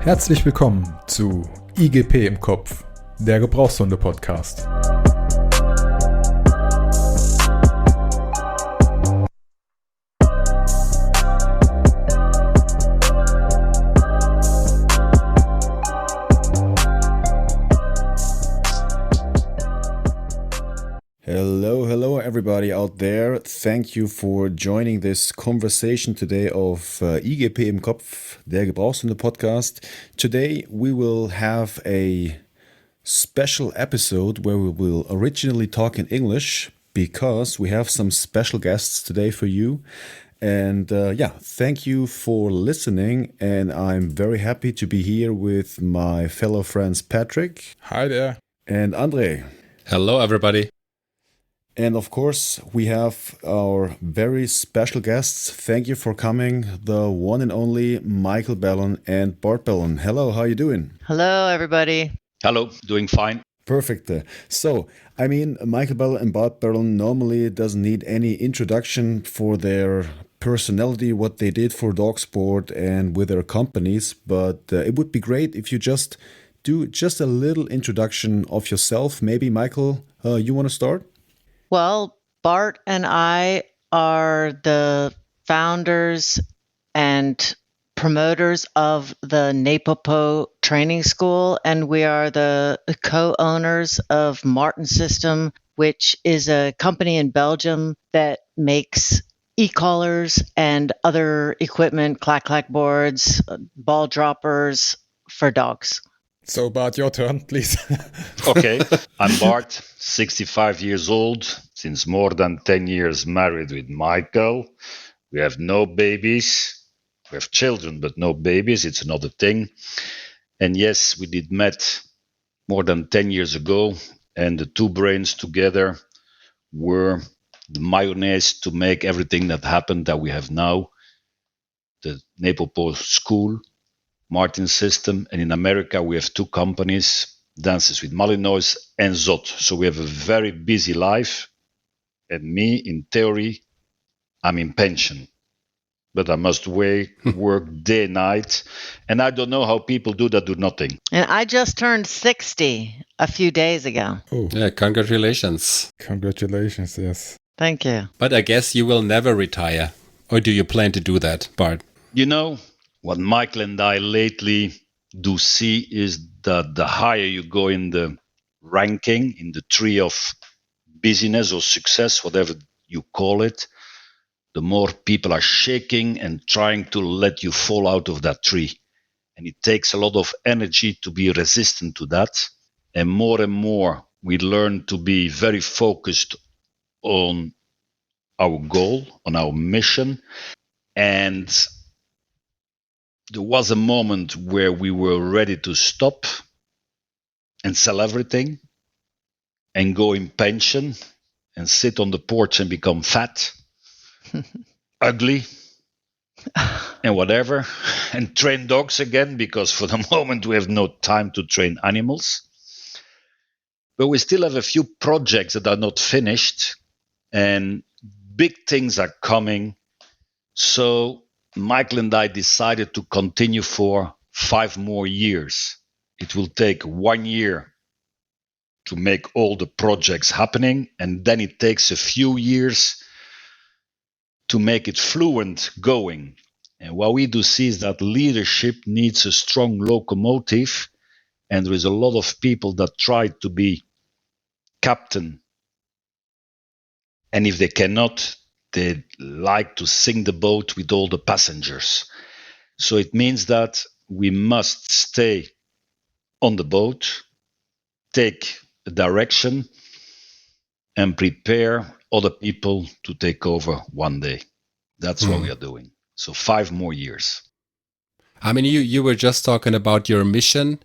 Herzlich willkommen zu IGP im Kopf, der Gebrauchshunde-Podcast. Hello everybody out there. Thank you for joining this conversation today of IGP im Kopf, der Gebrauchshunde-Podcast. Today we will have a special episode where we will originally talk in English because we have some special guests today for you. And thank you for listening. And I'm very happy to be here with my fellow friends Patrick. Hi there. And Andre. Hello everybody. And of course, we have our very special guests. Thank you for coming, the one and only Michael Bellon and Bart Bellon. Hello, how are you doing? Hello, everybody. Hello, doing fine. Perfect. So, Michael Bellon and Bart Bellon normally doesn't need any introduction for their personality, what they did for dogsport and with their companies. But it would be great if you just do just a little introduction of yourself. Maybe, Michael, you want to start? Well, Bart and I are the founders and promoters of the NePoPo training school, and we are the co-owners of Martin System, which is a company in Belgium that makes e-collars and other equipment, clack-clack boards, ball droppers for dogs. So, Bart, your turn, please. Okay, I'm Bart, 65 years old, since more than 10 years married with Michael. We have no babies. We have children, but no babies. It's another thing. And yes, we did met more than 10 years ago, and the two brains together were the mayonnaise to make everything that happened that we have now. The NePoPo school, Martin System, and in America we have two companies, Dances with Malinois and Zot. So we have a very busy life, and me, in theory, I'm in pension. But I must work day and night, and I don't know how people do that, do nothing. And I just turned 60 a few days ago. Oh, Yeah, congratulations. congratulations, yes. Thank you. But I guess you will never retire. Or do you plan to do that, Bart? You know, what Michael and I lately do see is that the higher you go in the ranking, in the tree of busyness or success, whatever you call it, the more people are shaking and trying to let you fall out of that tree. And it takes a lot of energy to be resistant to that. And more we learn to be very focused on our goal, on our mission. And there was a moment where we were ready to stop and sell everything and go in pension and sit on the porch and become fat, ugly, and whatever, and train dogs again, because for the moment we have no time to train animals. But we still have a few projects that are not finished, and big things are coming. So Michael and I decided to continue for 5 more years. It will take 1 year to make all the projects happening, and then it takes a few years to make it fluent going. And what we do see is that leadership needs a strong locomotive, and there is a lot of people that try to be captain. And if they cannot, they like to sink the boat with all the passengers. So it means that we must stay on the boat, take a direction, and prepare other people to take over one day. That's what we are doing. So 5 more years. I mean, you were just talking about your mission.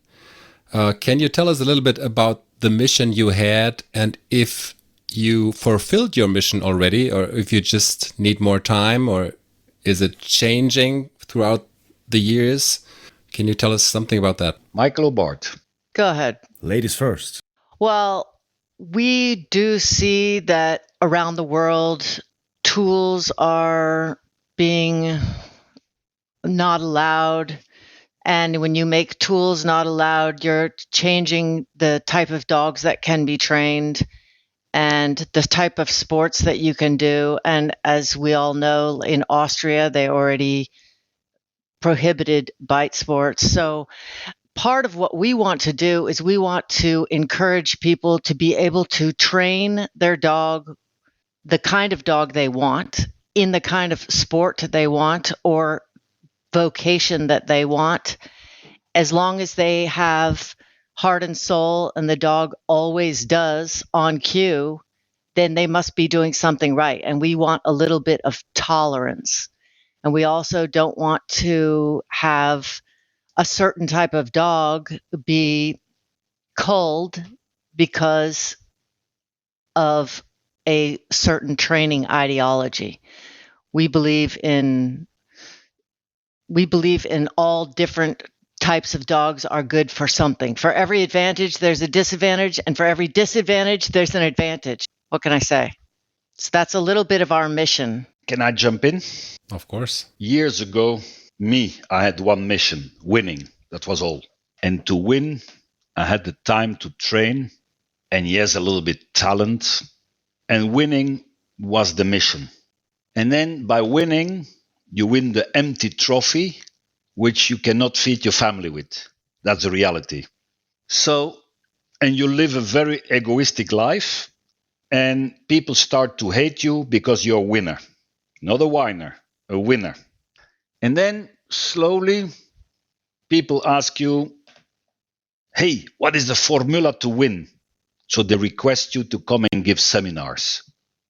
Can you tell us a little bit about the mission you had, and if you fulfilled your mission already, or if you just need more time, or is it changing throughout the years? Can you tell us something about that? Michael or Bart? Go ahead. Ladies first. Well, we do see that around the world, tools are being not allowed, And when you make tools not allowed, you're changing the type of dogs that can be trained and the type of sports that you can do. And as we all know, in Austria, they already prohibited bite sports. So part of what we want to do is we want to encourage people to be able to train their dog, the kind of dog they want, in the kind of sport they want or vocation that they want, as long as they have heart and soul and the dog always does on cue, then they must be doing something right. And we want a little bit of tolerance. And we also don't want to have a certain type of dog be culled because of a certain training ideology. We believe in all different types of dogs are good for something. For every advantage, there's a disadvantage, and for every disadvantage, there's an advantage. What can I say? So that's a little bit of our mission. Can I jump in? Of course. Years ago, I had one mission, winning. That was all. And to win, I had the time to train and yes, a little bit talent. And winning was the mission. And then by winning, you win the empty trophy, which you cannot feed your family with. That's the reality. So, and you live a very egoistic life, and people start to hate you because you're a winner. Not a whiner, a winner. And then slowly, people ask you, hey, what is the formula to win? So they request you to come and give seminars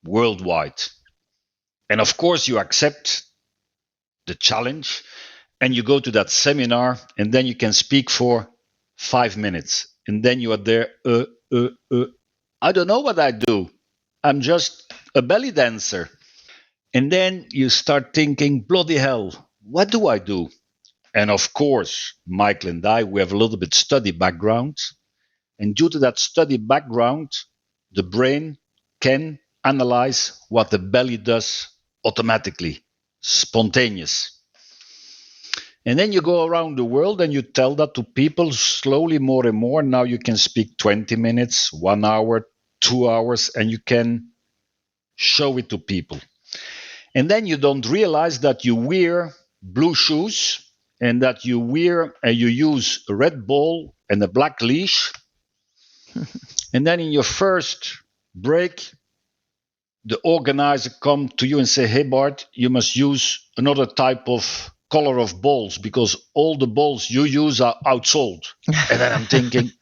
worldwide. And of course, you accept the challenge and you go to that seminar and then you can speak for 5 minutes. And then you are there, I don't know what I do. I'm just a belly dancer. And then you start thinking, bloody hell, what do I do? And of course, Michael and I, we have a little bit study background. And due to that study background, the brain can analyze what the belly does automatically, spontaneous. And then you go around the world and you tell that to people slowly more and more. Now you can speak 20 minutes, 1 hour, 2 hours, and you can show it to people. And then you don't realize that you wear blue shoes and that you use a red ball and a black leash. And then in your first break, the organizer come to you and say, hey, Bart, you must use another type of color of balls because all the balls you use are outsold. And then I'm thinking,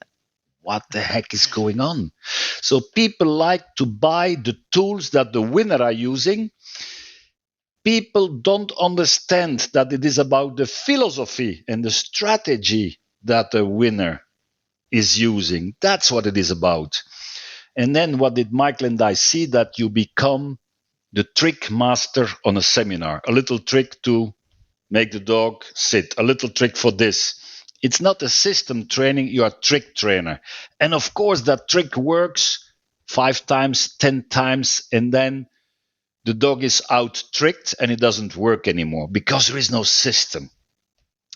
what the heck is going on? So people like to buy the tools that the winner are using. People don't understand that it is about the philosophy and the strategy that the winner is using. That's what it is about. And then what did Michael and I see? That you become the trick master on a seminar. A little trick to make the dog sit. A little trick for this. It's not a system training. You are a trick trainer. And of course, that trick works 5 times, 10 times. And then the dog is out tricked and it doesn't work anymore because there is no system.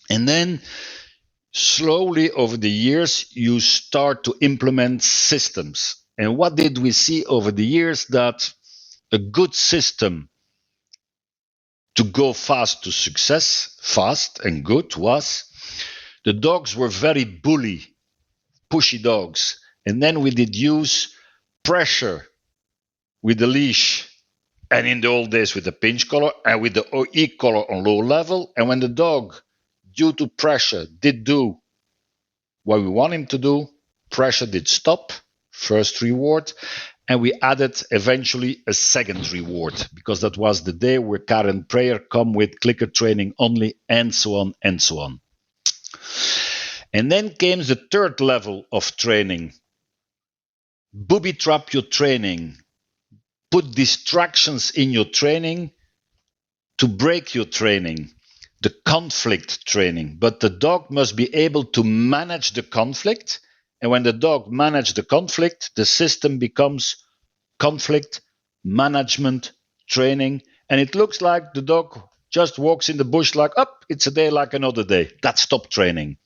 And then slowly over the years, you start to implement systems. And what did we see over the years? That a good system to go fast to success, fast and good, was the dogs were very pushy dogs. And then we did use pressure with the leash, and in the old days with the pinch collar and with the e-collar on low level. And when the dog, due to pressure, did do what we want him to do, pressure did stop, first reward, and we added eventually a second reward, because that was the day where Karen Prayer come with clicker training only, and so on and so on. And then came the third level of training. Booby trap your training. Put distractions in your training to break your training. The conflict training. But the dog must be able to manage the conflict. And when the dog manages the conflict, the system becomes conflict management training. And it looks like the dog just walks in the bush like, up, it's a day like another day. That's top training.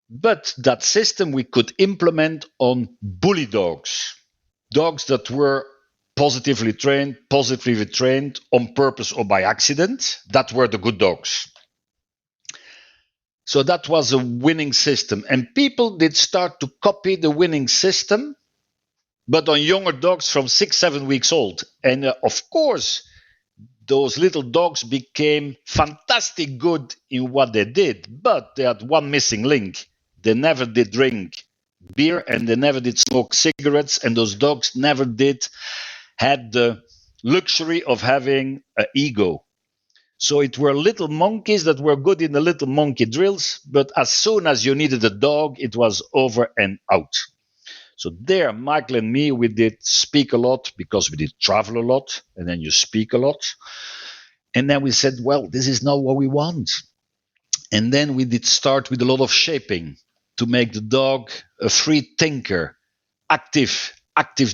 But that system we could implement on bully dogs, dogs that were positively trained on purpose or by accident. That were the good dogs. So that was a winning system. And people did start to copy the winning system, but on younger dogs from 6-7 weeks old. And of course, those little dogs became fantastic good in what they did, but they had one missing link. They never did drink beer and they never did smoke cigarettes, and those dogs never did had the luxury of having an ego. So it were little monkeys that were good in the little monkey drills, but as soon as you needed a dog, it was over and out. So there, Michael and me, we did speak a lot because we did travel a lot, and then you speak a lot. And then we said, well, this is not what we want. And then we did start with a lot of shaping to make the dog a free thinker, active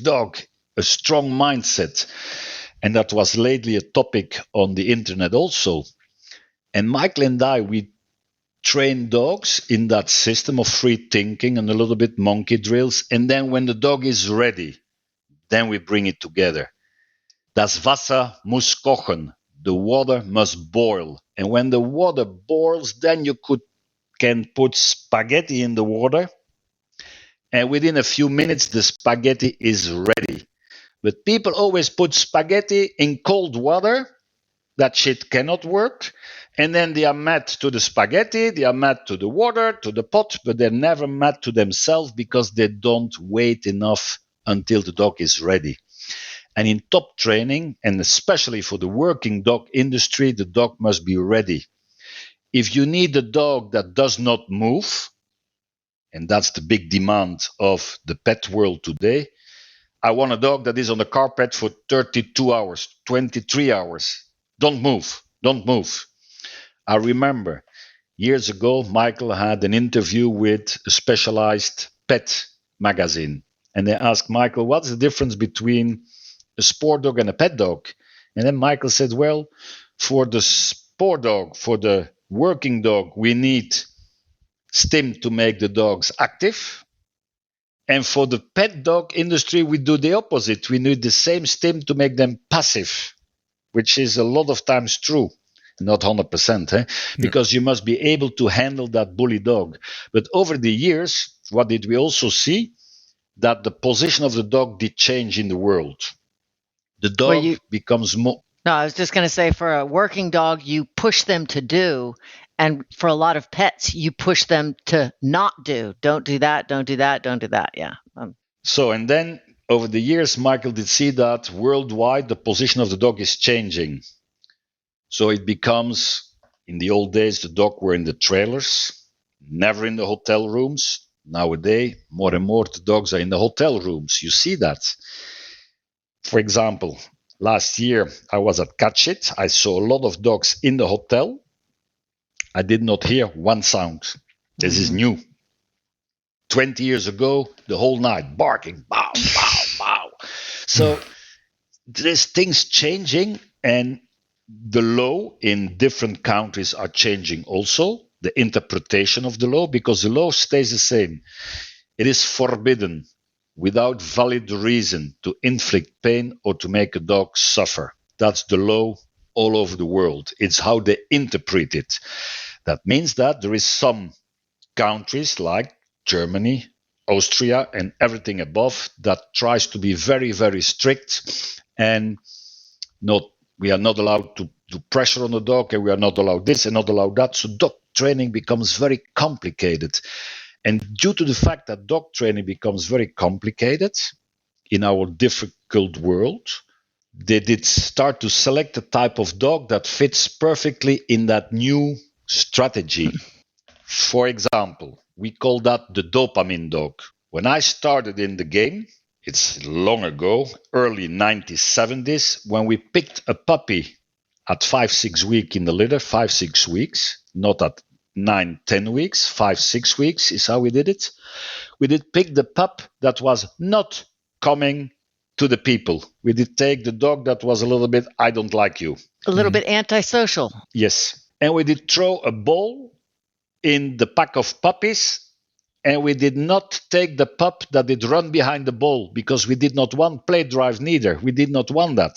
dog, a strong mindset. And that was lately a topic on the internet also. And Michael and I, we train dogs in that system of free thinking and a little bit monkey drills. And then when the dog is ready, then we bring it together. Das Wasser muss kochen. The water must boil. And when the water boils, then you can put spaghetti in the water. And within a few minutes, the spaghetti is ready. But people always put spaghetti in cold water. That shit cannot work. And then they are mad to the spaghetti, they are mad to the water, to the pot, but they're never mad to themselves because they don't wait enough until the dog is ready. And in top training, and especially for the working dog industry, the dog must be ready. If you need a dog that does not move, and that's the big demand of the pet world today, I want a dog that is on the carpet for 32 hours, 23 hours. Don't move. I remember years ago, Michael had an interview with a specialized pet magazine. And they asked Michael, what's the difference between a sport dog and a pet dog? And then Michael said, well, for the sport dog, for the working dog, we need stim to make the dogs active. And for the pet dog industry, we do the opposite. We need the same stim to make them passive, which is a lot of times true. Not 100%, because you must be able to handle that bully dog. But over the years, what did we also see? That the position of the dog did change in the world. The dog becomes more... No, I was just going to say, for a working dog, you push them to do. And for a lot of pets, you push them to not do. Don't do that, don't do that, don't do that. Yeah. So, and then over the years, Michael did see that worldwide, the position of the dog is changing. So it becomes, in the old days, the dog were in the trailers, never in the hotel rooms. Nowadays, more and more, the dogs are in the hotel rooms. You see that. For example, last year, I was at Katschit. I saw a lot of dogs in the hotel. I did not hear one sound. This is new. 20 years ago, the whole night, barking, bow, bow, bow. So there's things changing, and the law in different countries are changing also, the interpretation of the law, because the law stays the same. It is forbidden, without valid reason, to inflict pain or to make a dog suffer. That's the law all over the world. It's how they interpret it. That means that there is some countries like Germany, Austria, and everything above that tries to be very, very strict, and we are not allowed to do pressure on the dog, and we are not allowed this and not allowed that. So dog training becomes very complicated. And due to the fact that dog training becomes very complicated in our difficult world, they did start to select a type of dog that fits perfectly in that new strategy. For example, we call that the dopamine dog. When I started in the game, it's long ago, early 1970s, when we picked a puppy at 5-6 weeks in the litter, 5-6 weeks, not at 9-10 weeks, 5-6 weeks is how we did it. We did pick the pup that was not coming to the people. We did take the dog that was a little bit, I don't like you. A little bit antisocial. Yes. And we did throw a ball in the pack of puppies, and we did not take the pup that did run behind the ball because we did not want play drive neither. We did not want that.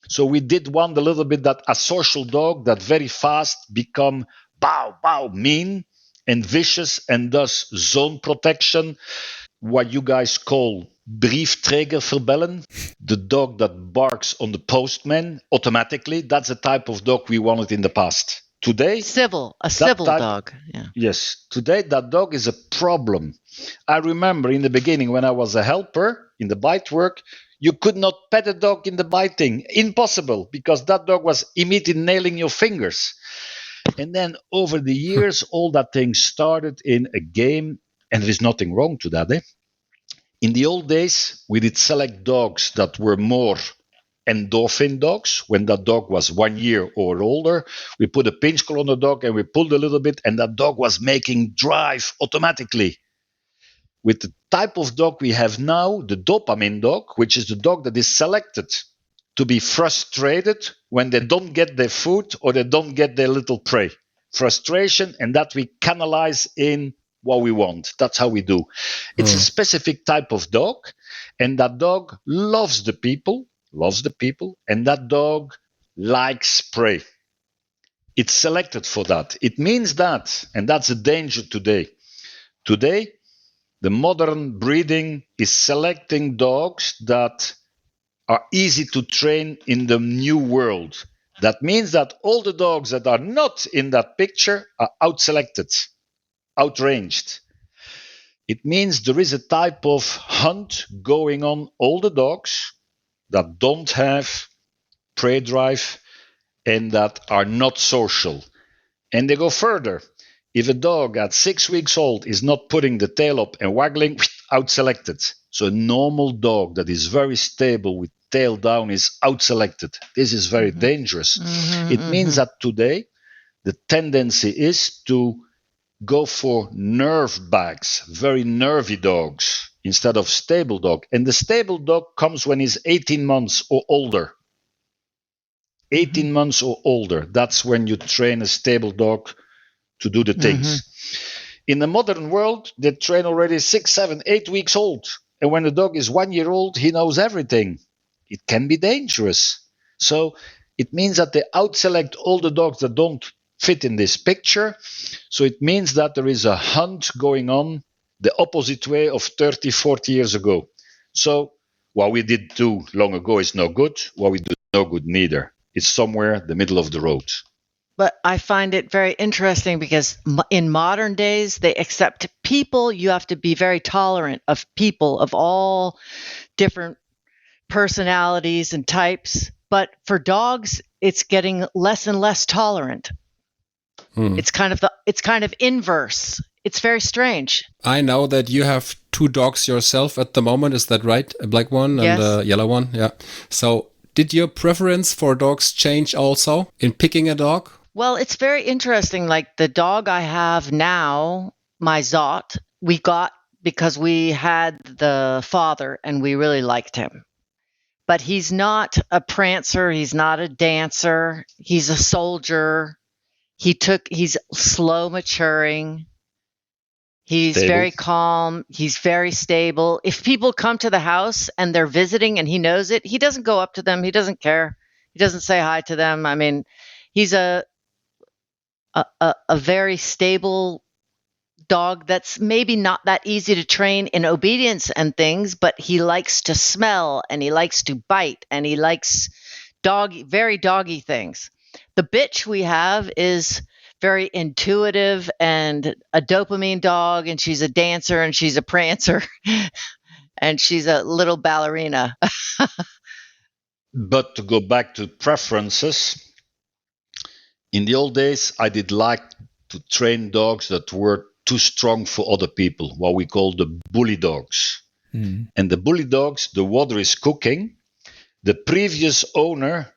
So we did want a little bit that a social dog that very fast become bow, bow, mean and vicious and does zone protection, what you guys call briefträger for Bellon, the dog that barks on the postman automatically. That's the type of dog we wanted in the past. Today, a civil dog. Yeah. Yes, today that dog is a problem. I remember in the beginning when I was a helper in the bite work, you could not pet a dog in the biting. Impossible, because that dog was immediately nailing your fingers. And then over the years, all that thing started in a game, and there is nothing wrong to that. In the old days, we did select dogs that were more endorphin dogs. When that dog was 1 year or older, we put a pinch collar on the dog and we pulled a little bit, and that dog was making drive automatically. With the type of dog we have now, the dopamine dog, which is the dog that is selected to be frustrated when they don't get their food or they don't get their little prey. Frustration, and that we canalize in what we want. That's how we do. It's a specific type of dog, and that dog loves the people, and that dog likes prey. It's selected for that. It means that, and that's a danger today. Today, the modern breeding is selecting dogs that are easy to train in the new world. That means that all the dogs that are not in that picture are out-selected, outranged. It means there is a type of hunt going on all the dogs that don't have prey drive and that are not social. And they go further. If a dog at 6 weeks old is not putting the tail up and waggling, out-selected. So a normal dog that is very stable with tail down is out-selected. This is very dangerous. It means that today the tendency is to go for nerve bags, very nervy dogs, instead of stable dog. And the stable dog comes when he's 18 months or older. 18 months or older. That's when you train a stable dog to do the things. In the modern world, they train already 6, 7, 8 weeks old. And when the dog is 1 year old, he knows everything. It can be dangerous. So it means that they out-select all the dogs that don't fit in this picture. So it means that there is a hunt going on the opposite way of 30, 40 years ago. So what we did too long ago is no good. What we do is no good neither. It's somewhere the middle of the road. But I find it very interesting because in modern days, they accept people. You have to be very tolerant of people of all different personalities and types. But for dogs, it's getting less and less tolerant. It's kind of inverse. It's very strange. I know that you have 2 dogs yourself at the moment. Is that right? A black one and a yellow one? Yeah. So did your preference for dogs change also in picking a dog? Well, it's very interesting. Like the dog I have now, my Zot, we got because we had the father and we really liked him. But he's not a prancer. He's not a dancer. He's a soldier. He's slow maturing. He's Stable. very calm. He's very stable. If people come to the house and they're visiting and he knows it, he doesn't go up to them. He doesn't care. He doesn't say hi to them. I mean, he's a very stable dog that's maybe not that easy to train in obedience and things, but he likes to smell and he likes to bite and he likes very doggy things. The bitch we have is very intuitive and a dopamine dog, and she's a dancer and she's a prancer and she's a little ballerina. But to go back to preferences, in the old days, I did like to train dogs that were too strong for other people, what we call the bully dogs. And the bully dogs, the water is cooking. The previous owner,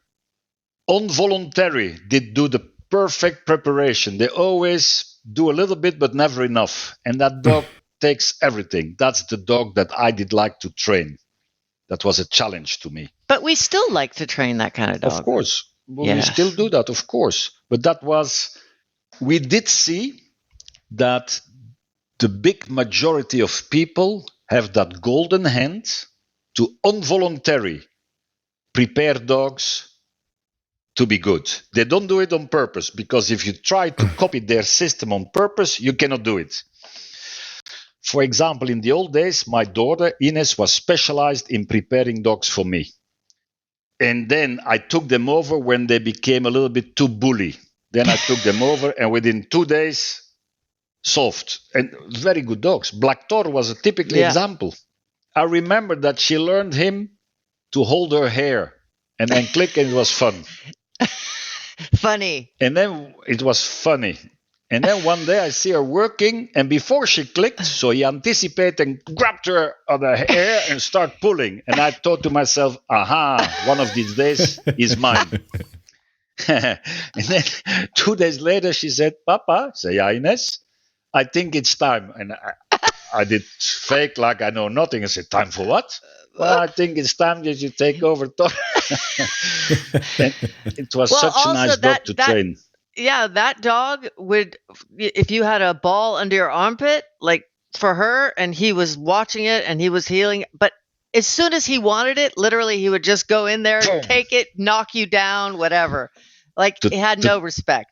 involuntary, did do the perfect preparation. They always do a little bit, but never enough. And that dog takes everything. That's the dog that I did like to train. That was a challenge to me. But we still like to train that kind of dog. Of course. Well, Yes. we still do that, of course. But we did see that the big majority of people have that golden hand to involuntarily prepare dogs to be good. They don't do it on purpose, because if you try to copy their system on purpose, you cannot do it. For example, in the old days, my daughter Ines was specialized in preparing dogs for me. And then I took them over when they became a little bit too bully. Then I took them over, and within 2 days, solved. And very good dogs. Black Thor was a typical example. I remember that she learned him to hold her hair and then click, and it was fun. Funny. And then it was funny. And then one day I see her working, and before she clicked, so he anticipated and grabbed her on the hair and start pulling. And I thought to myself, aha, one of these days is mine. And then 2 days later, she said, Papa, say, yeah, Ines, I think it's time. And I did fake like I know nothing. I said, time for what? Well, I think it's time that you take over. And it was such a nice dog to train. Yeah, that dog would, if you had a ball under your armpit, like for her, and he was watching it and he was healing, but as soon as he wanted it, literally he would just go in there, take it, knock you down, whatever. Like he had no respect.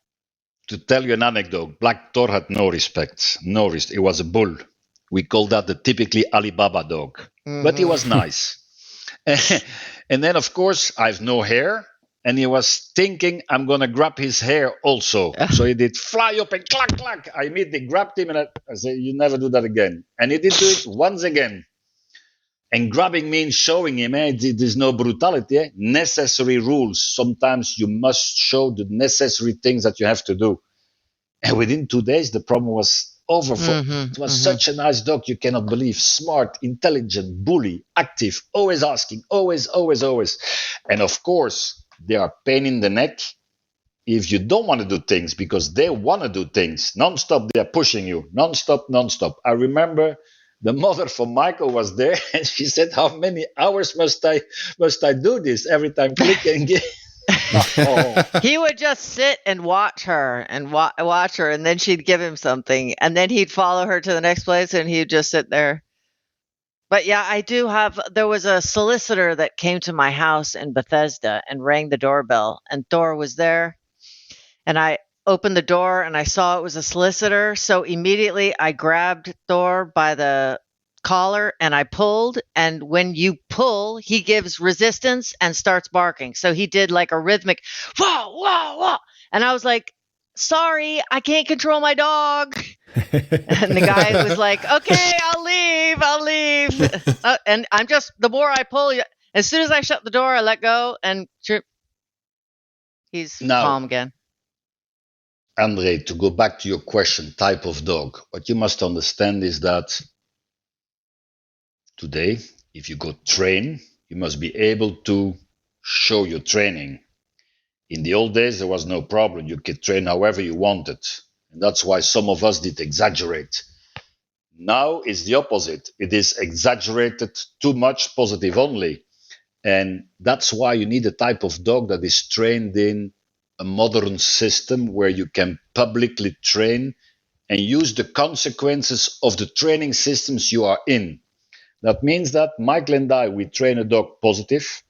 To tell you an anecdote, Black Thor had no respect. No respect. It was a bull. We call that the typically Alibaba dog. But he was nice. And then, of course, I have no hair. And he was thinking, I'm going to grab his hair also. So he did fly up and clack, clack. I immediately grabbed him, and I said, you never do that again. And he did do it once again. And grabbing means showing him, there's no brutality. Necessary rules. Sometimes you must show the necessary things that you have to do. And within 2 days, the problem was over. It was such a nice dog, you cannot believe. Smart, intelligent, bully, active, always asking, always. And of course, they are pain in the neck if you don't want to do things, because they want to do things non-stop. They're pushing you non-stop. I remember the mother for Michael was there, and she said, how many hours must I do this every time? Click and get. He would just sit and watch her and watch her, and then she'd give him something, and then he'd follow her to the next place, and he'd just sit there. But yeah, there was a solicitor that came to my house in Bethesda and rang the doorbell, and Thor was there. And I opened the door and I saw it was a solicitor. So immediately I grabbed Thor by the collar and I pulled. And when you pull, he gives resistance and starts barking. So he did like a rhythmic, whoa, whoa, whoa. And I was like, sorry, I can't control my dog. And the guy was like, okay, I'll leave. And I'm just, the more I pull, as soon as I shut the door, I let go, and he's calm again. Andre, to go back to your question, type of dog, what you must understand is that today, if you go train, you must be able to show your training. In the old days, there was no problem. You could train however you wanted. And that's why some of us did exaggerate. Now it's the opposite. It is exaggerated too much, positive only. And that's why you need a type of dog that is trained in a modern system where you can publicly train and use the consequences of the training systems you are in. That means that Michael and I, we train a dog positive.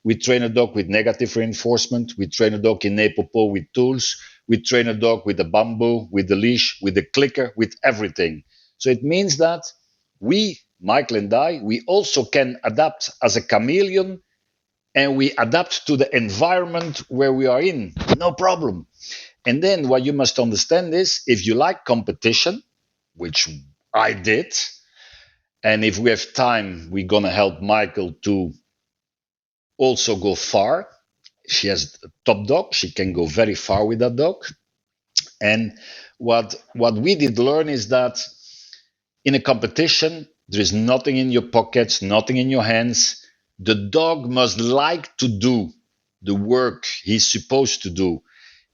We train a dog with negative reinforcement. We train a dog in NePoPo with tools. We train a dog with the bamboo, with the leash, with the clicker, with everything. So it means that we, Michael and I, we also can adapt as a chameleon, and we adapt to the environment where we are in. No problem. And then what you must understand is, if you like competition, which I did, and if we have time, we're going to help Michael to also go far. She has a top dog. She can go very far with that dog. And what we did learn is that in a competition, there is nothing in your pockets, nothing in your hands. The dog must like to do the work he's supposed to do.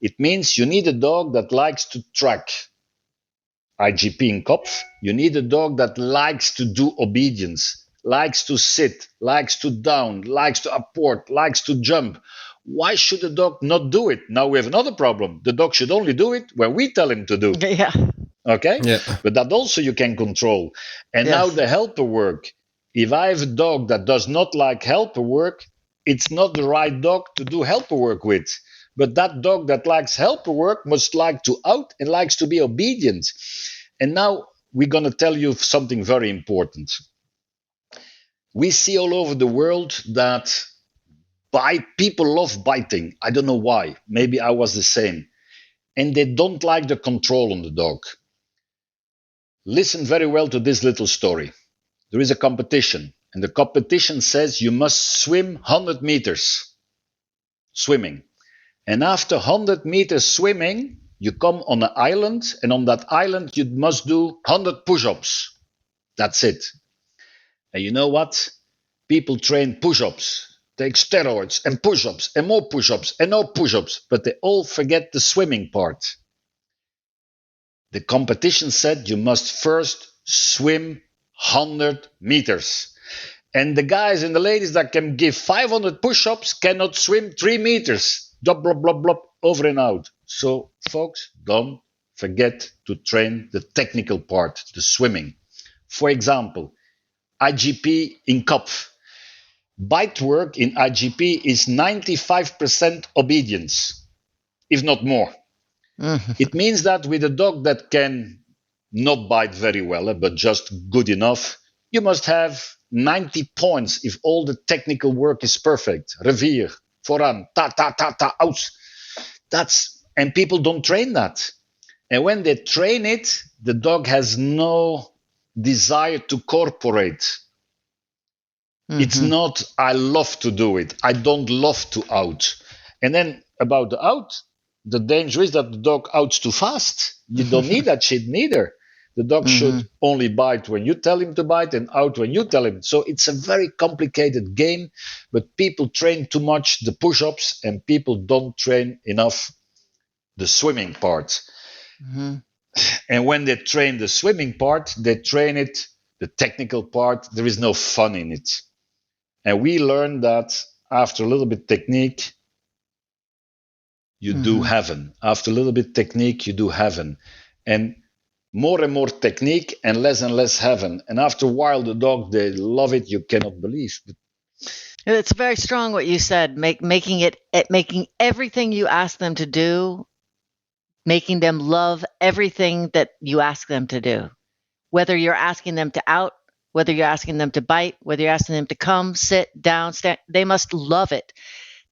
It means you need a dog that likes to track. IGP in Kopf. You need a dog that likes to do obedience. likes to sit, likes to down, likes to apport, likes to jump. Why should the dog not do it? Now we have another problem. The dog should only do it when we tell him to do. Yeah. Okay? Yeah. But that also you can control. And Yes. now the helper work. If I have a dog that does not like helper work, it's not the right dog to do helper work with. But that dog that likes helper work must like to out and likes to be obedient. And now we're going to tell you something very important. We see all over the world that people love biting. I don't know why. Maybe I was the same. And they don't like the control on the dog. Listen very well to this little story. There is a competition, and the competition says you must swim 100 meters swimming. And after 100 meters swimming, you come on an island, and on that island you must do 100 push-ups. That's it. And you know what? People train push-ups, take steroids and push-ups and more push-ups and more push-ups, but they all forget the swimming part. The competition said you must first swim 100 meters. And the guys and the ladies that can give 500 push-ups cannot swim 3 meters. Blah, blah, blah, blah, over and out. So, folks, don't forget to train the technical part, the swimming. For example, IGP in Kopf. Bite work in IGP is 95% obedience, if not more. It means that with a dog that can not bite very well, but just good enough, you must have 90 points if all the technical work is perfect. Revier, vooraan, ta, ta, ta, ta, out. And people don't train that. And when they train it, the dog has no desire to cooperate. It's not, I love to do it. I don't love to out. And then about the out, the danger is that the dog outs too fast. You don't need that shit neither. The dog should only bite when you tell him to bite and out when you tell him. So it's a very complicated game, but people train too much the push-ups and people don't train enough the swimming part. And when they train the swimming part, they train it, the technical part, there is no fun in it. And we learned that after a little bit technique, you do heaven. After a little bit technique, you do heaven. And more technique and less heaven. And after a while, the dog, they love it. You cannot believe. It's very strong what you said, making everything you ask them to do, making them love everything that you ask them to do. Whether you're asking them to out, whether you're asking them to bite, whether you're asking them to come, sit, down, stand, they must love it.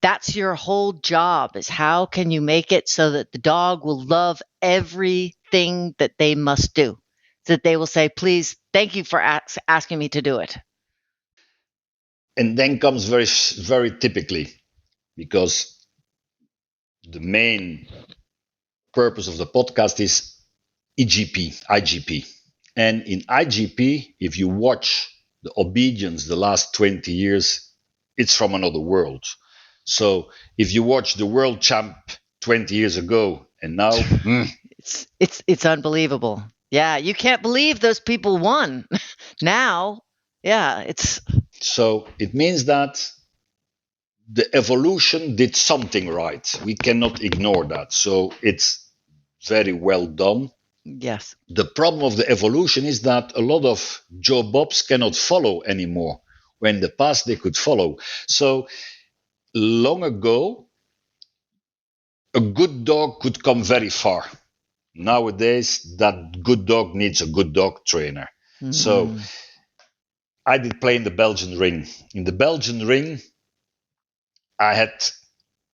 That's your whole job, is how can you make it so that the dog will love everything that they must do, so that they will say, please, thank you for asking me to do it. And then comes very, very typically, because the main purpose of the podcast is IGP. And in IGP, if you watch the obedience the last 20 years, it's from another world. So if you watch the world champ 20 years ago and now, it's unbelievable. Yeah, you can't believe those people won. Now, yeah, it's. So it means that the evolution did something right. We cannot ignore that. So it's very well done. Yes. The problem of the evolution is that a lot of Joe Bobs cannot follow anymore, when in the past they could follow. So long ago, a good dog could come very far. Nowadays, that good dog needs a good dog trainer. So I did play in the Belgian ring. In the Belgian ring, I had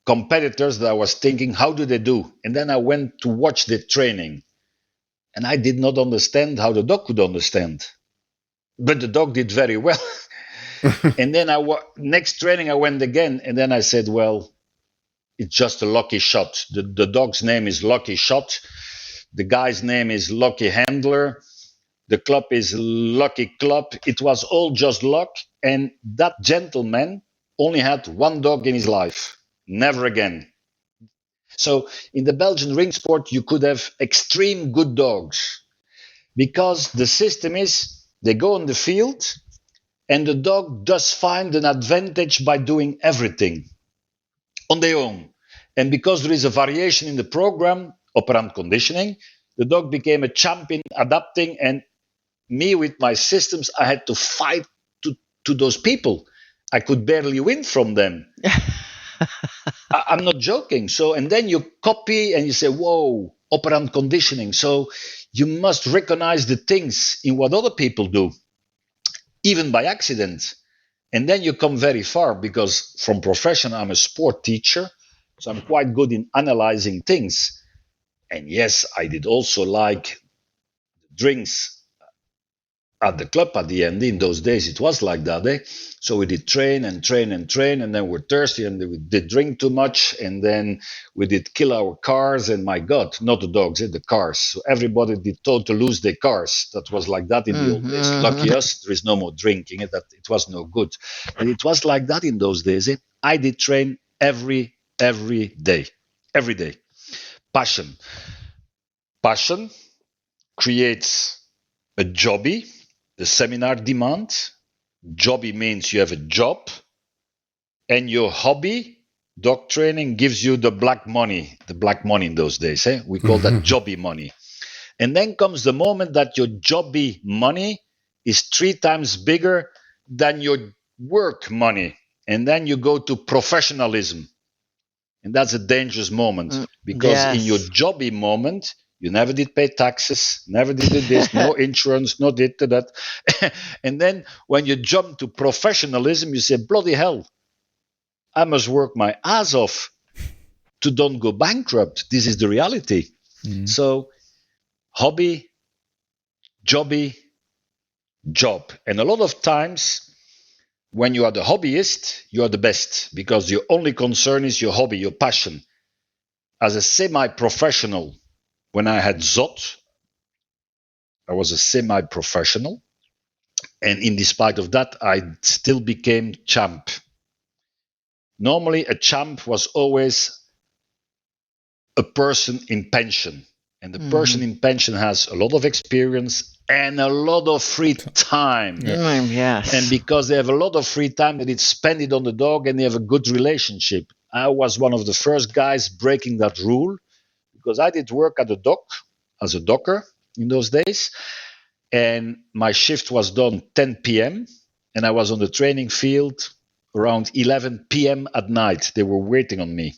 competitors that I was thinking, how do they do? And then I went to watch their training. And I did not understand how the dog could understand. But the dog did very well. And then next training I went again. And then I said, well, it's just a lucky shot. The dog's name is Lucky Shot. The guy's name is Lucky Handler. The club is Lucky Club. It was all just luck. And that gentleman only had one dog in his life. Never again. So in the Belgian ring sport, you could have extreme good dogs, because the system is they go on the field And the dog does find an advantage by doing everything on their own. And because there is a variation in the program, operant conditioning, the dog became a champion adapting. And me, with my systems, I had to fight to those people. I could barely win from them. I'm not joking. So, and then you copy and you say, whoa, operant conditioning. So you must recognize the things in what other people do, even by accident. And then you come very far, because from profession, I'm a sport teacher. So I'm quite good in analyzing things. And yes, I did also like drinks at the club at the end. In those days, it was like that. So we did train, and then we're thirsty, and we did drink too much, and then we did kill our cars. And my God, not the dogs, the cars. So everybody did told to lose their cars. That was like that in the old days. Lucky us, there is no more drinking. That it was no good. But it was like that in those days. I did train every day. Passion creates a jobby. The seminar demand. Jobby means you have a job, and your hobby, dog training, gives you the black money. The black money in those days, we call that jobby money. And then comes the moment that your jobby money is 3 times bigger than your work money. And then you go to professionalism. And that's a dangerous moment, because in your jobby moment, you never did pay taxes, never did this, no insurance, no that. And then when you jump to professionalism, you say, bloody hell, I must work my ass off to don't go bankrupt. This is the reality. So hobby, jobby, job. And a lot of times when you are the hobbyist, you are the best, because your only concern is your hobby, your passion. As a semi-professional, when I had ZOT, I was a semi-professional. And in despite of that, I still became champ. Normally, a champ was always a person in pension. And the person in pension has a lot of experience and a lot of free time. Yes. And because they have a lot of free time, they spend it on the dog, and they have a good relationship. I was one of the first guys breaking that rule, because I did work at the dock as a docker in those days. And my shift was done 10 p.m. and I was on the training field around 11 p.m. at night. They were waiting on me.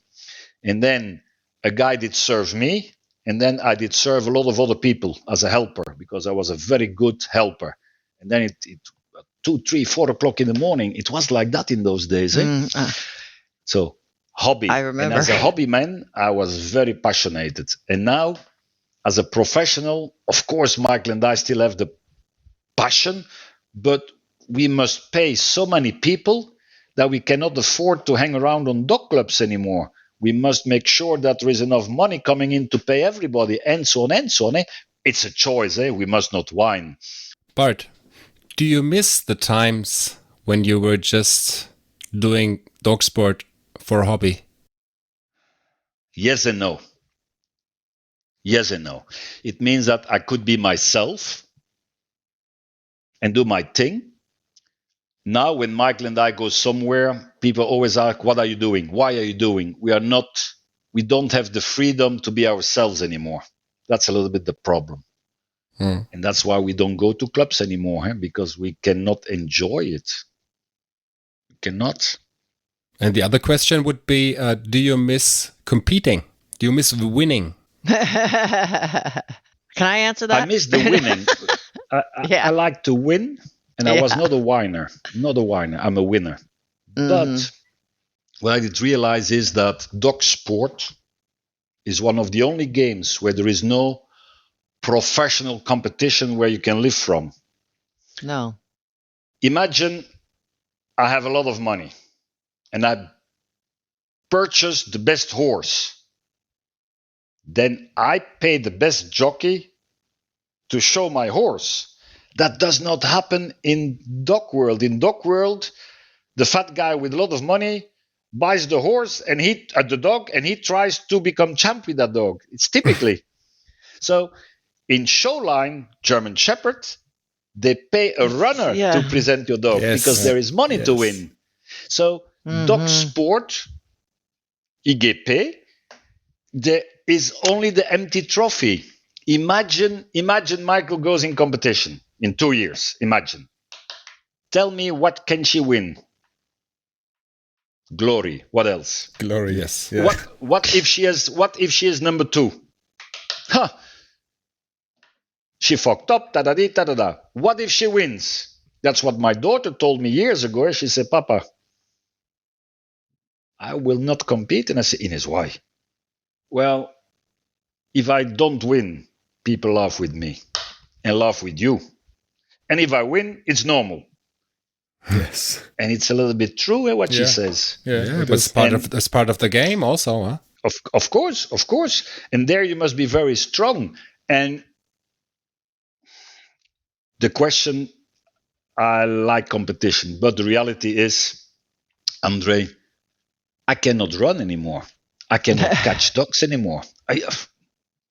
And then a guy did serve me. And then I did serve a lot of other people as a helper, because I was a very good helper. And then it 2, 3, 4 o'clock in the morning, it was like that in those days. So hobby. I remember. And as a hobby man, I was very passionate. And now, as a professional, of course, Michael and I still have the passion, but we must pay so many people that we cannot afford to hang around on dog clubs anymore. We must make sure that there is enough money coming in to pay everybody, and so on and so on. It's a choice. We must not whine. Bart, do you miss the times when you were just doing dog sport for a hobby? Yes and no. Yes and no. It means that I could be myself and do my thing. Now, when Michael and I go somewhere, people always ask, what are you doing? Why are you doing? We don't have the freedom to be ourselves anymore. That's a little bit the problem. And that's why we don't go to clubs anymore, because we cannot enjoy it. We cannot. And the other question would be, do you miss competing? Do you miss winning? Can I answer that? I miss the winning. I like to win, and I was not a whiner. I'm a winner. But what I did realize is that dog sport is one of the only games where there is no professional competition where you can live from. No. Imagine I have a lot of money and I purchase the best horse. Then I pay the best jockey to show my horse. That does not happen in dog world. In dog world, the fat guy with a lot of money buys the horse and the dog, and he tries to become champ with that dog. It's typically. So in showline, German Shepherd, They pay a runner to present your dog because there is money to win. So dogsport, IGP, there is only the empty trophy. Imagine Michael goes in competition in 2 years. Imagine. Tell me, what can she win? Glory. What else? Glory. Yes. Yeah. What if she is number 2? Huh. She fucked up. Da da da da da. What if she wins? That's what my daughter told me years ago. She said, "Papa, I will not compete." And I said, "Ines, why?" Well, if I don't win, people laugh with me and laugh with you. And if I win, it's normal. Yes. And it's a little bit true what she says. Yeah, but it's part of the game also, huh? Of course. And there you must be very strong. And the question, I like competition, but the reality is, Andre, I cannot run anymore. I cannot catch dogs anymore.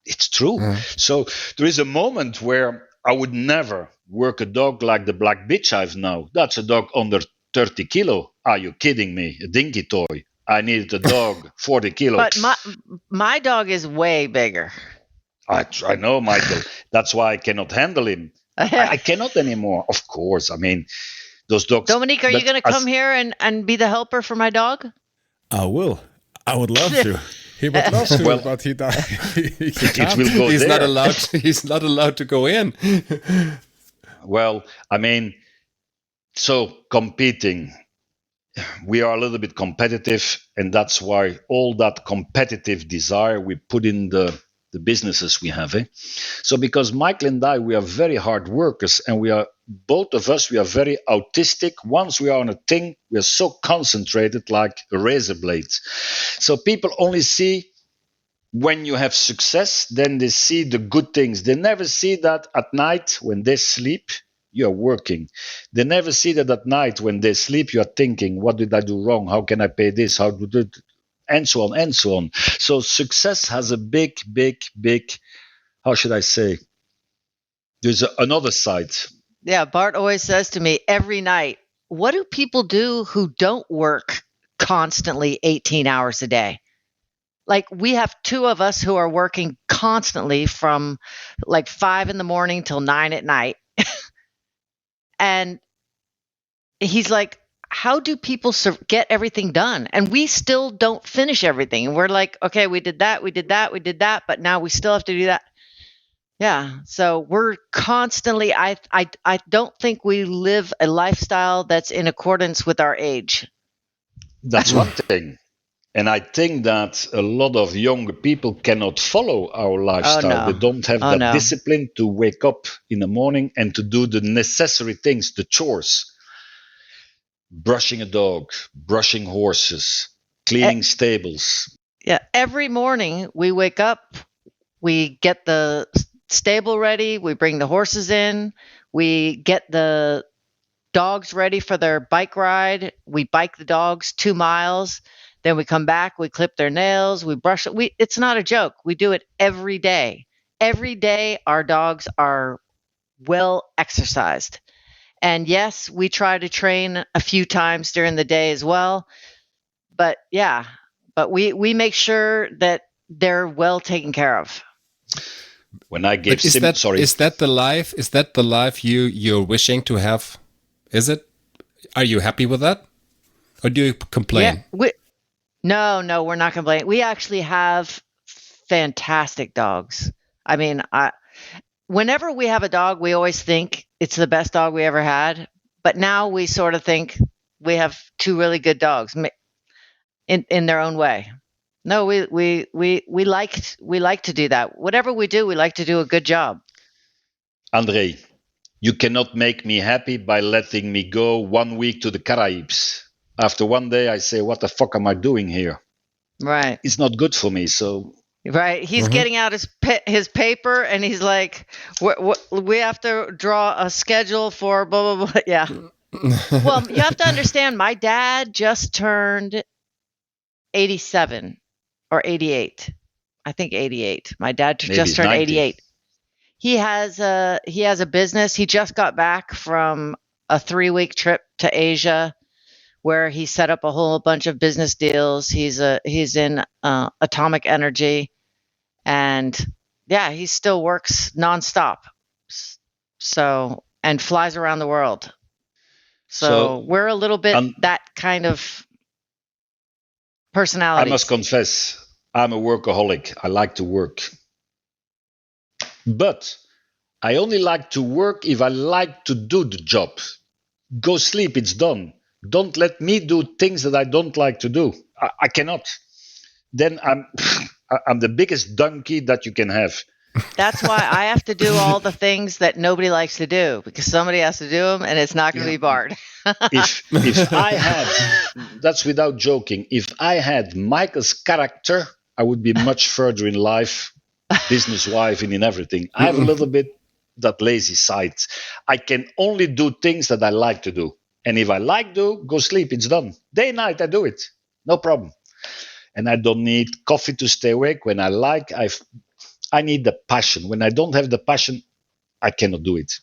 It's true. So there is a moment where I would never work a dog like the black bitch I've now. That's a dog under 30 kilo. Are you kidding me? A dinky toy. I needed a dog 40 kilo. But my dog is way bigger. I know, Michael. That's why I cannot handle him. I cannot anymore. Of course. I mean, those dogs. Dominique, are you going to come here and be the helper for my dog? I will. I would love to. He would love to, but he can't. It will go He's there. not allowed. He's not allowed to go in. Well, I mean, so competing, we are a little bit competitive, and that's why all that competitive desire we put in the businesses we have. So because Michael and I, we are very hard workers, and we are both of us, we are very autistic. Once we are on a thing, we are so concentrated like razor blades. So people only see when you have success, then they see the good things. They never see that at night when they sleep, you are working. They never see that at night when they sleep, you are thinking, what did I do wrong? How can I pay this? How do it? And so on, and so on. So success has a big, how should I say? There's another side. Yeah, Bart always says to me every night, what do people do who don't work constantly 18 hours a day? Like, we have two of us who are working constantly from like 5 a.m. till 9 p.m. And he's like, how do people get everything done? And we still don't finish everything. And we're like, okay, we did that, but now we still have to do that. Yeah. So we're constantly, I don't think we live a lifestyle that's in accordance with our age. That's one thing. And I think that a lot of younger people cannot follow our lifestyle. Oh, no. They don't have that discipline to wake up in the morning and to do the necessary things, the chores. Brushing a dog, brushing horses, cleaning stables. Yeah. Every morning we wake up, we get the stable ready, we bring the horses in, we get the dogs ready for their bike ride, we bike the dogs 2 miles, then we come back, we clip their nails, we brush it. It's not a joke. We do it every day. Every day our dogs are well exercised. And yes, we try to train a few times during the day as well. But yeah, we make sure that they're well taken care of. When I gave is that the life you're wishing to have? Is it? Are you happy with that? Or do you complain? Yeah, no, we're not complaining. We actually have fantastic dogs. I mean, whenever we have a dog, we always think it's the best dog we ever had. But now we sort of think we have 2 really good dogs in their own way. No, we like to do that. Whatever we do, we like to do a good job. Andre, you cannot make me happy by letting me go 1 week to the Caribs. After 1 day, I say, what the fuck am I doing here? Right. It's not good for me. So. Right. He's getting out his paper and he's like, we have to draw a schedule for blah, blah, blah. Yeah. Well, you have to understand, my dad just turned 87 or 88. I think 88. My dad just turned 88. He has a business. He just got back from a 3-week trip to Asia, where he set up a whole bunch of business deals. He's in atomic energy, and yeah, he still works nonstop. So, and flies around the world. So we're a little bit that kind of personality. I must confess, I'm a workaholic. I like to work. But I only like to work if I like to do the job. Go sleep, it's done. Don't let me do things that I don't like to do. I cannot. Then I'm the biggest donkey that you can have. That's why I have to do all the things that nobody likes to do, because somebody has to do them, and it's not going to be Bart. if I had, that's without joking, if I had Michael's character, I would be much further in life, business-wise and in everything. I have a little bit that lazy side. I can only do things that I like to do. And if I like to, go sleep, it's done. Day and night, I do it. No problem. And I don't need coffee to stay awake. When I like, I need the passion. When I don't have the passion, I cannot do it.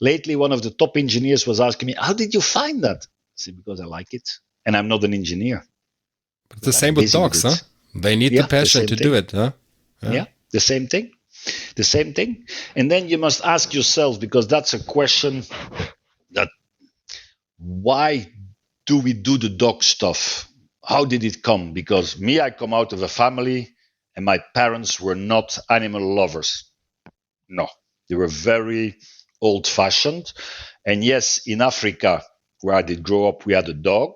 Lately, one of the top engineers was asking me, how did you find that? I said, because I like it. And I'm not an engineer. It's the same with dogs, huh? They need the passion to do it, huh? Yeah, the same thing. The same thing. And then you must ask yourself, because that's a question that, why do we do the dog stuff? How did it come? Because me, I come out of a family and my parents were not animal lovers. No, they were very old-fashioned. And yes, in Africa, where I did grow up, we had a dog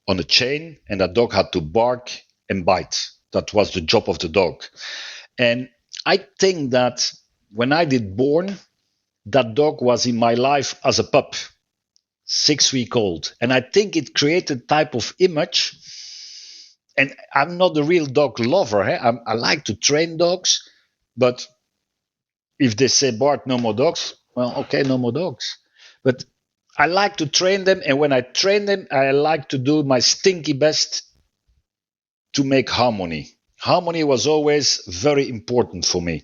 on a chain, and that dog had to bark and bite. That was the job of the dog. And I think that when I did born, that dog was in my life as a pup, 6-week-old. And I think it created a type of image. And I'm not a real dog lover. I like to train dogs. But if they say, Bart, no more dogs, well, okay, no more dogs. But I like to train them. And when I train them, I like to do my stinky best to make harmony. Harmony was always very important for me.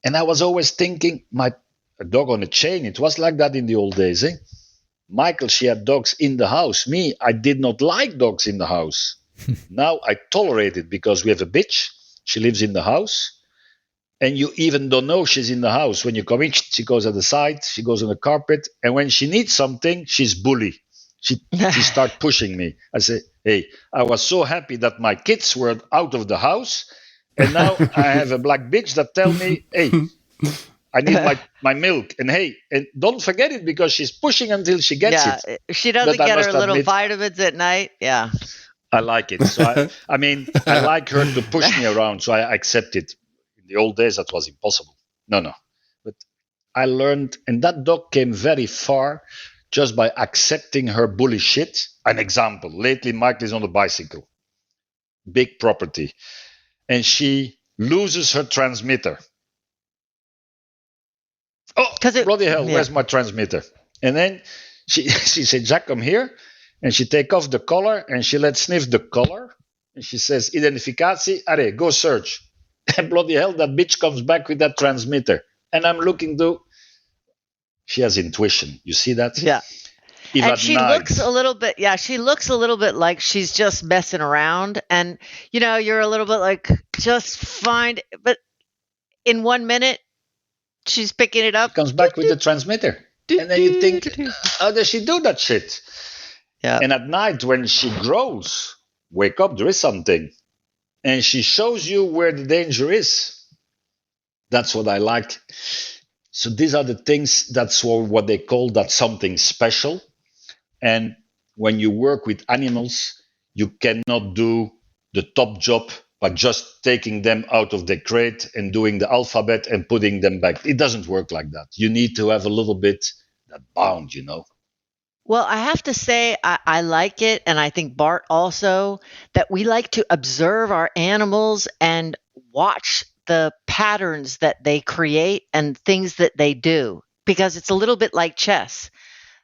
And I was always thinking, a dog on a chain, it was like that in the old days. Michael, she had dogs in the house. Me, I did not like dogs in the house. Now I tolerate it because we have a bitch. She lives in the house. And you even don't know she's in the house. When you come in, she goes at the side, she goes on the carpet. And when she needs something, she's bully. She starts pushing me. I say, hey, I was so happy that my kids were out of the house. And now I have a black bitch that tell me, hey, I need my milk. And hey, and don't forget it, because she's pushing until she gets it. She doesn't get her little vitamins at night. Yeah. I like it. So I like her to push me around. So I accept it. In the old days, that was impossible. No. But I learned, and that dog came very far just by accepting her bully shit. An example, lately Michael is on a bicycle, big property, and she loses her transmitter. Oh, bloody hell, where's my transmitter? And then she said, Jack, come here. And she take off the collar and she let sniff the collar. And she says, identificatie, allez, go search. And bloody hell, that bitch comes back with that transmitter. And I'm looking to, she has intuition. You see that? Yeah. And she looks a little bit like she's just messing around. And, you're a little bit like, just find, but in 1 minute, she's picking it up. She comes back with the transmitter. And then you think, how does she do that shit? Yeah. And at night, when she grows, wake up, there is something. And she shows you where the danger is. That's what I like. So these are the things, that's what they call that something special. And when you work with animals, you cannot do the top job by just taking them out of the crate and doing the alphabet and putting them back. It doesn't work like that. You need to have a little bit that bound, Well, I have to say, I like it, and I think Bart also, that we like to observe our animals and watch the patterns that they create and things that they do, because it's a little bit like chess.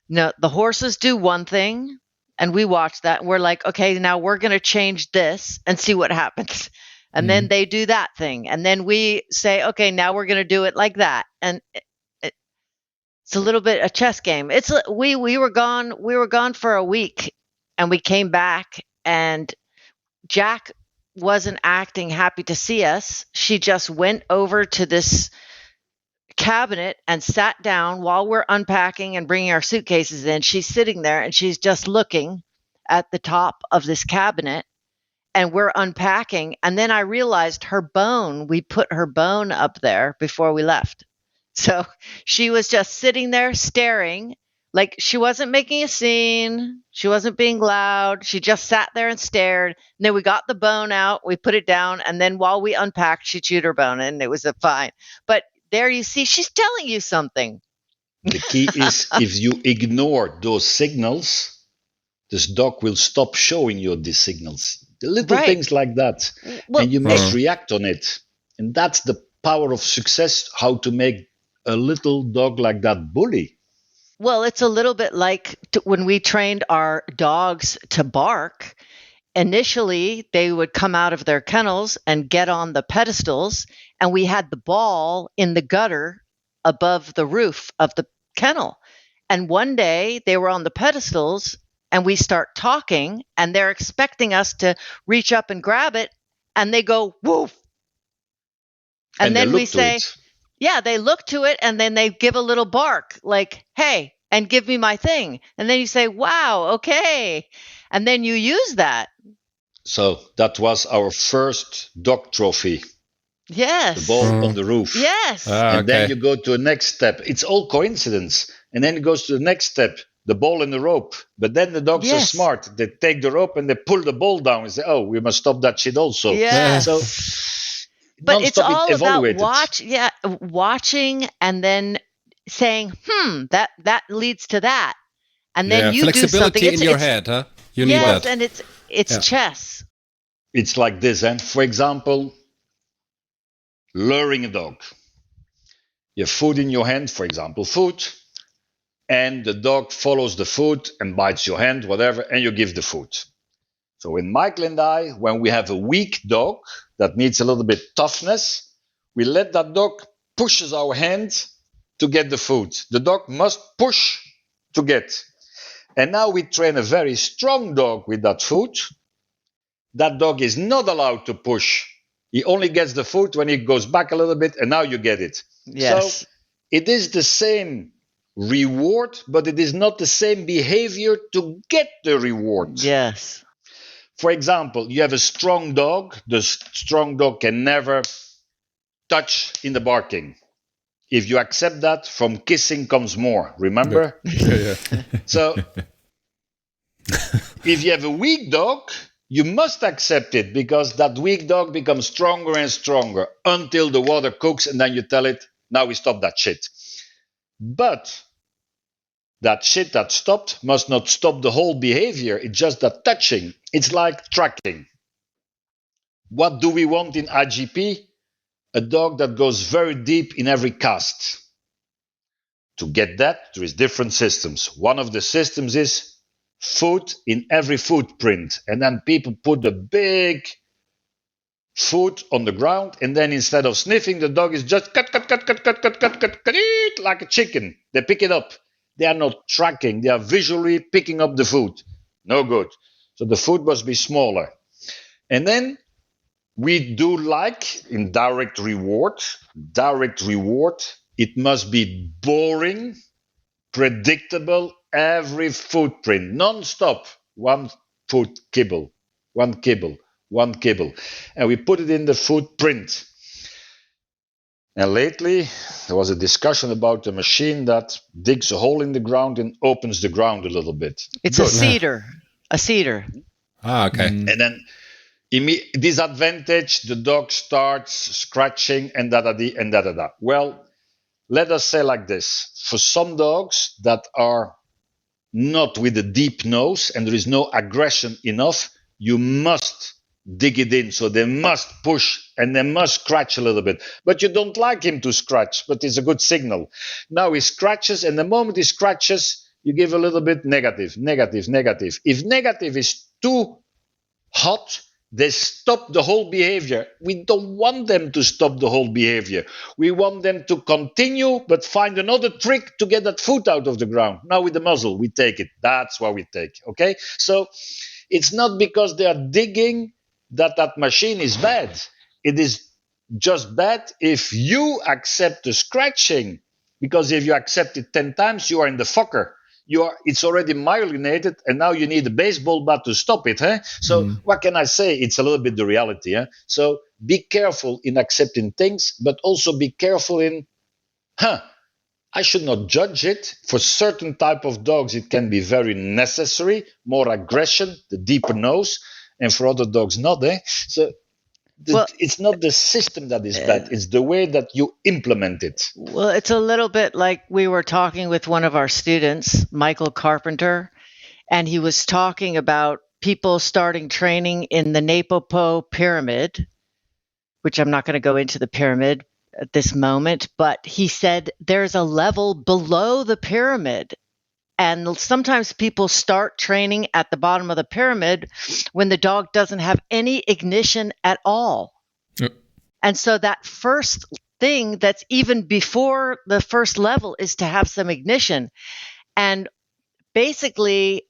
The horses do one thing, and we watch that, and we're like, okay, now we're going to change this and see what happens. And then they do that thing. And then we say, okay, now we're going to do it like that. And it's a little bit a chess game. We were gone for a week, and we came back, and Jack wasn't acting happy to see us. She just went over to this cabinet and sat down while we're unpacking and bringing our suitcases in. She's sitting there and she's just looking at the top of this cabinet, and we're unpacking. And then I realized we put her bone up there before we left. So she was just sitting there staring, like she wasn't making a scene. She wasn't being loud. She just sat there and stared. And then we got the bone out, we put it down. And then while we unpacked, she chewed her bone, and it was fine. But there you see, she's telling you something. The key is if you ignore those signals, this dog will stop showing you these signals. The little things like that. And you must react on it. And that's the power of success, how to make a little dog like that bully. Well, it's a little bit like when we trained our dogs to bark. Initially, they would come out of their kennels and get on the pedestals, and we had the ball in the gutter above the roof of the kennel. And one day they were on the pedestals, and we start talking, and they're expecting us to reach up and grab it, and they go, woof. And then we say, yeah, they look to it, and then they give a little bark like, hey, and give me my thing. And then you say, wow, okay. And then you use that. So that was our first dog trophy. Yes. The ball on the roof. Yes. And then you go to the next step. It's all coincidence. And then it goes to the next step, the ball and the rope. But then the dogs are smart. They take the rope and they pull the ball down and say, oh, we must stop that shit also. Yeah. So, but it's all about watching and then saying, that leads to that. And then you do something. Flexibility in your head, huh? You need that. And it's chess. It's like this, and for example, luring a dog. You have food in your hand, for example, food, and the dog follows the food and bites your hand, whatever, and you give the food. So in Michael and I, when we have a weak dog that needs a little bit toughness, we let that dog pushes our hand to get the food. The dog must push to get. And now we train a very strong dog with that food. That dog is not allowed to push. He only gets the food when he goes back a little bit, and now you get it. Yes. So it is the same reward, but it is not the same behavior to get the reward. Yes. For example, you have a strong dog. The strong dog can never touch in the barking. If you accept that, from kissing comes more. Remember? Yeah. So if you have a weak dog, you must accept it, because that weak dog becomes stronger and stronger until the water cooks, and then you tell it, now we stop that shit. But that shit that stopped must not stop the whole behavior. It's just that touching. It's like tracking. What do we want in IGP? A dog that goes very deep in every cast. To get that, there is different systems. One of the systems is foot in every footprint. And then people put a big foot on the ground, and then instead of sniffing, the dog is just cut, like a chicken. They pick it up. They are not tracking. They are visually picking up the food. No good. So the food must be smaller. And then we do like in direct reward. Direct reward, it must be boring, predictable, every footprint, non-stop. One foot kibble, one kibble, one kibble. And we put it in the footprint. And lately, there was a discussion about a machine that digs a hole in the ground and opens the ground a little bit. It's good. A cedar. Ah, okay. And then disadvantage, the dog starts scratching and da-da-dee and da-da-da. Well, let us say like this. For some dogs that are not with a deep nose and there is no aggression enough, you must dig it in. So they must push and they must scratch a little bit. But you don't like him to scratch, but it's a good signal. Now he scratches, and the moment he scratches, you give a little bit negative, negative, negative. If negative is too hot, they stop the whole behavior. We don't want them to stop the whole behavior. We want them to continue, but find another trick to get that foot out of the ground. Now with the muzzle, we take it. That's what we take. Okay? So it's not because they are digging that machine is bad. It is just bad if you accept the scratching. Because if you accept it 10 times, you are in the fucker. It's already myelinated, and now you need a baseball bat to stop it. So what can I say? It's a little bit the reality. So be careful in accepting things, but also be careful in, I should not judge it. For certain type of dogs, it can be very necessary, more aggression, the deeper nose, and for other dogs, not. So it's not the system that is bad. It's the way that you implement it. Well, it's a little bit like we were talking with one of our students, Michael Carpenter, and he was talking about people starting training in the NePoPo pyramid, which I'm not going to go into the pyramid at this moment, but he said there's a level below the pyramid. And sometimes people start training at the bottom of the pyramid when the dog doesn't have any ignition at all. Yep. And so that first thing that's even before the first level is to have some ignition. And basically,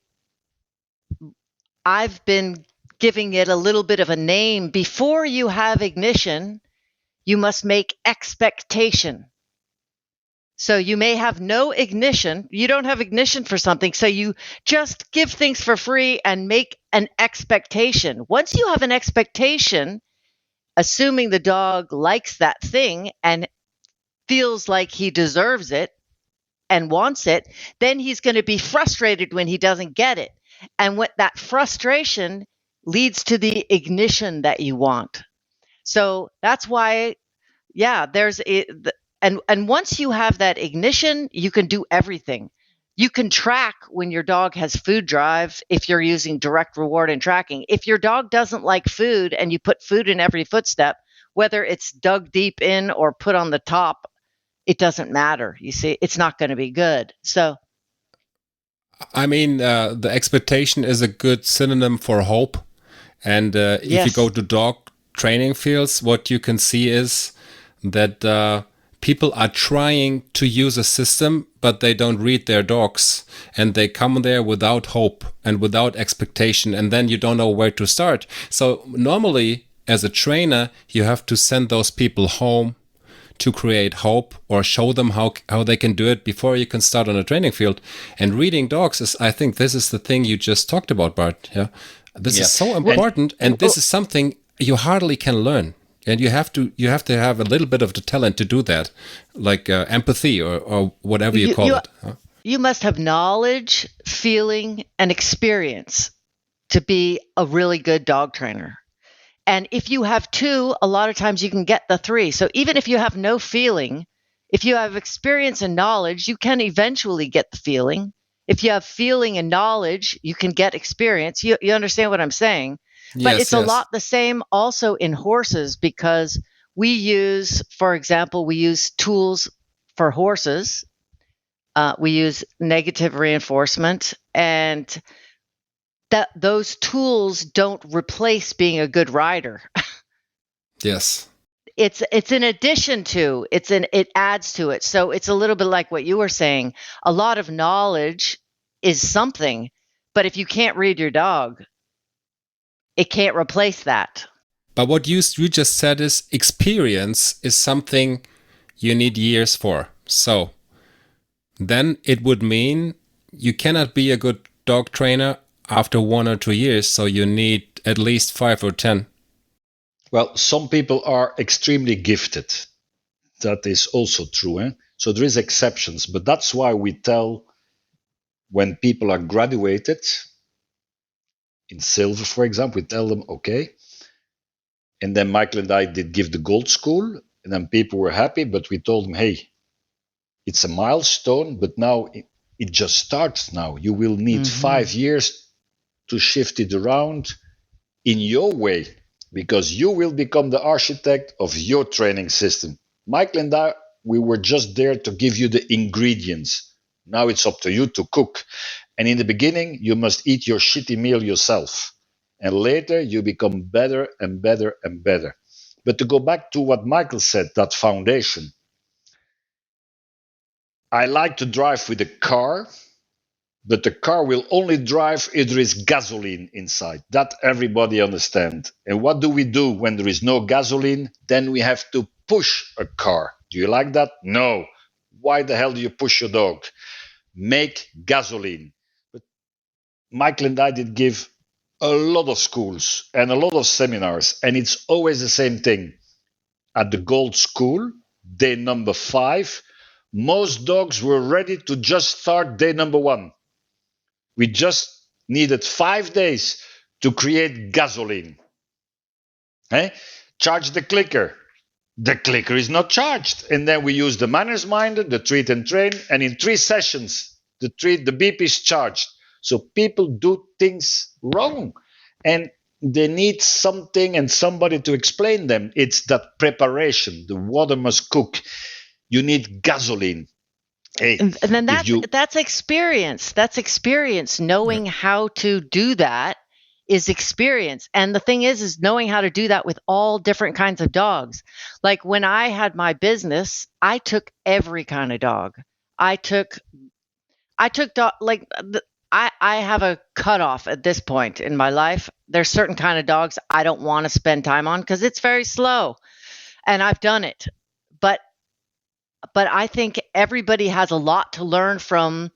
I've been giving it a little bit of a name. Before you have ignition, you must make expectation. So you may have no ignition. You don't have ignition for something. So you just give things for free and make an expectation. Once you have an expectation, assuming the dog likes that thing and feels like he deserves it and wants it, then he's going to be frustrated when he doesn't get it. And what that frustration leads to the ignition that you want. So that's why, there's And once you have that ignition, you can do everything. You can track when your dog has food drive if you're using direct reward and tracking. If your dog doesn't like food and you put food in every footstep, whether it's dug deep in or put on the top, it doesn't matter. You see, it's not going to be good. So, I mean, the expectation is a good synonym for hope. And if you go to dog training fields, what you can see is that people are trying to use a system, but they don't read their dogs, and they come there without hope and without expectation, and then you don't know where to start. So normally, as a trainer, you have to send those people home to create hope or show them how they can do it before you can start on a training field. And reading dogs is, I think this is the thing you just talked about, Bart. This is so important, and this is something you hardly can learn. And you have to have a little bit of the talent to do that, like empathy or whatever you call it. You must have knowledge, feeling, and experience to be a really good dog trainer. And if you have two, a lot of times you can get the three. So even if you have no feeling, if you have experience and knowledge, you can eventually get the feeling. If you have feeling and knowledge, you can get experience. You understand what I'm saying? But it's a lot the same also in horses, because we use, for example, tools for horses. We use negative reinforcement, and those tools don't replace being a good rider. Yes. It's in addition to, it adds to it. So it's a little bit like what you were saying. A lot of knowledge is something, but if you can't read your dog, it can't replace that. But what you just said is experience is something you need years for. So then it would mean you cannot be a good dog trainer after 1 or 2 years. So you need at least 5 or 10. Well, some people are extremely gifted. That is also true. So there is exceptions, but that's why we tell when people are graduated in silver, for example, we tell them, okay. And then Michael and I did give the gold school, and then people were happy, but we told them, hey, it's a milestone, but now it just starts now. You will need 5 years to shift it around in your way, because you will become the architect of your training system. Michael and I, we were just there to give you the ingredients. Now it's up to you to cook. And in the beginning, you must eat your shitty meal yourself. And later you become better and better and better. But to go back to what Michael said, that foundation, I like to drive with a car, but the car will only drive if there is gasoline inside. That everybody understands. And what do we do when there is no gasoline? Then we have to push a car. Do you like that? No. Why the hell do you push your dog? Make gasoline. But Michael and I did give a lot of schools and a lot of seminars, and it's always the same thing. At the Gold School, day number 5, most dogs were ready to just start day number 1. We just needed 5 days to create gasoline. Charge the clicker. The clicker is not charged. And then we use the manners minder, the treat and train, and in 3 sessions, the beep is charged. So people do things wrong. And they need something and somebody to explain them. It's that preparation. The water must cook. You need gasoline. Hey, and then that's experience. That's experience. Knowing how to do that is experience. And the thing is knowing how to do that with all different kinds of dogs. Like when I had my business, I took every kind of dog. I took dog, like I have a cutoff at this point in my life. There's certain kind of dogs I don't want to spend time on because it's very slow, and I've done it. But I think everybody has a lot to learn from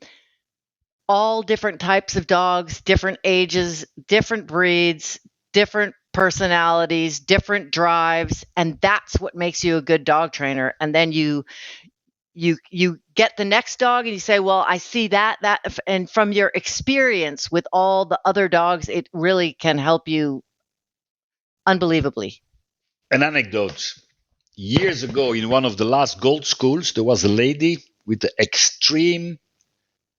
all different types of dogs, different ages, different breeds, different personalities, different drives, and that's what makes you a good dog trainer. And then you get the next dog and you say, well, I see that, and from your experience with all the other dogs, it really can help you unbelievably. An anecdote. Years ago, in one of the last Gold Schools, there was a lady with the extreme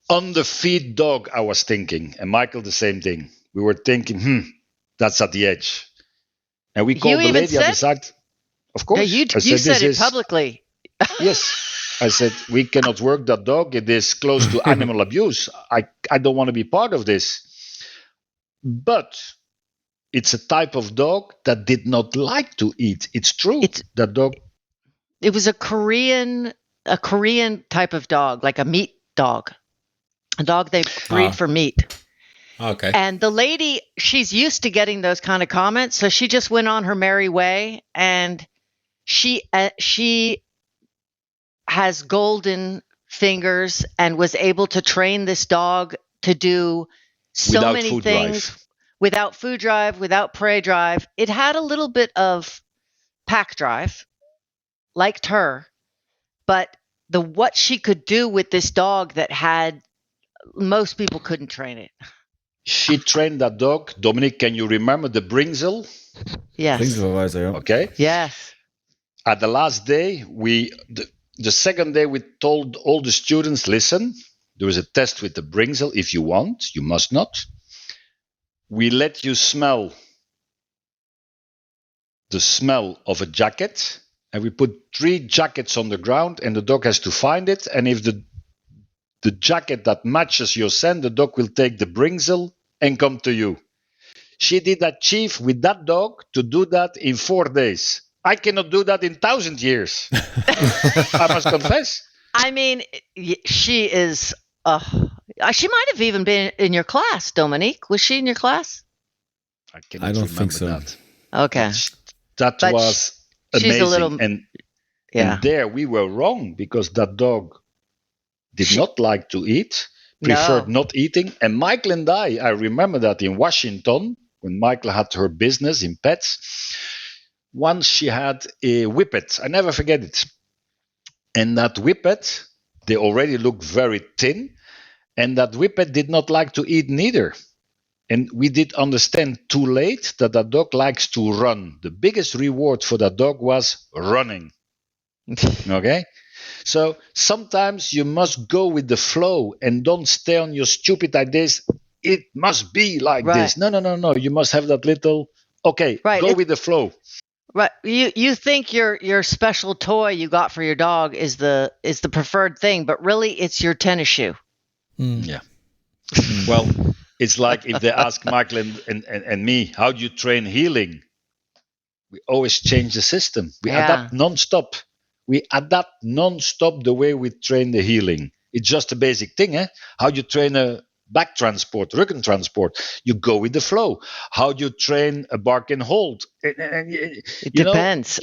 underfeed dog, I was thinking. And Michael, the same thing. We were thinking, that's at the edge. And we called the lady at the side. Of course. Yeah, you said it publicly. Yes. I said, we cannot work that dog. It is close to animal abuse. I don't want to be part of this. But it's a type of dog that did not like to eat. It's true. That dog. It was a Korean type of dog, like a meat dog. A dog they breed for meat. Okay. And the lady, she's used to getting those kind of comments. So she just went on her merry way. And she has golden fingers and was able to train this dog to do so without many food things drive. Without food drive, without prey drive. It had a little bit of pack drive, liked her, but what she could do with this dog that had, most people couldn't train it. She trained that dog. Dominic, can you remember the Brinzel? Yes. Bringselverweise, yeah. Okay. Yes. At the last day, the second day, we told all the students, listen, there is a test with the Brinzel. If you want, you must not. We let you smell the smell of a jacket, and we put 3 jackets on the ground, and the dog has to find it. And if the jacket that matches your scent, the dog will take the Brinzel and come to you. She did achieve with that dog to do that in 4 days. I cannot do that in 1,000 years. I must confess. I mean, she is. She might have even been in your class, Dominique. Was she in your class? I don't think so. That. Okay. That was amazing. She's a little, and there we were wrong because that dog did not like to eat, preferred not eating. And Michael and I remember that in Washington, when Michael had her business in pets, once she had a whippet. I never forget it. And that whippet, they already looked very thin. And that whippet did not like to eat neither. And we did understand too late that dog likes to run. The biggest reward for that dog was running. Okay? So sometimes you must go with the flow and don't stay on your stupid ideas. It must be like this. No. You must have that little, go with the flow. Right. You think your special toy you got for your dog is the preferred thing, but really it's your tennis shoe. Yeah. Well, It's like if they ask Michael and me, how do you train healing? We always change the system. We adapt non-stop. We adapt non-stop the way we train the healing. It's just a basic thing. How do you train a back transport, rücken transport? You go with the flow. How do you train a bark and hold? It depends.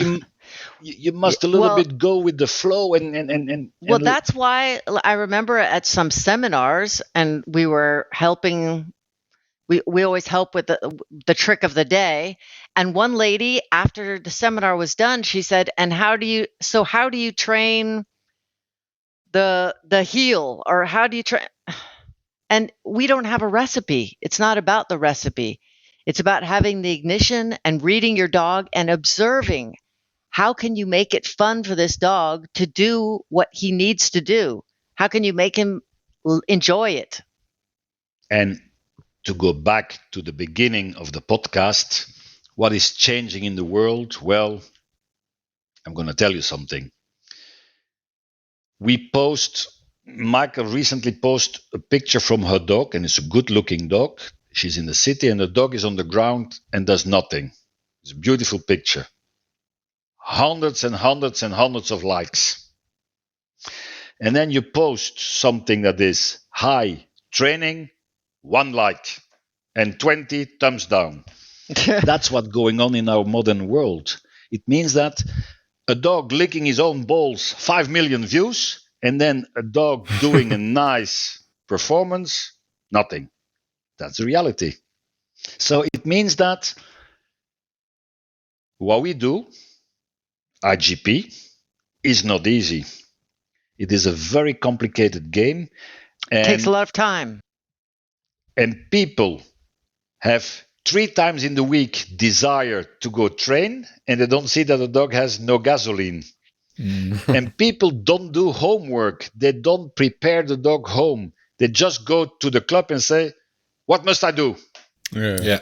You must a little bit go with the flow and well, that's why I remember at some seminars, and we were helping. We always help with the trick of the day. And one lady, after the seminar was done, she said, "And how do you train the heel, or how do you train?" And we don't have a recipe. It's not about the recipe. It's about having the ignition and reading your dog and observing. How can you make it fun for this dog to do what he needs to do? How can you make him enjoy it? And to go back to the beginning of the podcast, what is changing in the world? Well, I'm going to tell you something. Michael recently posted a picture from her dog, and it's a good-looking dog. She's in the city, and the dog is on the ground and does nothing. It's a beautiful picture. Hundreds and hundreds and hundreds of likes. And then you post something that is high training, 1 like, and 20 thumbs down. That's what's going on in our modern world. It means that a dog licking his own balls, 5 million views, and then a dog doing a nice performance, nothing. That's the reality. So it means that what we do, IGP, is not easy. It is a very complicated game. It takes a lot of time. And people have 3 times in the week desire to go train, and they don't see that the dog has no gasoline. And people don't do homework. They don't prepare the dog home. They just go to the club and say, what must I do? Yeah.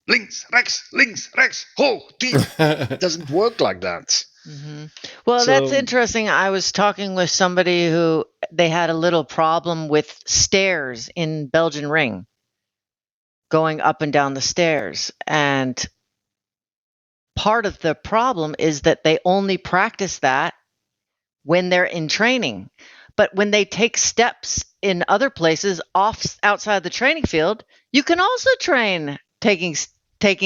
Links, rechts, ho, team. It doesn't work like that. Mm-hmm. Well, that's interesting. I was talking with somebody who they had a little problem with stairs in Belgian ring, going up and down the stairs. And part of the problem is that they only practice that when they're in training. But when they take steps in other places outside the training field, you can also train taking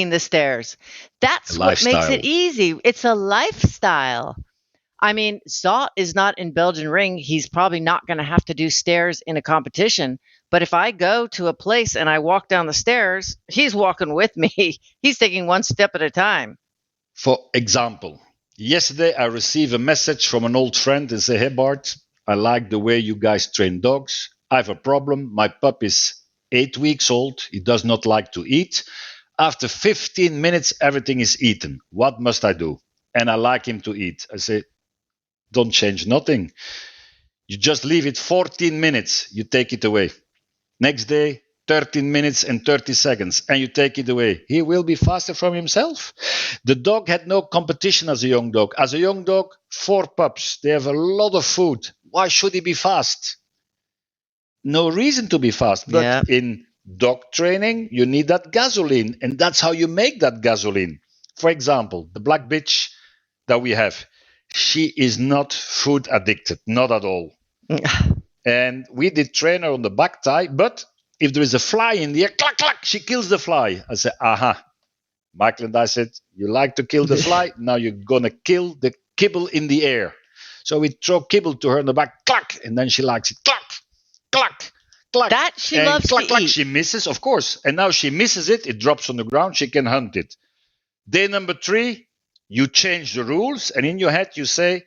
the stairs. That's what makes it easy. It's a lifestyle. I mean, Zot is not in Belgian ring. He's probably not going to have to do stairs in a competition. But if I go to a place and I walk down the stairs, he's walking with me. He's taking 1 step at a time. For example, yesterday I received a message from an old friend and say, hey, Bart, I like the way you guys train dogs. I have a problem. My pup is 8 weeks old. He does not like to eat. After 15 minutes, everything is eaten. What must I do? And I like him to eat. I say, don't change nothing. You just leave it 14 minutes. You take it away. Next day, 13 minutes and 30 seconds, and you take it away. He will be faster from himself. The dog had no competition as a young dog. As a young dog, 4 pups. They have a lot of food. Why should he be fast? No reason to be fast. But in dog training, you need that gasoline, and that's how you make that gasoline. For example, the black bitch that we have, she is not food addicted, not at all. And we did train her on the back tie, but if there is a fly in the air, clack, clack, she kills the fly. I said, aha. Michael and I said, you like to kill the fly? Now you're going to kill the kibble in the air. So we throw kibble to her in the back, clack, and then she likes it, clack, clack, clack. That she loves clack, to clack, eat. She misses, of course. And now she misses it, it drops on the ground, she can hunt it. Day number 3, you change the rules, and in your head you say,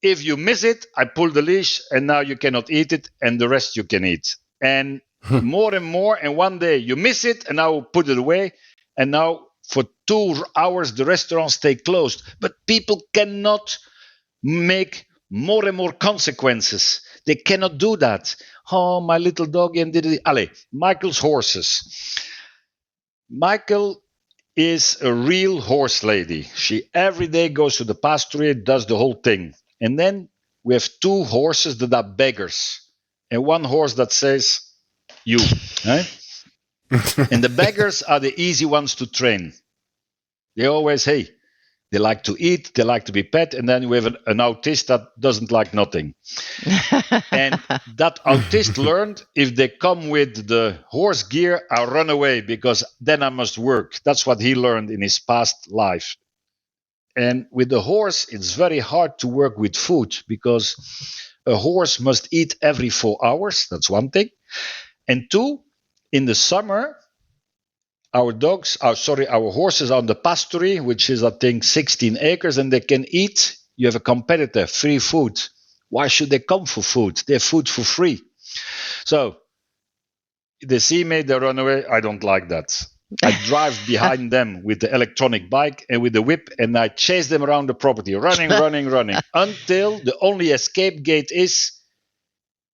if you miss it, I pull the leash, and now you cannot eat it, and the rest you can eat. And more and more, and one day you miss it, and now put it away, and now for 2 hours the restaurants stay closed. But people cannot make more and more consequences. They cannot do that. Oh, my little dog, and did it. Allez, Michael's horses. Michael is a real horse lady. She every day goes to the pasture, does the whole thing. And then we have 2 horses that are beggars. And 1 horse that says, you. Right? And the beggars are the easy ones to train. They always, hey, they like to eat, they like to be pet, and then we have an autist that doesn't like nothing. And that autist learned, if they come with the horse gear, I run away because then I must work. That's what he learned in his past life. And with the horse, it's very hard to work with food because a horse must eat every 4 hours. That's one thing. And two, in the summer, our horses are on the pasture, which is, I think, 16 acres, and they can eat. You have a competitor, free food. Why should they come for food? They have food for free. So they see me, they run away. I don't like that. I drive behind them with the electronic bike and with the whip, and I chase them around the property, running, until the only escape gate is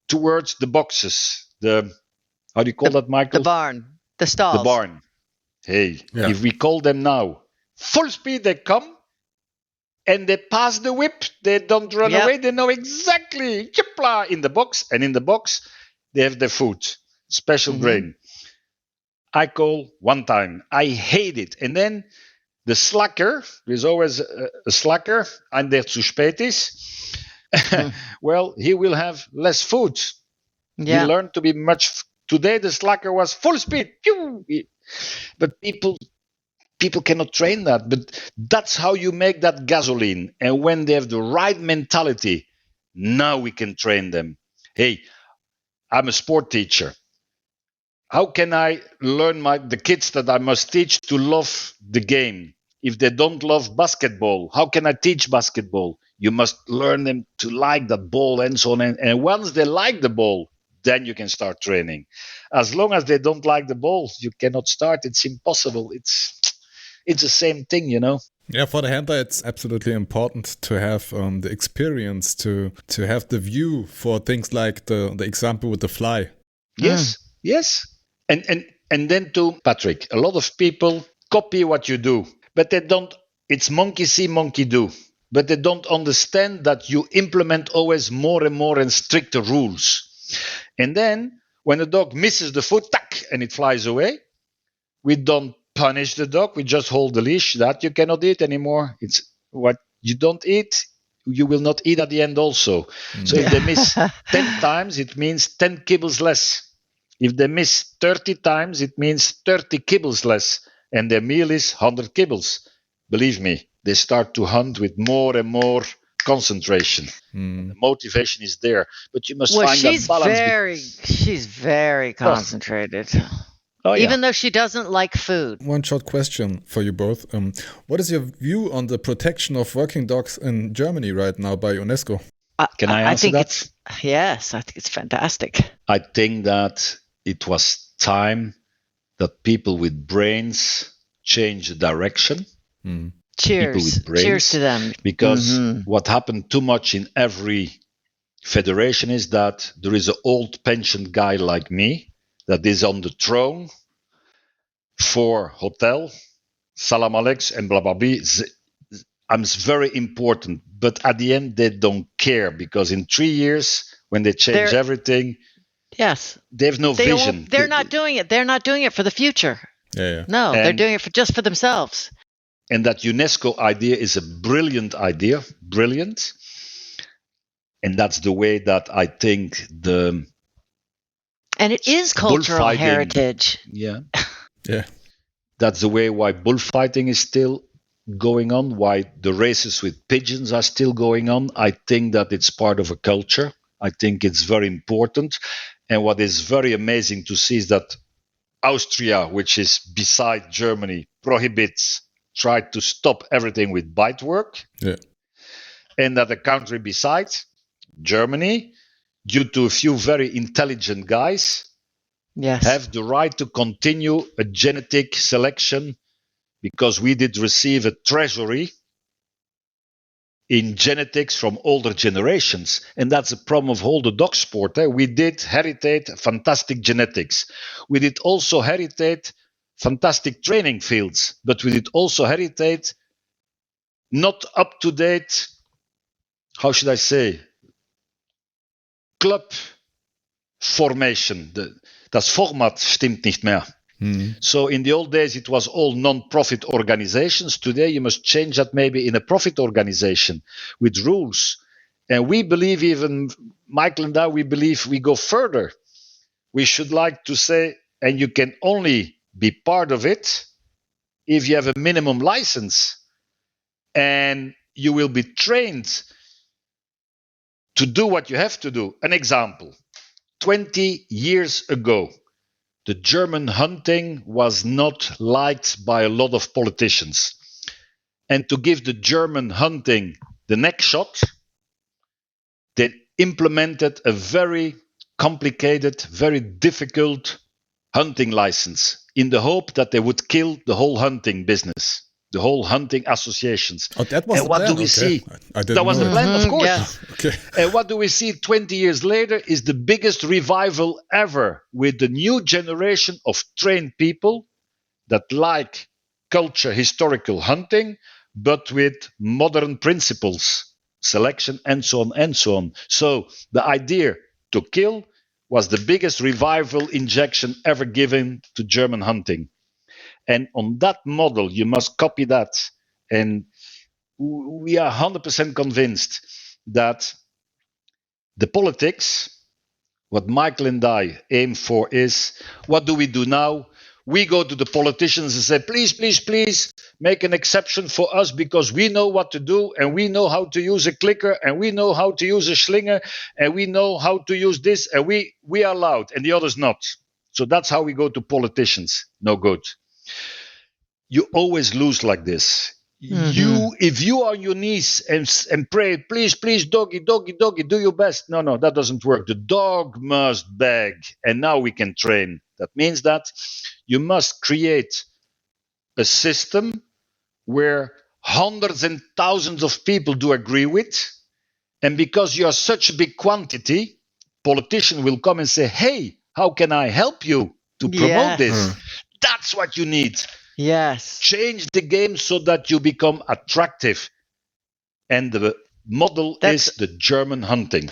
towards the boxes. How do you call that, Michael? The barn. The stalls. The barn. Hey, if we call them now, full speed they come, and they pass the whip. They don't run away. They know exactly, in the box. And in the box, they have their food, special grain. I call one time. I hate it. And then the slacker, there's always a slacker, and der zu spät ist. Well, he will have less food. He learned to be today the slacker was full speed. But people cannot train that. But that's how you make that gasoline. And when they have the right mentality, now we can train them. Hey, I'm a sport teacher. How can I learn the kids that I must teach to love the game? If they don't love basketball, how can I teach basketball? You must learn them to like that ball and so on. And once they like the ball, then you can start training. As long as they don't like the ball, you cannot start. It's impossible. It's the same thing, you know. Yeah, for the handler, it's absolutely important to have the experience, to have the view for things like the example with the fly. Yes. And then to Patrick, a lot of people copy what you do, but they don't. It's monkey see, monkey do. But they don't understand that you implement always more and more and stricter rules. And then when a dog misses the foot, tack, and it flies away, we don't punish the dog. We just hold the leash. That you cannot eat anymore. It's what you don't eat, you will not eat at the end also. So if they miss 10 times, it means 10 kibbles less. If they miss 30 times, it means 30 kibbles less. And their meal is 100 kibbles. Believe me, they start to hunt with more and more concentration. The motivation is there. But you must find that balance. She's very concentrated. Even though she doesn't like food. One short question for you both. What is your view on the protection of working dogs in Germany right now by UNESCO? Can I answer that? Yes, I think it's fantastic. I think that it was time that people with brains change the direction. Cheers. People with brains. Cheers to them. Because what happened too much in every federation is that there is an old pensioned guy like me that is on the throne for hotel, salam aleks, and blah, blah, blah. I'm very important. But at the end, they don't care because in 3 years, when they change everything, they have no vision. They're not doing it. They're not doing it for the future. No, they're doing it just for themselves. And that UNESCO idea is a brilliant idea. Brilliant. And that's the way that I think and it is cultural heritage. Yeah. That's the way why bullfighting is still going on, why the races with pigeons are still going on. I think that it's part of a culture. I think it's very important. And what is very amazing to see is that Austria, which is beside Germany, tried to stop everything with bite work. And that the country beside Germany, due to a few very intelligent guys, have the right to continue a genetic selection because we did receive a treasury in genetics from older generations. And that's the problem of all the dog sport. We did heritate fantastic genetics. We did also heritate fantastic training fields, but we did also heritate not up-to-date, how should I say, club formation. Das Format stimmt nicht mehr. So in the old days, it was all non-profit organizations. Today, you must change that maybe in a profit organization with rules. And we believe, even Michael and I, we believe we go further. We should like to say, and you can only be part of it if you have a minimum license, and you will be trained to do what you have to do. An example, 20 years ago, the German hunting was not liked by a lot of politicians. And to give the German hunting the next shot, they implemented a very complicated, very difficult hunting license in the hope that they would kill the whole hunting business, the whole hunting associations. Oh, that was and what the plan. do we see? I didn't That was know the it. plan, of course. Yes. Okay. And what do we see 20 years later is the biggest revival ever, with the new generation of trained people that like culture, historical hunting, but with modern principles, selection, and so on and so on. So the idea to kill was the biggest revival injection ever given to German hunting. And on that model, you must copy that. And we are 100% convinced that the politics, what Michael and I aim for, is what do we do now? We go to the politicians and say, please, please, please make an exception for us because we know what to do, and we know how to use a clicker, and we know how to use a slinger, and we know how to use this, and we are allowed and the others not. So that's how we go to politicians. No good. You always lose like this. If you are on your knees and pray, please, please, doggy, doggy, doggy, do your best. No, that doesn't work. The dog must beg, and now we can train. That means that you must create a system where hundreds and thousands of people do agree with, and because you are such a big quantity, politician will come and say, hey, how can I help you to promote this? That's what you need. Yes. Change the game so that you become attractive. And the model is the German hunting.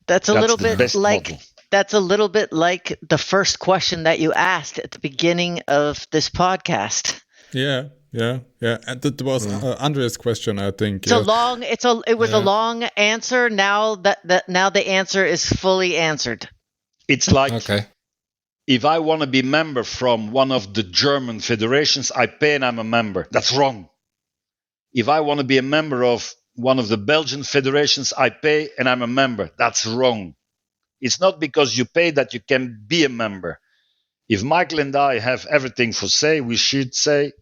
That's a little bit like model. That's a little bit like the first question that you asked at the beginning of this podcast. Yeah. And that was Andre's question, I think. It was a long answer. Now now the answer is fully answered. It's like, if I want to be member from one of the German federations, I pay and I'm a member. That's wrong. If I want to be a member of one of the Belgian federations, I pay and I'm a member. That's wrong. It's not because you pay that you can be a member. If Michael and I have everything for say, we should say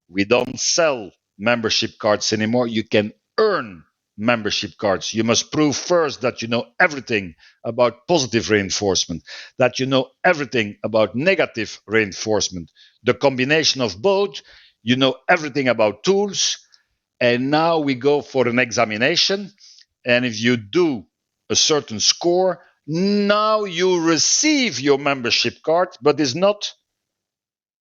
we don't sell membership cards anymore. You can earn membership cards. You must prove first that you know everything about positive reinforcement, that you know everything about negative reinforcement, the combination of both. You know everything about tools. And now we go for an examination. And if you do a certain score, now you receive your membership card, but it's not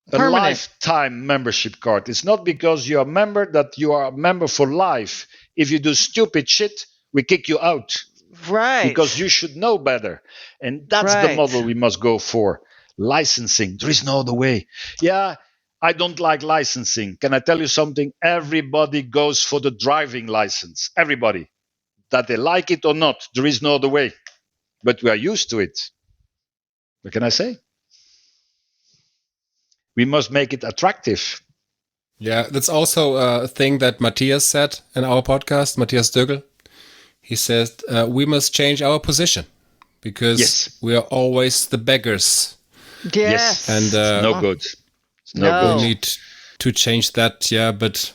a permanent lifetime membership card. It's not because you're a member that you are a member for life. If you do stupid shit, we kick you out. Right. Because you should know better. And that's the model we must go for. Licensing. There is no other way. Yeah, I don't like licensing. Can I tell you something? Everybody goes for the driving license. Everybody. That they like it or not, there is no other way. But we are used to it. What can I say? We must make it attractive. Yeah, that's also a thing that Matthias said in our podcast, Matthias Dögel. He says we must change our position because we are always the beggars. Yes. And it's no good. It's no good. We need to change that, but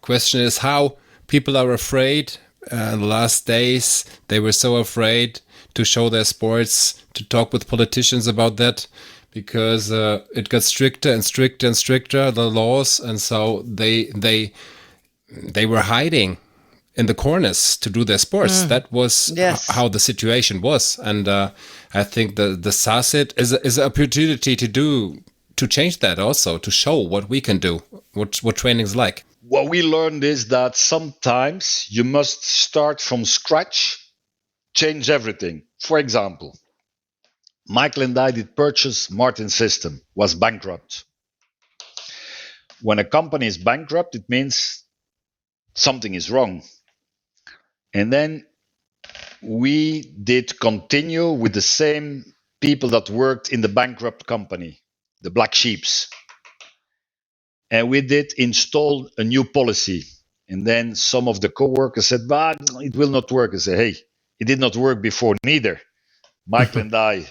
question is how people are afraid. In the last days, they were so afraid to show their sports, to talk with politicians about that, because it got stricter and stricter and stricter, the laws, and so they were hiding in the corners to do their sports. That was how the situation was, and I think the SACIT is an opportunity to change that also, to show what we can do, what training is like. What we learned is that sometimes you must start from scratch, change everything. For example, Michael and I did purchase Martin's system, was bankrupt. when a company is bankrupt, it means something is wrong. And then we did continue with the same people that worked in the bankrupt company, the black sheeps. And we did install a new policy. And then some of the co-workers said, but it will not work. I said, hey, it did not work before neither. Michael and I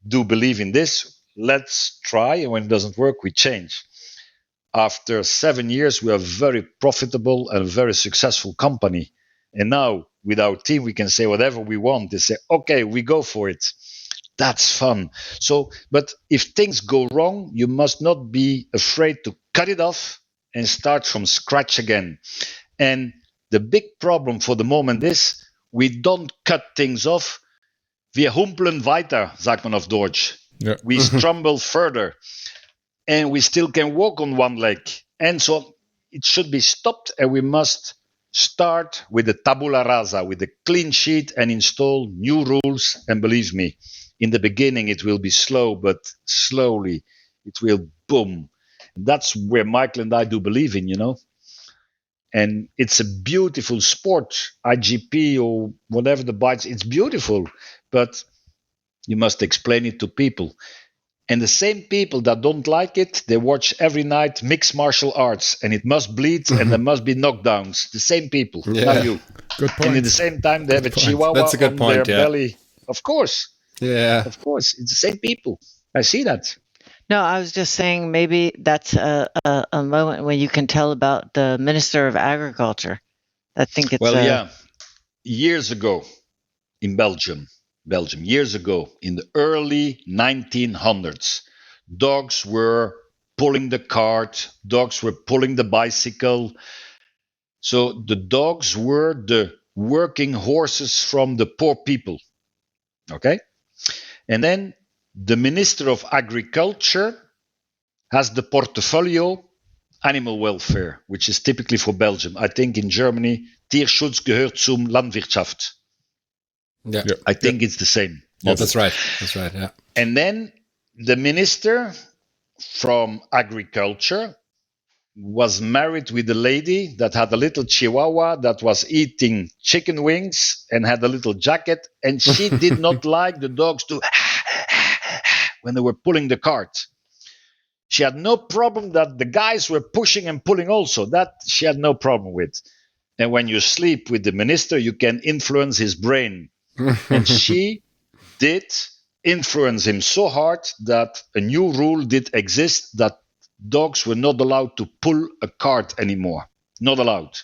do believe in this. Let's try. And when it doesn't work, we change. After 7 years, we are very profitable and a very successful company. And now with our team, we can say whatever we want. They say, okay, we go for it. That's fun. So, but if things go wrong, you must not be afraid to cut it off and start from scratch again. And the big problem for the moment is we don't cut things off. Wir humpeln weiter, sagt man auf Deutsch. Yeah. We stumble further. And we still can walk on one leg. And so it should be stopped, and we must start with the tabula rasa, with a clean sheet, and install new rules. And believe me, in the beginning it will be slow, but slowly it will boom. That's where Michael and I do believe in, And it's a beautiful sport, IGP or whatever the bites. It's beautiful, but you must explain it to people. And the same people that don't like it, they watch every night mixed martial arts, and it must bleed and there must be knockdowns. The same people, not you. Good point. And at the same time, they have a chihuahua That's a good on point, their belly. Of course. Yeah. Of course. It's the same people. I see that. No, I was just saying maybe that's a moment when you can tell about the Minister of Agriculture. I think it's yeah. Years ago in Belgium, years ago, in the early 1900s, dogs were pulling the cart, dogs were pulling the bicycle. So the dogs were the working horses from the poor people. Okay? And then the Minister of Agriculture has the portfolio animal welfare, which is typically for Belgium. I think in Germany, Tierschutz gehört zum Landwirtschaft. Yeah. I think it's the same. Yeah, that's right. That's right. Yeah. And then the minister from agriculture was married with a lady that had a little chihuahua that was eating chicken wings and had a little jacket. And she did not like the dogs to when they were pulling the cart. She had no problem that the guys were pushing and pulling also. That she had no problem with. And when you sleep with the minister, you can influence his brain. And she did influence him so hard that a new rule did exist that dogs were not allowed to pull a cart anymore. Not allowed.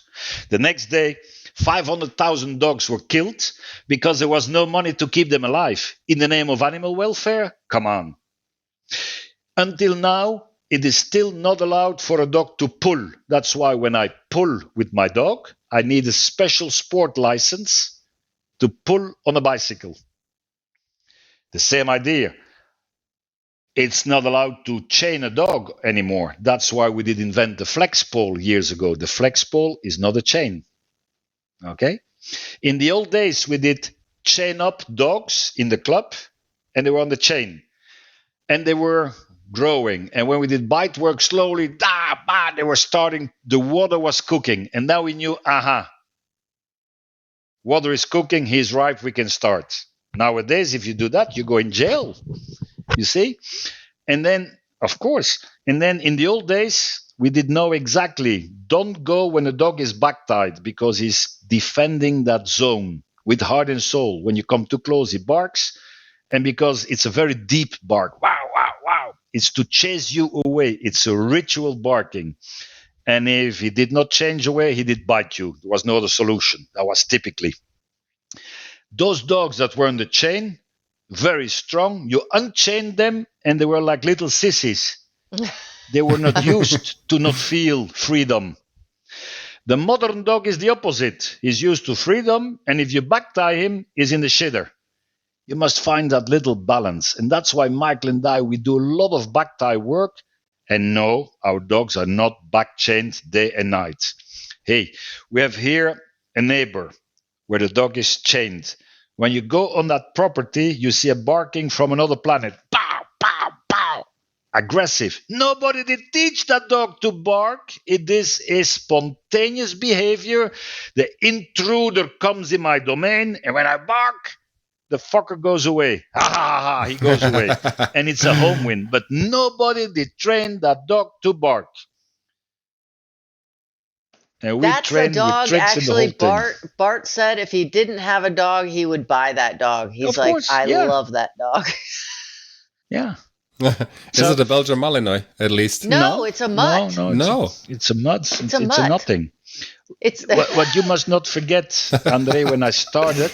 The next day, 500,000 dogs were killed because there was no money to keep them alive. In the name of animal welfare? Come on. Until now, it is still not allowed for a dog to pull. That's why when I pull with my dog, I need a special sport license to pull on a bicycle. The same idea. It's not allowed to chain a dog anymore. That's why we did invent the flex pole years ago. The flex pole is not a chain. Okay? In the old days, we did chain up dogs in the club, and they were on the chain. And they were growing. And when we did bite work slowly, they were starting, the water was cooking. And now we knew, water is cooking, he's ripe, we can start. Nowadays, if you do that, you go in jail. You see? And then, of course, and then in the old days, we did know exactly, don't go when a dog is back-tied because he's defending that zone with heart and soul. When you come too close, he barks. And because it's a very deep bark, wow, wow, wow. It's to chase you away. It's a ritual barking. And if he did not change away, he did bite you. There was no other solution. That was typically. Those dogs that were on the chain, very strong, you unchained them and they were like little sissies. They were not used to not feel freedom. The modern dog is the opposite. He's used to freedom, and if you back tie him, he's in the shitter. You must find that little balance. And that's why Michael and I, we do a lot of back tie work. And no, our dogs are not back chained day and night. Hey, we have here a neighbor where the dog is chained. When you go on that property, you see a barking from another planet. Pow, pow, pow. aggressive. Nobody did teach that dog to bark. It is a spontaneous behavior. The intruder comes in my domain, and when I bark, the fucker goes away. Ha ha ha, he goes away. And it's a home win. But nobody did train that dog to bark. And we That's a train with dog. tricks in the whole Actually, thing. Bart said if he didn't have a dog, he would buy that dog. He's Of like, course, I yeah. love that dog. Yeah. Is it a Belgian Malinois, at least? No, it's a mutt. No. It's a mutt. It's a mutt. nothing. It's What you must not forget, Andre, when I started,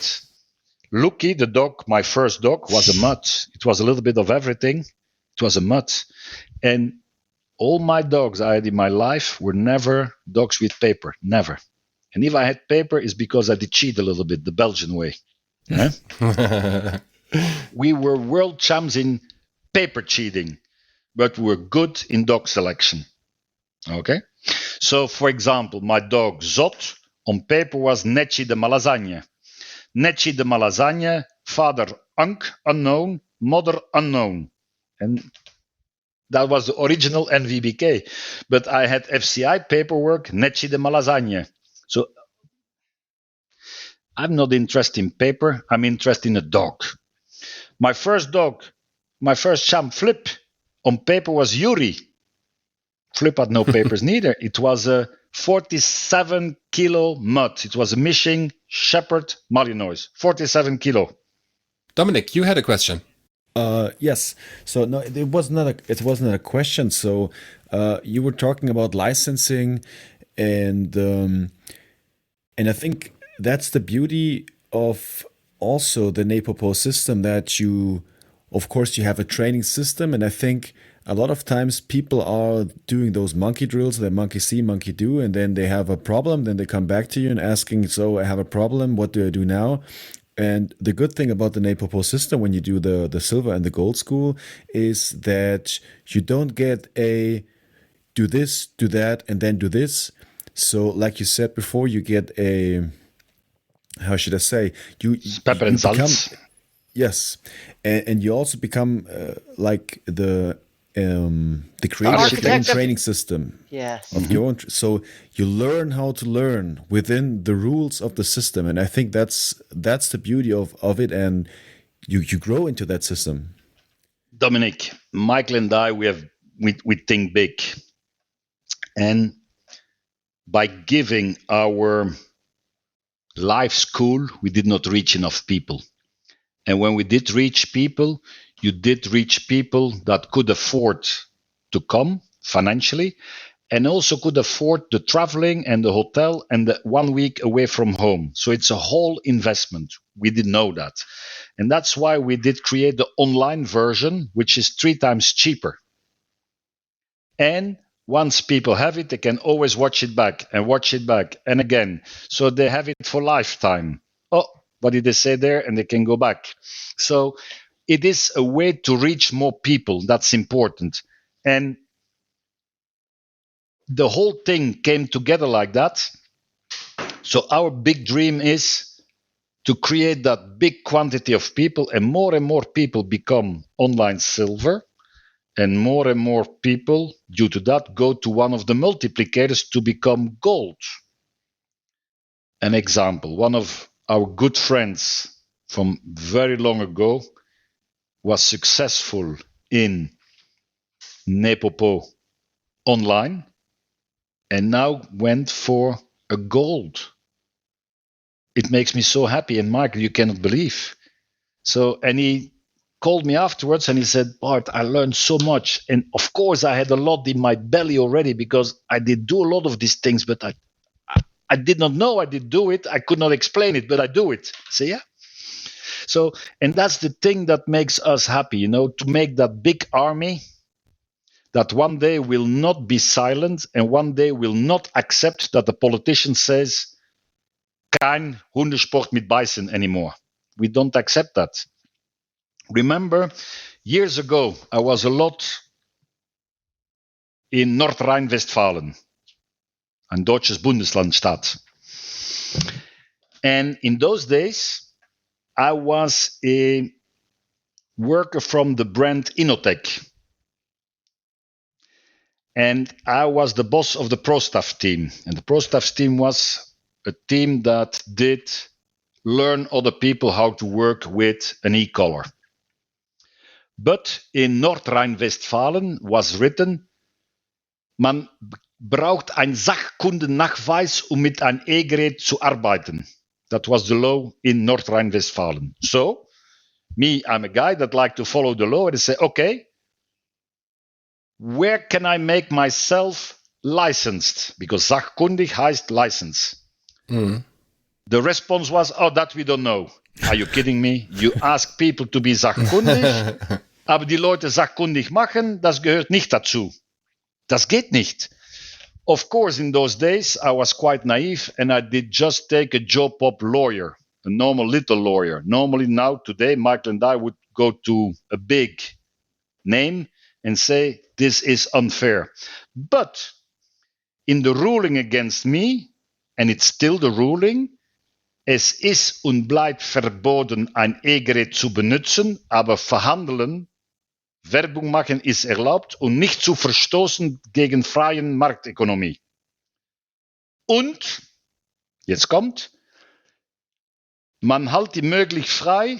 Lucky, the dog, my first dog, was a mutt. It was a little bit of everything. It was a mutt. And all my dogs I had in my life were never dogs with paper. Never. And if I had paper, it's because I did cheat a little bit, the Belgian way. Yeah? We were world champs in paper cheating, but we were good in dog selection. Okay? So, for example, my dog Zot on paper was Netchi de Malasagne. Netchi de Malasagne, father Ank, unknown, mother unknown. And that was the original NVBK. But I had FCI paperwork, Netchi de Malasagne. So I'm not interested in paper, I'm interested in a dog. My first dog, my first champ, Flip, on paper was Yuri. Flip had no papers neither. It was a 47 kilo mutt. It was a Mischling Shepherd Malinois. 47 kilo. Dominic, you had a question. Yes. So no, it wasn't a question. So you were talking about licensing, and I think that's the beauty of also the NePoPo system, that you, of course, you have a training system, and I think a lot of times people are doing those monkey drills, the monkey see, monkey do, and then they have a problem, then they come back to you and asking, so I have a problem, what do I do now? And the good thing about the NePoPo system when you do the silver and the gold school is that you don't get a do this, do that, and then do this. So like you said before, you get a, how should I say, you Pepper and become, salt. yes, and you also become like the creator of your own Architect of- training system. yes. Of your own, so you learn how to learn within the rules of the system, and I think that's the beauty of it, and you grow into that system. Dominic, Michael and I, we think big. And by giving our life school, we did not reach enough people. And when we did reach people, you did reach people that could afford to come financially, and also could afford the traveling and the hotel and the 1 week away from home. So it's a whole investment. We didn't know that. And that's why we did create the online version, which is 3 times cheaper. And once people have it, they can always watch it back and again. So they have it for lifetime. Oh, what did they say there? And they can go back. So it is a way to reach more people. That's important. And the whole thing came together like that. So our big dream is to create that big quantity of people, and more people become online silver, and more people, due to that, go to one of the multiplicators to become gold. An example, one of our good friends from very long ago was successful in NePoPo online, and now went for a gold. It makes me so happy, and Michael, you cannot believe. So, and he called me afterwards and he said, Bart, I learned so much. And of course, I had a lot in my belly already, because I did do a lot of these things, but I did not know I did do it. I could not explain it, but I do it. So, yeah. So, and that's the thing that makes us happy, to make that big army that one day will not be silent, and one day will not accept that the politician says, kein Hundesport mit Beißen anymore. We don't accept that. Remember, years ago, I was a lot in North Rhine-Westphalia, ein deutsches Bundeslandstaat. And in those days, I was a worker from the brand Innotech. And I was the boss of the pro staff team. And the pro staff team was a team that did learn other people how to work with an e-collar. But in North Rhine-Westfalen was written, man braucht ein Sachkundennachweis, mit ein E-Gerät zu arbeiten. That was the law in North Rhine-Westfalen. So, me, I'm a guy that like to follow the law and say, okay, where can I make myself licensed? Because sachkundig heißt license. Mm. The response was, oh, that we don't know. Are you kidding me? You ask people to be sachkundig, aber die Leute sachkundig machen, das gehört nicht dazu. Das geht nicht. Of course, in those days, I was quite naive and I did just take a job of lawyer, a normal little lawyer. Normally now, today, Michael and I would go to a big name and say, this is unfair. But in the ruling against me, and it's still the ruling, es ist und bleibt verboten, ein E-Gerät zu benutzen, aber verhandeln, Werbung machen ist erlaubt und nicht zu verstoßen gegen freien Marktökonomie. Und, jetzt kommt, man hält die möglich frei,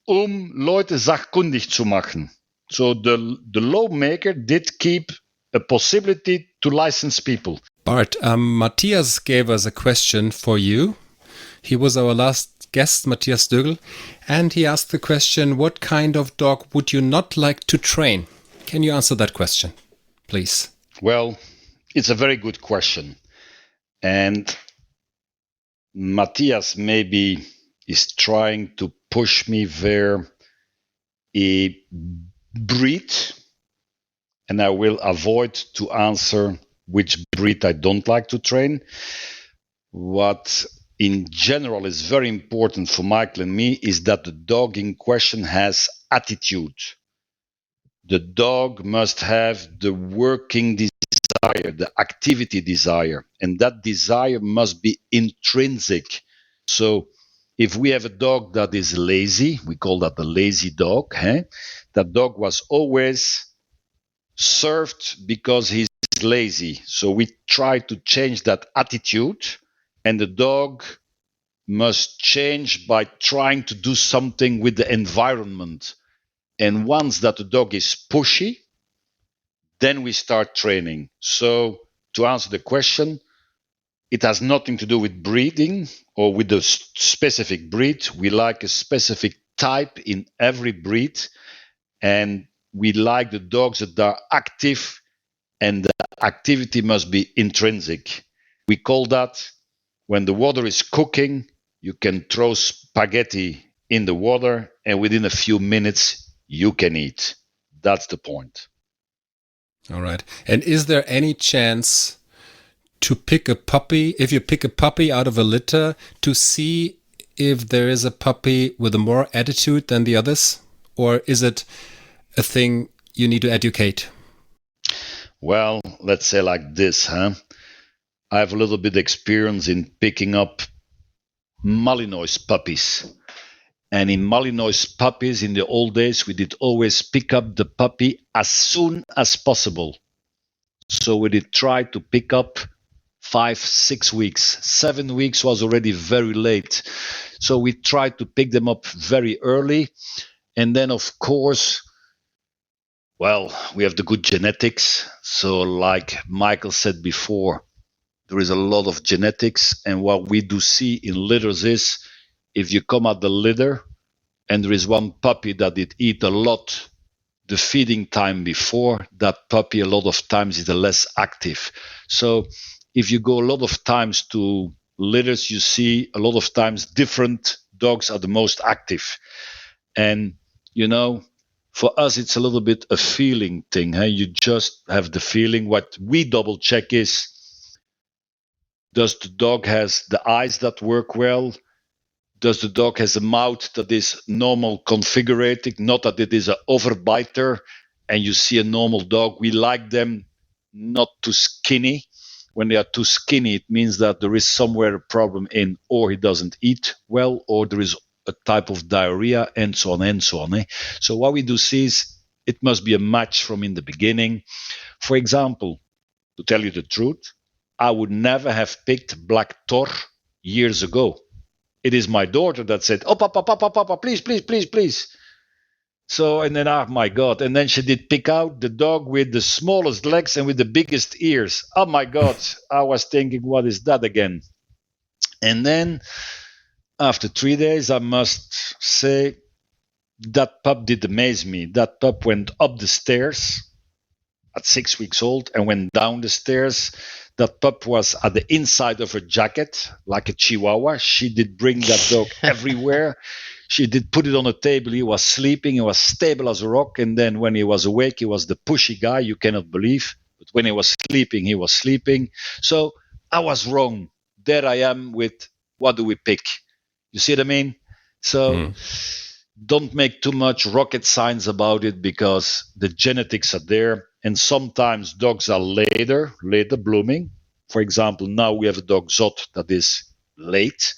Leute sachkundig zu machen. So the lawmaker did keep a possibility to license people. Bart, Matthias gave us a question for you. He was our last guest, Matthias Dögel, and he asked the question, what kind of dog would you not like to train? Can you answer that question, please? Well, it's a very good question. And Matthias maybe is trying to push me where a breed, and I will avoid to answer which breed I don't like to train. What in general is very important for Michael and me is that the dog in question has attitude. The dog must have the working desire, the activity desire, and that desire must be intrinsic. So if we have a dog that is lazy, we call that the lazy dog. That dog was always served because he's lazy. So we try to change that attitude, and the dog must change by trying to do something with the environment. And once that the dog is pushy, then we start training. So to answer the question, it has nothing to do with breeding or with the specific breed. We like a specific type in every breed, and we like the dogs that are active, and the activity must be intrinsic. We call that when the water is cooking, you can throw spaghetti in the water, and within a few minutes, you can eat. That's the point. All right. And is there any chance to pick a puppy, if you pick a puppy out of a litter, to see if there is a puppy with a more attitude than the others? Or is it a thing you need to educate? Well, let's say like this, I have a little bit experience in picking up Malinois puppies. And in Malinois puppies, in the old days, we did always pick up the puppy as soon as possible. So we did try to pick up 5, 6 weeks. 7 weeks was already very late. So we tried to pick them up very early. And then, of course, well, we have the good genetics. So like Michael said before, there is a lot of genetics. And what we do see in litters is, if you come at the litter and there is one puppy that did eat a lot the feeding time before, that puppy a lot of times is less active. So if you go a lot of times to litters, you see a lot of times different dogs are the most active. And, you know, for us, it's a little bit a feeling thing. You just have the feeling. What we double check is, does the dog has the eyes that work well? Does the dog has a mouth that is normal configurated, not that it is an overbiter? And you see a normal dog, we like them not too skinny. When they are too skinny, it means that there is somewhere a problem in, or he doesn't eat well, or there is a type of diarrhea, and so on and so on. So what we do see is, It must be a match from in the beginning. For example, to tell you the truth, I would never have picked Black Thor years ago. It is my daughter that said, "Oh, papa, please, please, please, please." So, and then, oh my God. And then she did pick out the dog with the smallest legs and with the biggest ears. Oh my God. I was thinking, what is that again? And then after 3 days, I must say that pup did amaze me. That pup went up the stairs at 6 weeks old and went down the stairs. That pup was at the inside of her jacket, like a chihuahua. She did bring that dog everywhere. She did put it on a table. He was sleeping. He was stable as a rock. And then when he was awake, he was the pushy guy you cannot believe. But when he was sleeping, he was sleeping. So I was wrong. There I am with what do we pick? You see what I mean? So don't make too much rocket science about it because the genetics are there. And sometimes dogs are later blooming. For example, now we have a dog Zot that is late.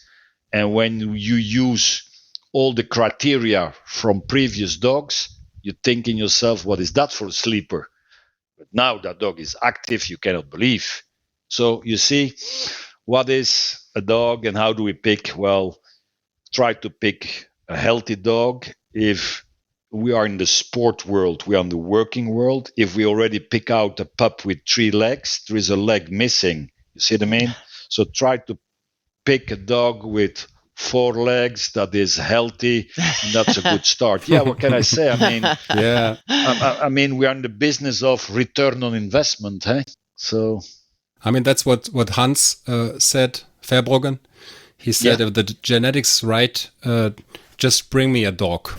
And when you use all the criteria from previous dogs, you think in yourself, what is that for a sleeper? But now that dog is active, you cannot believe. So you see, what is a dog and how do we pick? Well, try to pick a healthy dog. If we are in the sport world, we are in the working world. If we already pick out a pup with 3 legs, there is a leg missing. You see what I mean? So try to pick a dog with 4 legs that is healthy. That's a good start. Yeah, what can I say? I mean, Yeah. I mean, we are in the business of return on investment, eh? So, I mean, that's what Hans said, Verbruggen. He said, Yeah. if the genetics right, just bring me a dog.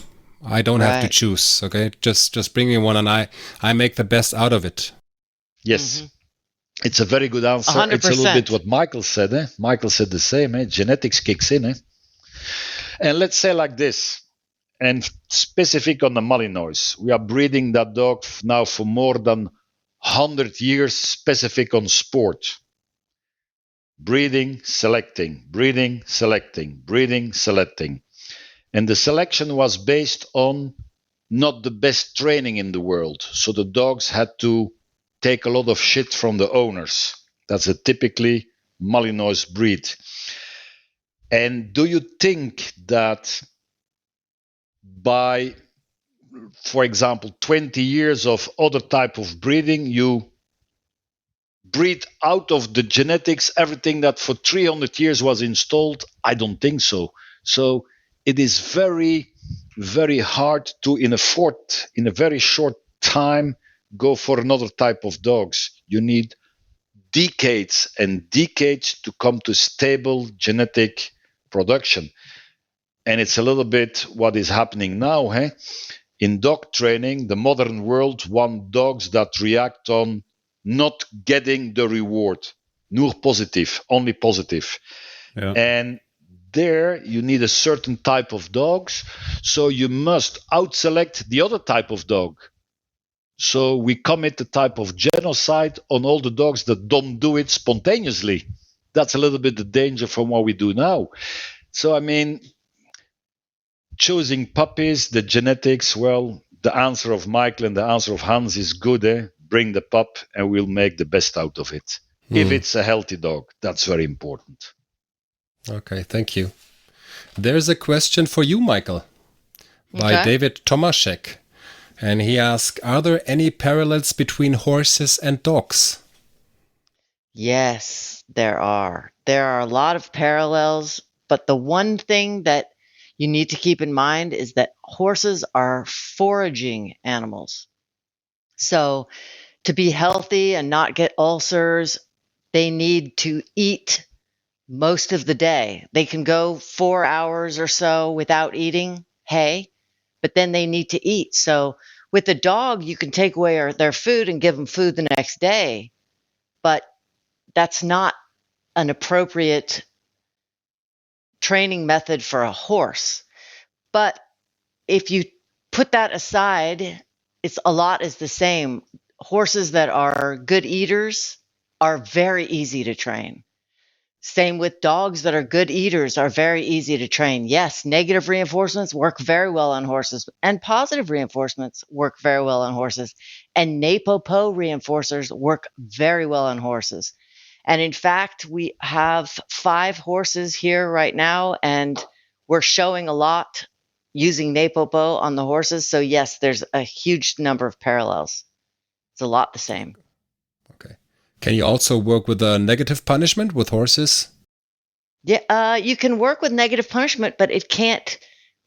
I don't have to Right. choose. Okay, just bring me one, and I make the best out of it. yes. It's a very good answer. It's a little 100%. bit what Michael said. Eh? Michael said the same. Eh? Genetics kicks in. Eh? And let's say like this, and specific on the Malinois. We are breeding that dog now for more than 100 years, specific on sport. Breeding, selecting, breeding, selecting, breeding, selecting. And the selection was based on not the best training in the world. So the dogs had to take a lot of shit from the owners. That's a typically Malinois breed. And do you think that by, for example, 20 years of other type of breeding, you breed out of the genetics everything that for 300 years was installed? I don't think so. So it is very, very hard to, in a very short time, go for another type of dogs. You need decades and decades to come to stable genetic production. And it's a little bit what is happening now. Eh? In dog training, the modern world want dogs that react on not getting the reward. Nur positive, only positive. Yeah. And there you need a certain type of dogs. So you must out-select the other type of dog. So we commit the type of genocide on all the dogs that don't do it spontaneously. That's a little bit the danger from what we do now. So, I mean, choosing puppies, the genetics, well, the answer of Michael and the answer of Hans is good. Eh? Bring the pup and we'll make the best out of it. If it's a healthy dog, that's very important. Okay, thank you. There's a question for you, Michael, by Okay. David Tomaszek. And he asks, are there any parallels between horses and dogs? Yes, there are. There are a lot of parallels, but the one thing that you need to keep in mind is that horses are foraging animals. So to be healthy and not get ulcers, they need to eat most of the day. They can go 4 hours or so without eating hay, but then they need to eat. So with a dog, you can take away their food and give them food the next day, but that's not an appropriate training method for a horse. But if you put that aside, a lot is the same. Horses that are good eaters are very easy to train. Same with dogs that are good eaters are very easy to train. Yes, negative reinforcements work very well on horses, and positive reinforcements work very well on horses. And NePoPo reinforcers work very well on horses. And in fact, we have 5 horses here right now, and we're showing a lot using NePoPo on the horses. So yes, there's a huge number of parallels. It's a lot the same. Okay. Can you also work with a negative punishment with horses? Yeah, you can work with negative punishment, but it can't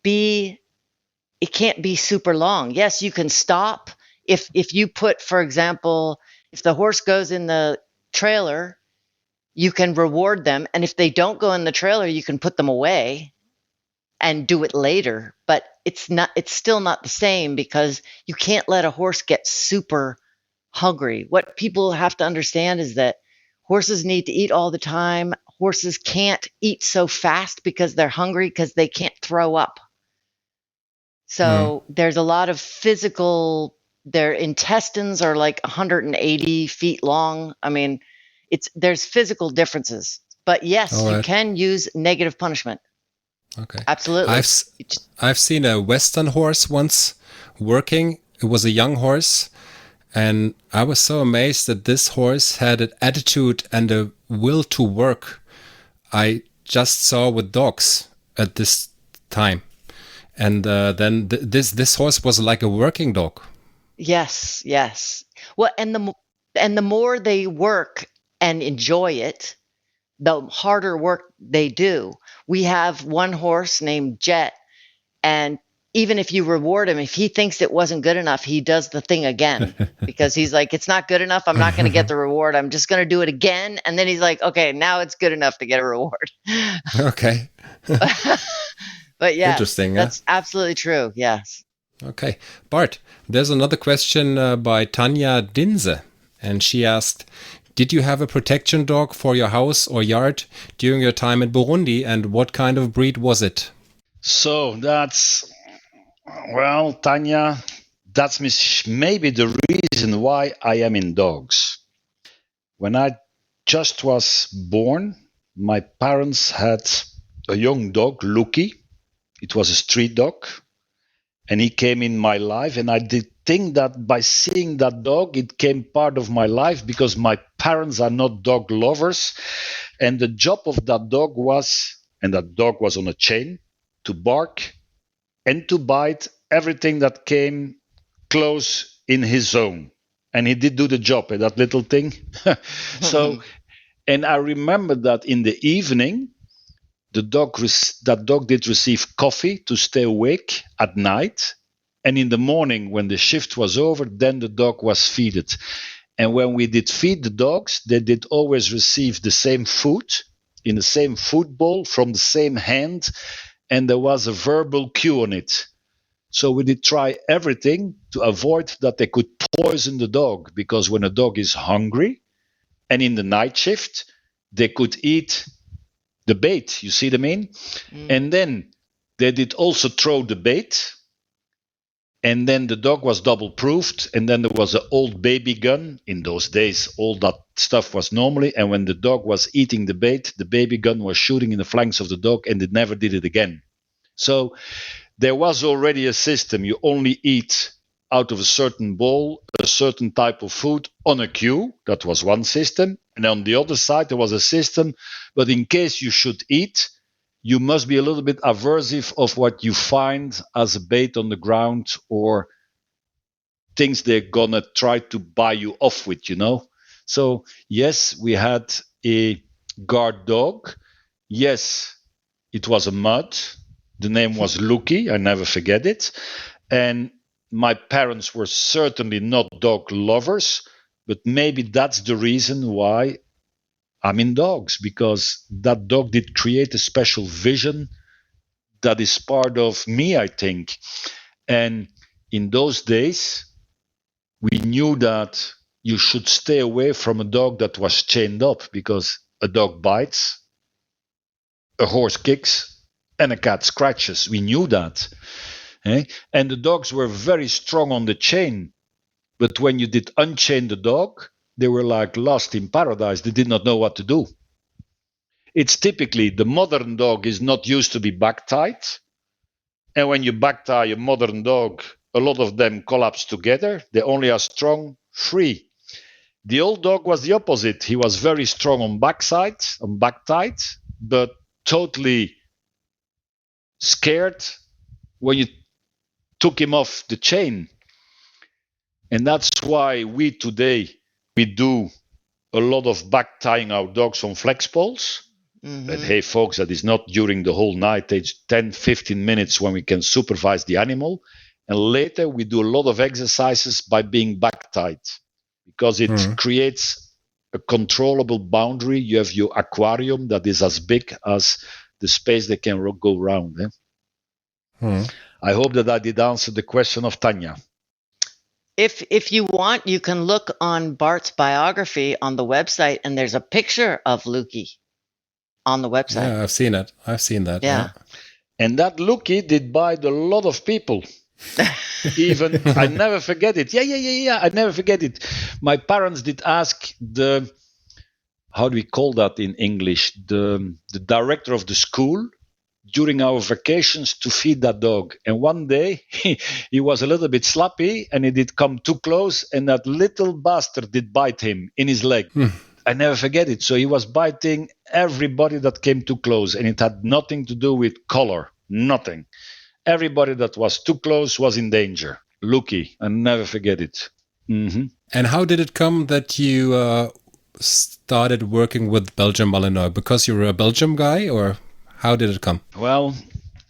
be super long. Yes, you can stop if you put, for example, if the horse goes in the trailer, you can reward them, and if they don't go in the trailer, you can put them away and do it later. But it's still not the same, because you can't let a horse get super hungry. What people have to understand is that horses need to eat all the time. Horses can't eat so fast because they're hungry, because they can't throw up. So there's a lot of physical, their intestines are like 180 feet long. I mean, there's physical differences. But yes, All right. you can use negative punishment. Okay. Absolutely. I've seen a Western horse once working. It was a young horse. And I was so amazed that this horse had an attitude and a will to work I just saw with dogs at this time. And then this horse was like a working dog. Yes. Well, and the more they work and enjoy it, the harder work they do. We have one horse named Jet, and even if you reward him, if he thinks it wasn't good enough, he does the thing again, because he's like, it's not good enough. I'm not going to get the reward. I'm just going to do it again. And then he's like, okay, now it's good enough to get a reward. Okay. But yeah, Interesting. That's absolutely true. Yes. Okay. Bart, there's another question by Tanya Dinze. And she asked, did you have a protection dog for your house or yard during your time in Burundi? And what kind of breed was it? So well, Tanya, that's maybe the reason why I am in dogs. When I just was born, my parents had a young dog, Lucky. It was a street dog, and he came in my life, and I did think that by seeing that dog, it came part of my life, because my parents are not dog lovers, and the job of that dog was, and that dog was on a chain, to bark and to bite everything that came close in his zone. And he did do the job, that little thing. So, and I remember that in the evening, that dog did receive coffee to stay awake at night. And in the morning, when the shift was over, then the dog was feeded. And when we did feed the dogs, they did always receive the same food in the same food bowl from the same hand. And there was a verbal cue on it. So we did try everything to avoid that they could poison the dog, because when a dog is hungry and in the night shift, they could eat the bait. You see what I mean? And then they did also throw the bait. And then the dog was double proofed. And then there was an old baby gun. In those days, all that stuff was normally. And when the dog was eating the bait, the baby gun was shooting in the flanks of the dog, and it never did it again. So there was already a system. You only eat out of a certain bowl, a certain type of food on a cue. That was one system. And on the other side, there was a system, but in case you should eat, you must be a little bit aversive of what you find as a bait on the ground, or things they're gonna try to buy you off with, So yes, we had a guard dog. Yes, it was a mud. The name was Lucky. I never forget it. And my parents were certainly not dog lovers, but maybe that's the reason why I'm in dogs, because that dog did create a special vision that is part of me, I think. And in those days, we knew that you should stay away from a dog that was chained up, because a dog bites, a horse kicks, and a cat scratches. We knew that. And the dogs were very strong on the chain. But when you did unchain the dog, they were like lost in paradise. They did not know what to do. It's typically the modern dog is not used to be back tied. And when you back tie a modern dog, a lot of them collapse together. They only are strong free. The old dog was the opposite. He was very strong on backside, on back tied, but totally scared when you took him off the chain. And that's why we today, we do a lot of back tying our dogs on flex poles. But hey, folks, that is not during the whole night. It's 10, 15 minutes when we can supervise the animal. And later we do a lot of exercises by being back tied because it creates a controllable boundary. You have your aquarium that is as big as the space they can go around. I hope that I did answer the question of Tanya. If you want, you can look on Bart's biography on the website, and there's a picture of Lukey on the website. Yeah, I've seen it. I've seen that. Yeah. And that Lukey did bite a lot of people. Even, I never forget it. Yeah. I never forget it. My parents did ask how do we call that in English? The director of the school during our vacations to feed that dog. And one day he was a little bit sloppy and he did come too close and that little bastard did bite him in his leg. I never forget it. So he was biting everybody that came too close and it had nothing to do with color, nothing. Everybody that was too close was in danger. Lukey, I never forget it. And how did it come that you started working with Belgian Malinois? Because you were a Belgium guy, or how did it come? Well,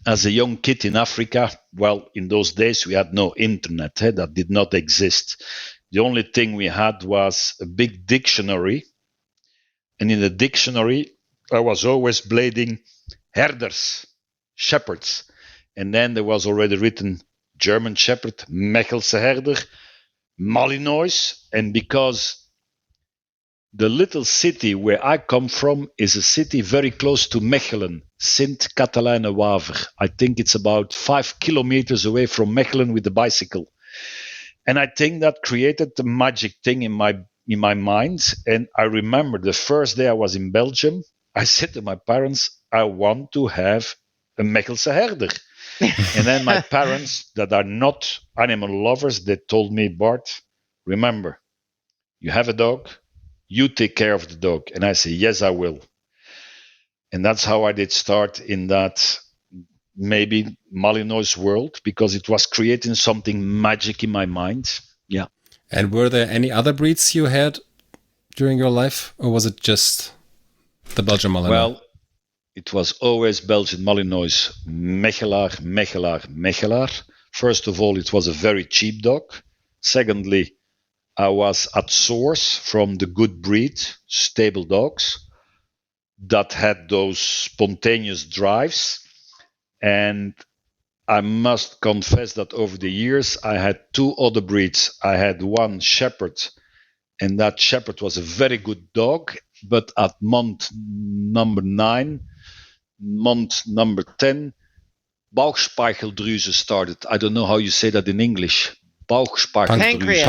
as a young kid in Africa, in those days we had no internet. That did not exist. The only thing we had was a big dictionary. And in the dictionary, I was always blading herders, shepherds. And then there was already written German Shepherd, Mechelse Herder, Malinois. And because the little city where I come from is a city very close to Mechelen, Sint-Katelijne-Waver. I think it's about 5 kilometers away from Mechelen with the bicycle. And I think that created the magic thing in my mind. And I remember the first day I was in Belgium, I said to my parents, I want to have a Mechelse Herder. And then my parents, that are not animal lovers, they told me, Bart, remember, you have a dog, you take care of the dog. And I say, yes, I will. And that's how I did start in that maybe Malinois world, because it was creating something magic in my mind. Yeah. And were there any other breeds you had during your life, or was it just the Belgian Malinois? Well, it was always Belgian Malinois, Mechelaar. First of all, it was a very cheap dog. Secondly, I was at source from the good breed, stable dogs that had those spontaneous drives. And I must confess that over the years, I had two other breeds. I had one shepherd, and that shepherd was a very good dog. But at month number 9, month number 10, Bauchspeicheldrüse started. I don't know how you say that in English. Bauchspeicheldrüse.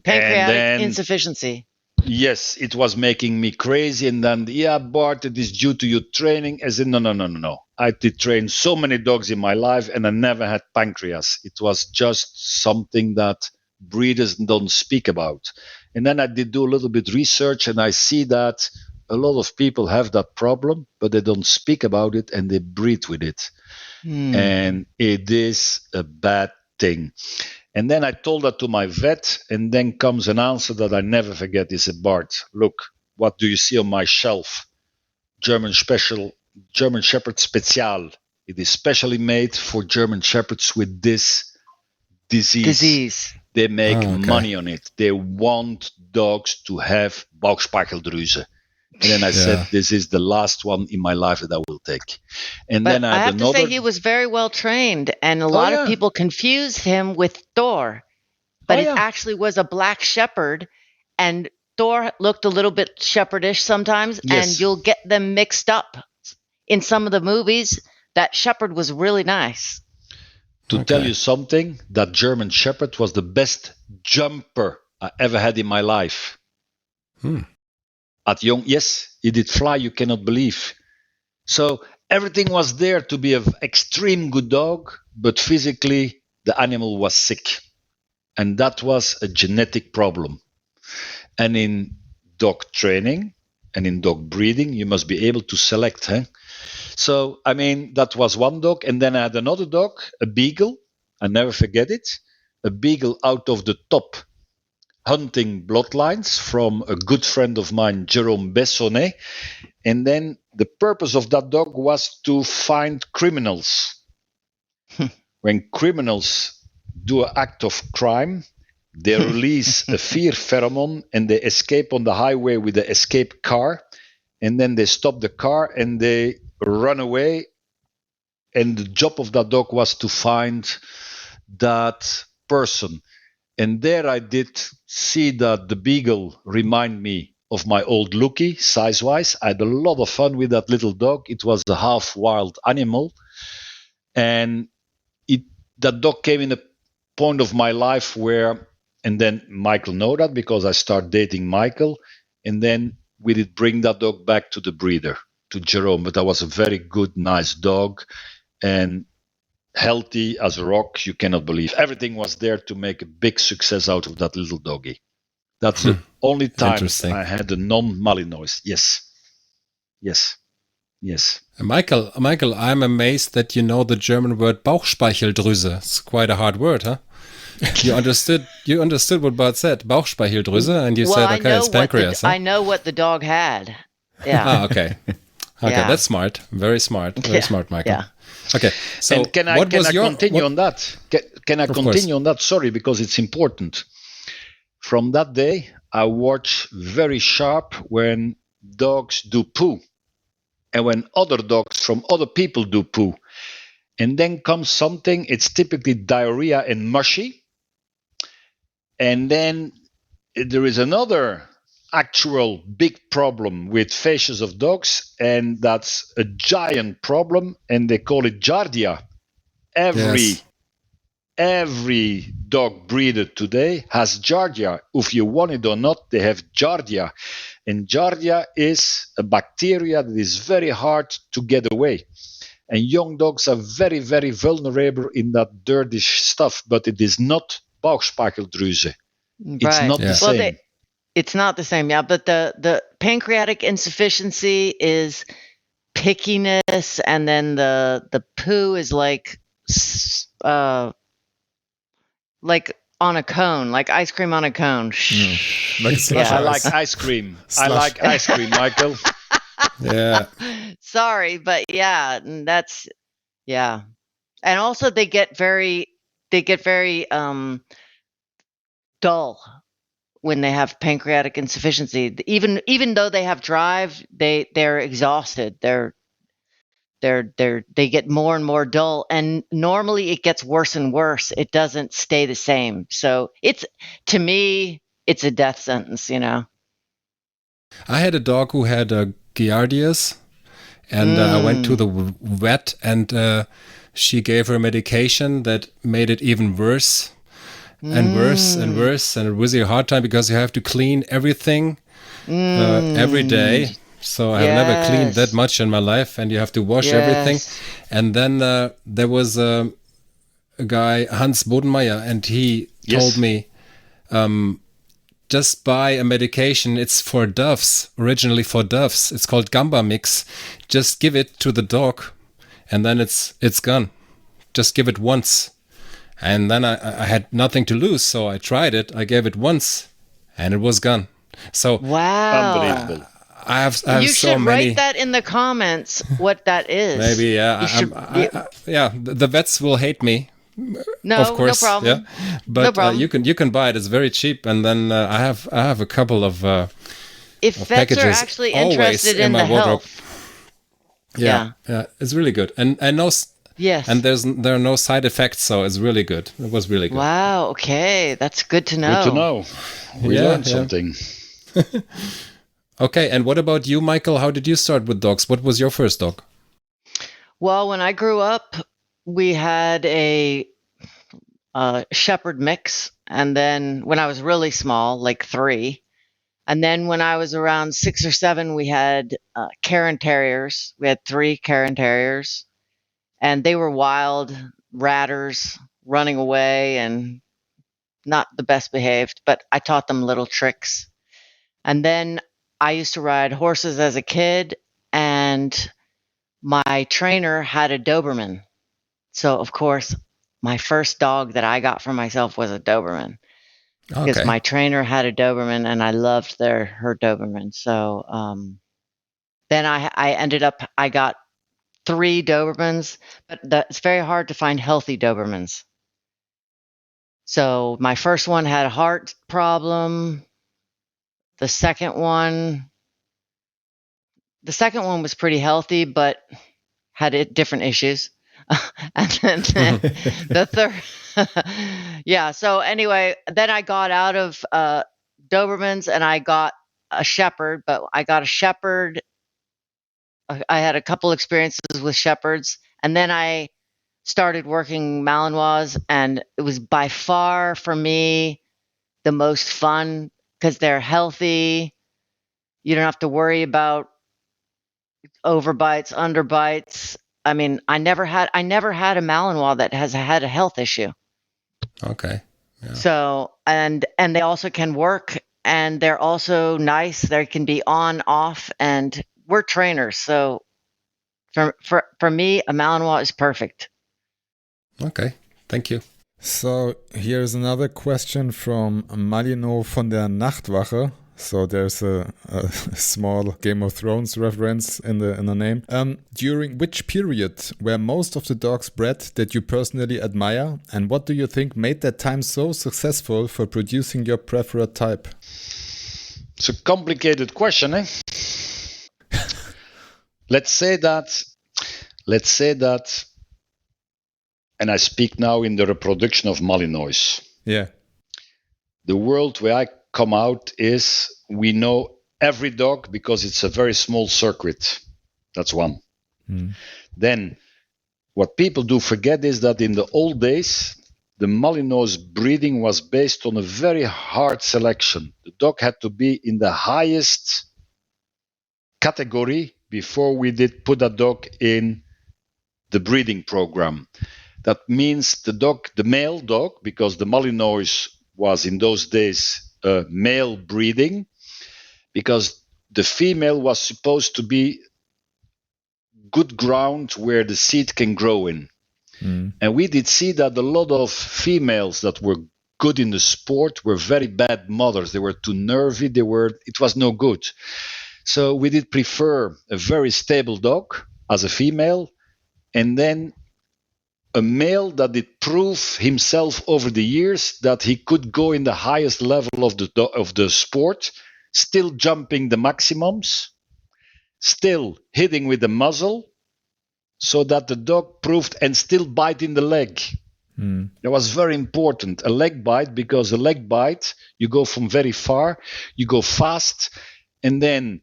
Pancreatic insufficiency. Yes, it was making me crazy. And then, Bart, it is due to your training. I said, no. I did train so many dogs in my life and I never had pancreas. It was just something that breeders don't speak about. And then I did do a little bit research and I see that a lot of people have that problem, but they don't speak about it and they breed with it. And it is a bad thing. And then I told that to my vet, and then comes an answer that I never forget. He said, Bart, look, what do you see on my shelf? German Shepherd Special. It is specially made for German Shepherds with this disease. They make money on it. They want dogs to have Bauchspeicheldrüse. And then I said, this is the last one in my life that I will take. And but then I have to say he was very well trained, and a lot of people confused him with Thor, but it actually was a black shepherd, and Thor looked a little bit shepherdish sometimes, and you'll get them mixed up. In some of the movies, that shepherd was really nice. To tell you something, that German Shepherd was the best jumper I ever had in my life. At young, yes, he did fly, you cannot believe. So everything was there to be an extreme good dog, but physically the animal was sick. And that was a genetic problem. And in dog training and in dog breeding, you must be able to select. So, I mean, that was one dog. And then I had another dog, a beagle. I never forget it. A beagle out of the top hunting bloodlines from a good friend of mine, Jerome Bessonnet. And then the purpose of that dog was to find criminals. When criminals do an act of crime, they release a fear pheromone and they escape on the highway with the escape car. And then they stop the car and they run away. And the job of that dog was to find that person. And there I did see that the beagle remind me of my old Lucky, size-wise. I had a lot of fun with that little dog. It was a half-wild animal. And that dog came in a point of my life where, and then Michael know that because I started dating Michael. And then we did bring that dog back to the breeder, to Jerome. But that was a very good, nice dog. And healthy as a rock, you cannot believe. Everything was there to make a big success out of that little doggy. That's the only time I had a non-Malinois. Yes. Michael, I'm amazed that you know the German word Bauchspeicheldrüse. It's quite a hard word, huh? You understood what Bart said, Bauchspeicheldrüse, and you said, okay, it's pancreas. I know what the dog had. Yeah. Okay. Yeah. That's smart. Very smart. Very smart, Michael. Yeah. Okay. So and can I continue on that? Can I continue on that? Sorry, because it's important. From that day, I watch very sharp when dogs do poo and when other dogs from other people do poo. And then comes something, it's typically diarrhea and mushy. And then there is another actual big problem with faces of dogs, and that's a giant problem, and they call it giardia. Every dog breeder today has giardia. If you want it or not, they have giardia. And giardia is a bacteria that is very hard to get away. And young dogs are very, very vulnerable in that dirty stuff, but it is not Bauchspeicheldrüse. Right. It's not the same. It's not the same, yeah. But the pancreatic insufficiency is pickiness, and then the poo is like on a cone, like ice cream on a cone. I like ice cream. I like ice cream, Michael. Yeah. Sorry, but yeah, that's yeah. And also they get very dull when they have pancreatic insufficiency. Even though they have drive, they're exhausted. They get more and more dull, and normally it gets worse and worse. It doesn't stay the same. So to me, it's a death sentence, you know. I had a dog who had giardias, and I went to the vet, and she gave her medication that made it even worse and worse and worse, and it was a hard time because you have to clean everything every day. So I have never cleaned that much in my life, and you have to wash everything. And then there was a guy, Hans Bodenmeier, and he told me, just buy a medication. It's for doves, originally for doves. It's called Gamba Mix. Just give it to the dog, and then it's gone. Just give it once. And then I had nothing to lose, so I tried it. I gave it once, and it was gone. So wow, unbelievable. I have you so should many. write that in the comments what that is. Maybe, yeah. The vets will hate me. No, of course, no problem. Yeah. But you can buy it. It's very cheap, and then I have a couple of if vets are actually interested in the health. Yeah, it's really good, and I know. Yes. And there are no side effects, so it's really good. It was really good. Wow. Okay, that's good to know. Good to know. We learned something. Okay, and what about you, Michael? How did you start with dogs? What was your first dog? Well, when I grew up, we had a shepherd mix, and then when I was really small, like 3, And then when I was around 6 or 7, we had Cairn Terriers. We had 3 Cairn Terriers, and they were wild ratters running away and not the best behaved, but I taught them little tricks. And then I used to ride horses as a kid, and my trainer had a Doberman. So, of course, my first dog that I got for myself was a Doberman. Because my trainer had a Doberman, and I loved her Doberman. So then I ended up, I got 3 Dobermans, but it's very hard to find healthy Dobermans. So my first one had a heart problem. The second one was pretty healthy, but had different issues. And then the third, yeah. So anyway, then I got out of Dobermans and I got a Shepherd, but I got a Shepherd. I had a couple experiences with Shepherds, and then I started working Malinois, and it was by far for me the most fun because they're healthy. You don't have to worry about overbites, underbites. I mean, I never had a Malinois that has had a health issue. Okay. Yeah. So, and they also can work, and they're also nice. They can be on, off, and we're trainers. So for me, a Malinois is perfect. Okay. Thank you. So here's another question from Malino von der Nachtwache. So there's a small Game of Thrones reference in the name. During which period were most of the dogs bred that you personally admire, and what do you think made that time so successful for producing your preferred type? It's a complicated question, eh? Let's say that, and I speak now in the reproduction of Malinois. Yeah. The world where I come out is we know every dog because it's a very small circuit. That's one. Then what people do forget is that in the old days, the Malinois breeding was based on a very hard selection. The dog had to be in the highest category before we did put a dog in the breeding program. That means the male dog, because the Malinois was in those days male breeding, because the female was supposed to be good ground where the seed can grow in. And we did see that a lot of females that were good in the sport were very bad mothers. They were too nervy. It was no good. So we did prefer a very stable dog as a female, and then a male that did prove himself over the years that he could go in the highest level of the sport, still jumping the maximums, still hitting with the muzzle, so that the dog proved, and still biting the leg. That was very important, a leg bite, because a leg bite, you go from very far, you go fast, and then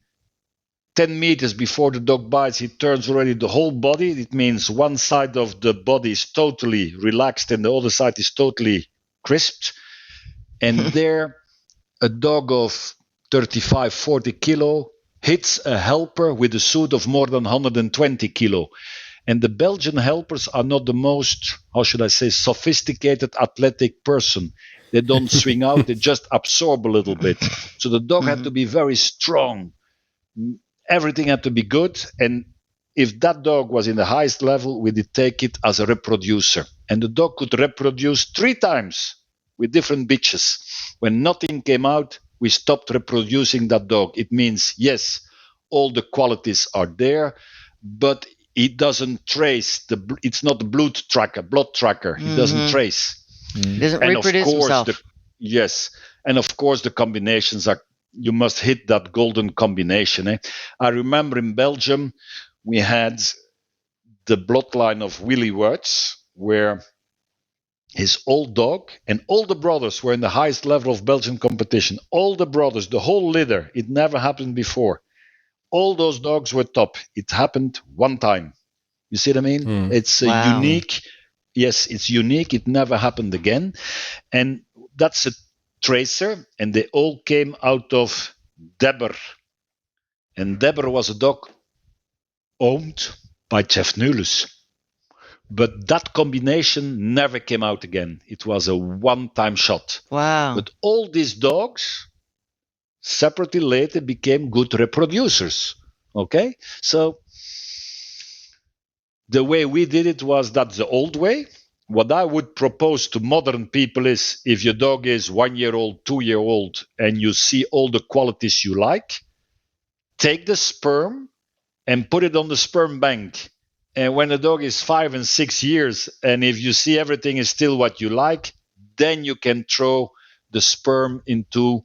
10 meters before the dog bites, he turns already the whole body. It means one side of the body is totally relaxed and the other side is totally crisped. And there, a dog of 35, 40 kilo hits a helper with a suit of more than 120 kilo. And the Belgian helpers are not the most, how should I say, sophisticated athletic person. They don't swing out, they just absorb a little bit. So the dog had to be very strong. Everything had to be good, and if that dog was in the highest level, we did take it as a reproducer. And the dog could reproduce 3 times with different bitches. When nothing came out, we stopped reproducing that dog. It means, yes, all the qualities are there, but it doesn't trace. It's not a blood tracker. It doesn't trace. It doesn't reproduce himself. Yes, and of course the combinations are, you must hit that golden combination. Eh? I remember in Belgium, we had the bloodline of Willy Wertz, where his old dog and all the brothers were in the highest level of Belgian competition. All the brothers, the whole litter, it never happened before. All those dogs were top. It happened one time. You see what I mean? It's unique. Yes, it's unique. It never happened again. And that's a tracer, and they all came out of Debber. And Debber was a dog owned by Jeff Nulis. But that combination never came out again. It was a one-time shot. Wow. But all these dogs separately later became good reproducers. Okay? So the way we did it was that's the old way. What I would propose to modern people is if your dog is 1 year old, 2 year old, and you see all the qualities you like, take the sperm and put it on the sperm bank. And when the dog is 5 and 6 years, and if you see everything is still what you like, then you can throw the sperm into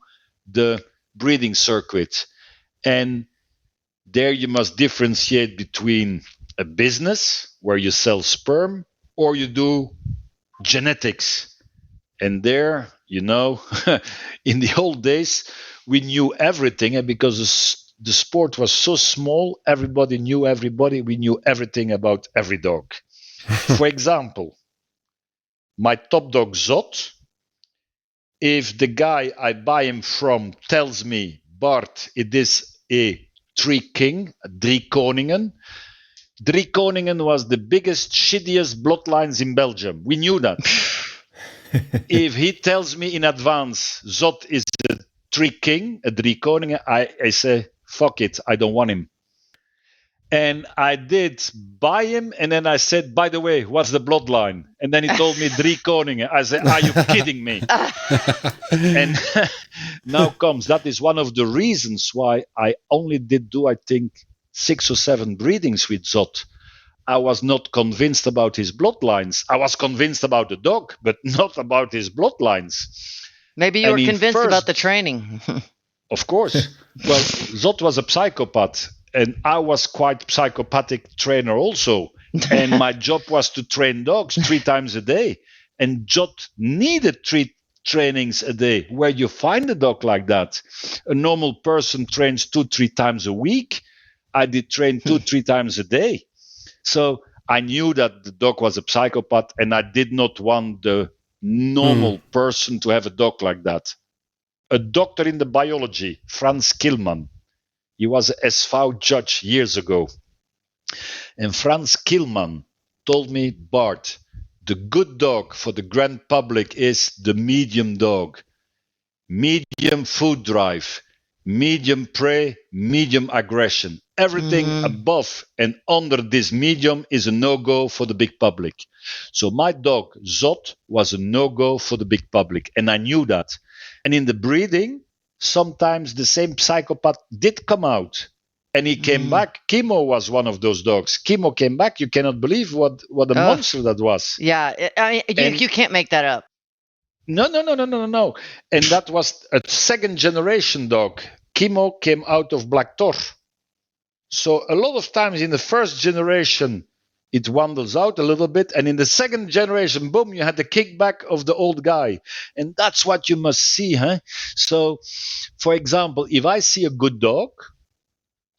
the breeding circuit. And there you must differentiate between a business where you sell sperm or you do genetics. And there, in the old days, we knew everything, and because the sport was so small, everybody knew everybody. We knew everything about every dog. For example, my top dog Zot, if the guy I buy him from tells me, Bart, it is a Drie Koningen. Drie Koningen was the biggest, shittiest bloodlines in Belgium. We knew that. If he tells me in advance, Zot is a Drie Koningen, I say, fuck it, I don't want him. And I did buy him, and then I said, by the way, what's the bloodline? And then he told me Drie Koningen. I said, are you kidding me? And now comes, that is one of the reasons why I only did I think, 6 or 7 breedings with Zot. I was not convinced about his bloodlines. I was convinced about the dog, but not about his bloodlines. Maybe you were convinced about the training. Of course. Well, Zot was a psychopath, and I was quite psychopathic trainer also. And my job was to train dogs 3 times a day. And Zot needed 3 trainings a day. Where you find a dog like that? A normal person trains 2-3 times a week. I did train 2-3 times a day. So I knew that the dog was a psychopath, and I did not want the normal person to have a dog like that. A doctor in the biology, Frans Kilman, he was an SV judge years ago. And Frans Kilman told me, Bart, the good dog for the grand public is the medium dog. Medium food drive, medium prey, medium aggression. Everything above and under this medium is a no-go for the big public. So my dog, Zot, was a no-go for the big public. And I knew that. And in the breeding, sometimes the same psychopath did come out. And he came back. Kimo was one of those dogs. Kimo came back. You cannot believe what a monster that was. Yeah, you can't make that up. No. And that was a second generation dog. Kimo came out of Black Tor. So a lot of times in the first generation, it wanders out a little bit. And in the second generation, boom, you had the kickback of the old guy. And that's what you must see. Huh? So, for example, if I see a good dog,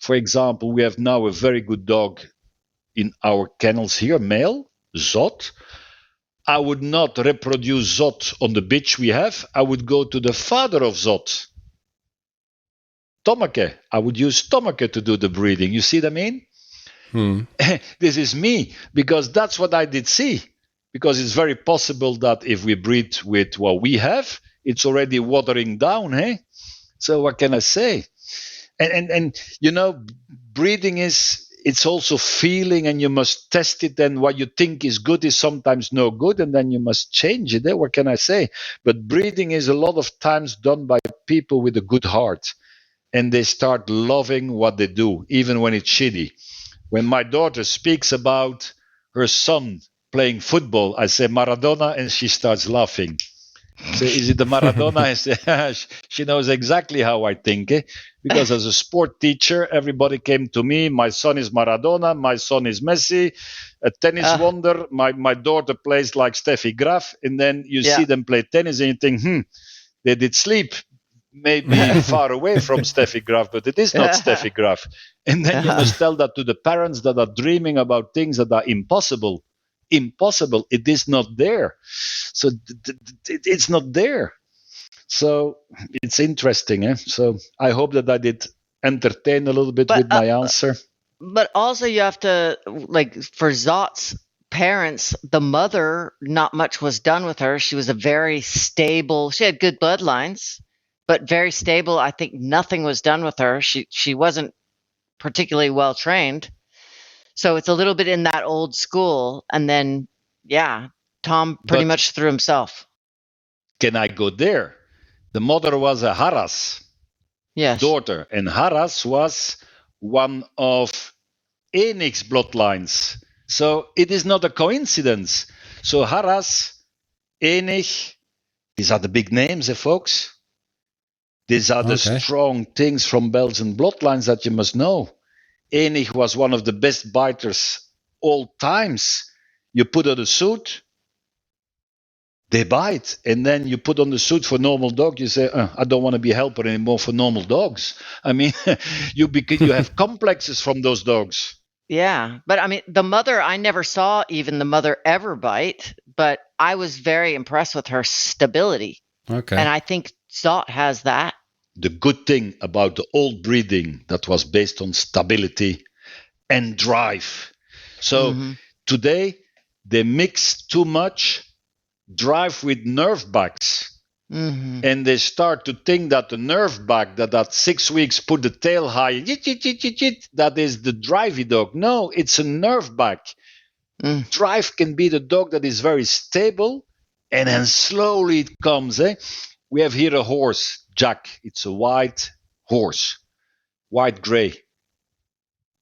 for example, we have now a very good dog in our kennels here, male, Zot. I would not reproduce Zot on the bitch we have. I would go to the father of Zot. Tommeke. I would use Tommeke to do the breeding. You see what I mean? This is me, because that's what I did see. Because it's very possible that if we breed with what we have, it's already watering down. Hey? So what can I say? And breeding it's also feeling, and you must test it. And what you think is good is sometimes no good, and then you must change it. What can I say? But breeding is a lot of times done by people with a good heart. And they start loving what they do, even when it's shitty. When my daughter speaks about her son playing football, I say Maradona, and she starts laughing. So is it the Maradona? I say, she knows exactly how I think. Because as a sport teacher, everybody came to me. My son is Maradona. My son is Messi, a tennis wonder. My daughter plays like Steffi Graf. And then you see them play tennis and you think, they did sleep. Maybe far away from Steffi Graf, but it is not Steffi Graf. And then you must tell that to the parents that are dreaming about things that are impossible. Impossible. It is not there. So it's not there. So it's interesting. So I hope that I did entertain a little bit with my answer. But also you have to, like, for Zot's parents, the mother, not much was done with her. She was a very stable, she had good bloodlines, but very stable. I think nothing was done with her. She wasn't particularly well trained. So it's a little bit in that old school. And then, yeah, Tom pretty much threw himself. Can I go there? The mother was a Haras daughter, and Haras was one of Enig's bloodlines. So it is not a coincidence. So Haras, Enig, these are the big names, folks. These are the strong things from Belgian bloodlines that you must know. Enig was one of the best biters all times. You put on a suit, they bite. And then you put on the suit for normal dog, you say, I don't want to be a helper anymore for normal dogs. I mean, you have complexes from those dogs. Yeah. But I mean, the mother, I never saw even the mother ever bite, but I was very impressed with her stability. Okay. And I think Zot has that. The good thing about the old breeding that was based on stability and drive. So today they mix too much drive with nerve backs. And they start to think that the nerve back that 6 weeks put the tail high, that is the drivey dog. No, it's a nerve back. Drive can be the dog that is very stable, and then slowly it comes. We have here a horse, Jack. It's a white horse, white gray.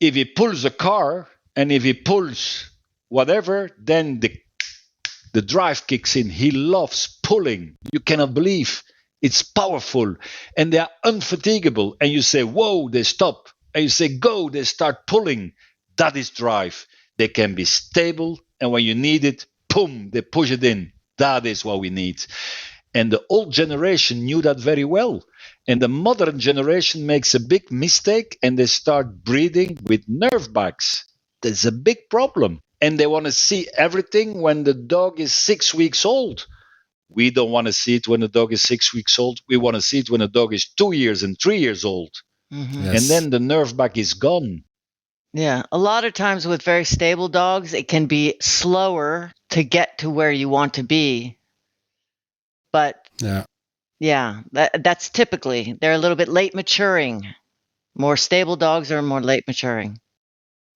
If he pulls a car and if he pulls whatever, then the drive kicks in. He loves pulling. You cannot believe. It's powerful. And they are unfatigable. And you say, whoa, they stop. And you say, go, they start pulling. That is drive. They can be stable. And when you need it, boom, they push it in. That is what we need. And the old generation knew that very well. And the modern generation makes a big mistake and they start breeding with nerve backs. That's a big problem. And they want to see everything when the dog is 6 weeks old. We don't want to see it when the dog is 6 weeks old. We want to see it when the dog is 2 years and 3 years old. Yes. And then the nerve back is gone. Yeah. A lot of times with very stable dogs, it can be slower to get to where you want to be. But yeah, that's typically, they're a little bit late maturing. More stable dogs are more late maturing.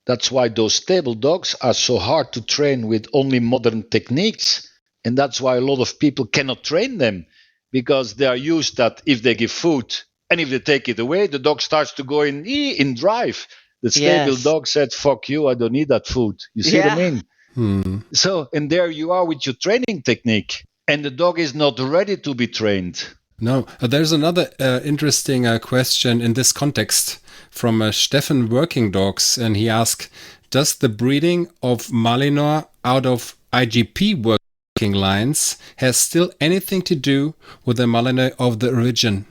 That's why those stable dogs are so hard to train with only modern techniques. And that's why a lot of people cannot train them, because they are used that if they give food and if they take it away, the dog starts to go in drive. The stable dog said, fuck you, I don't need that food. You see what I mean? So, and there you are with your training technique. And the dog is not ready to be trained. No, there's another interesting question in this context from Stefan Working Dogs, and he asked, does the breeding of Malinois out of IGP working lines has still anything to do with the Malinois of the origin?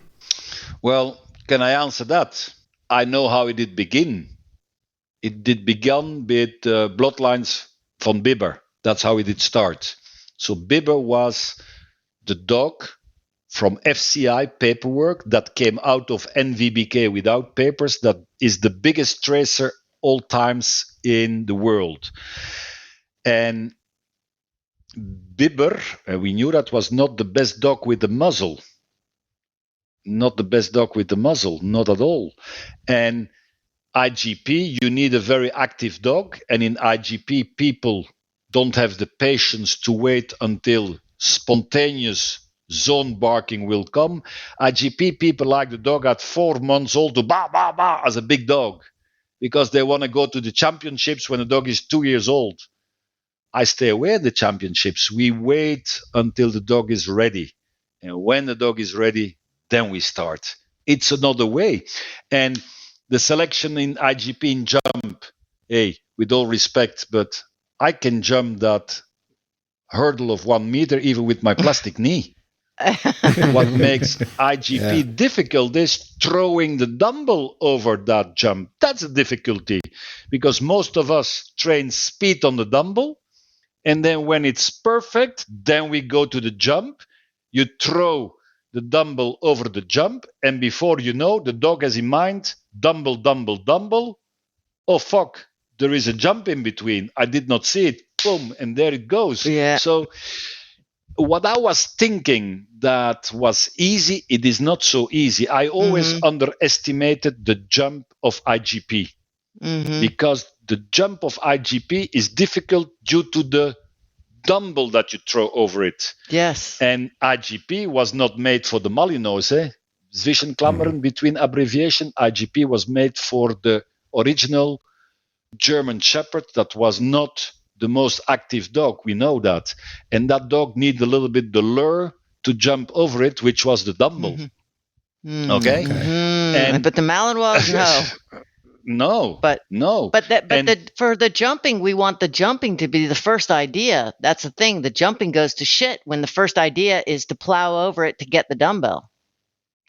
Well, can I answer that? I know how it did begin. It did begin with bloodlines from Bibber. That's how it did start. So Bibber was the dog from FCI paperwork that came out of NVBK without papers. That is the biggest tracer all times in the world. And Bibber, we knew that was not the best dog with the muzzle. Not the best dog with the muzzle, not at all. And IGP, you need a very active dog. And in IGP, people don't have the patience to wait until spontaneous zone barking will come. IGP people like the dog at 4 months old to ba ba ba as a big dog, because they want to go to the championships when the dog is 2 years old. I stay away at the championships. We wait until the dog is ready. And when the dog is ready, then we start. It's another way. And the selection in IGP in jump, hey, with all respect, but I can jump that hurdle of 1 meter even with my plastic knee. What makes IGP difficult is throwing the dumbbell over that jump. That's a difficulty, because most of us train speed on the dumbbell, and then when it's perfect, then we go to the jump. You throw the dumbbell over the jump, and before you know, the dog has in mind dumbbell, dumbbell, dumbbell. Oh, fuck, there is a jump in between. I did not see it. Boom, and there it goes. Yeah. So what I was thinking that was easy, it is not so easy. I always underestimated the jump of IGP because the jump of IGP is difficult due to the dumbbell that you throw over it. Yes. And IGP was not made for the Malinois. Zwischenklammern between abbreviation. IGP was made for the original German Shepherd that was not the most active dog. We know that. And that dog needed a little bit the lure to jump over it, which was the dumbbell. Okay? But the Malinois, no. No. For the jumping, we want the jumping to be the first idea. That's the thing. The jumping goes to shit when the first idea is to plow over it to get the dumbbell.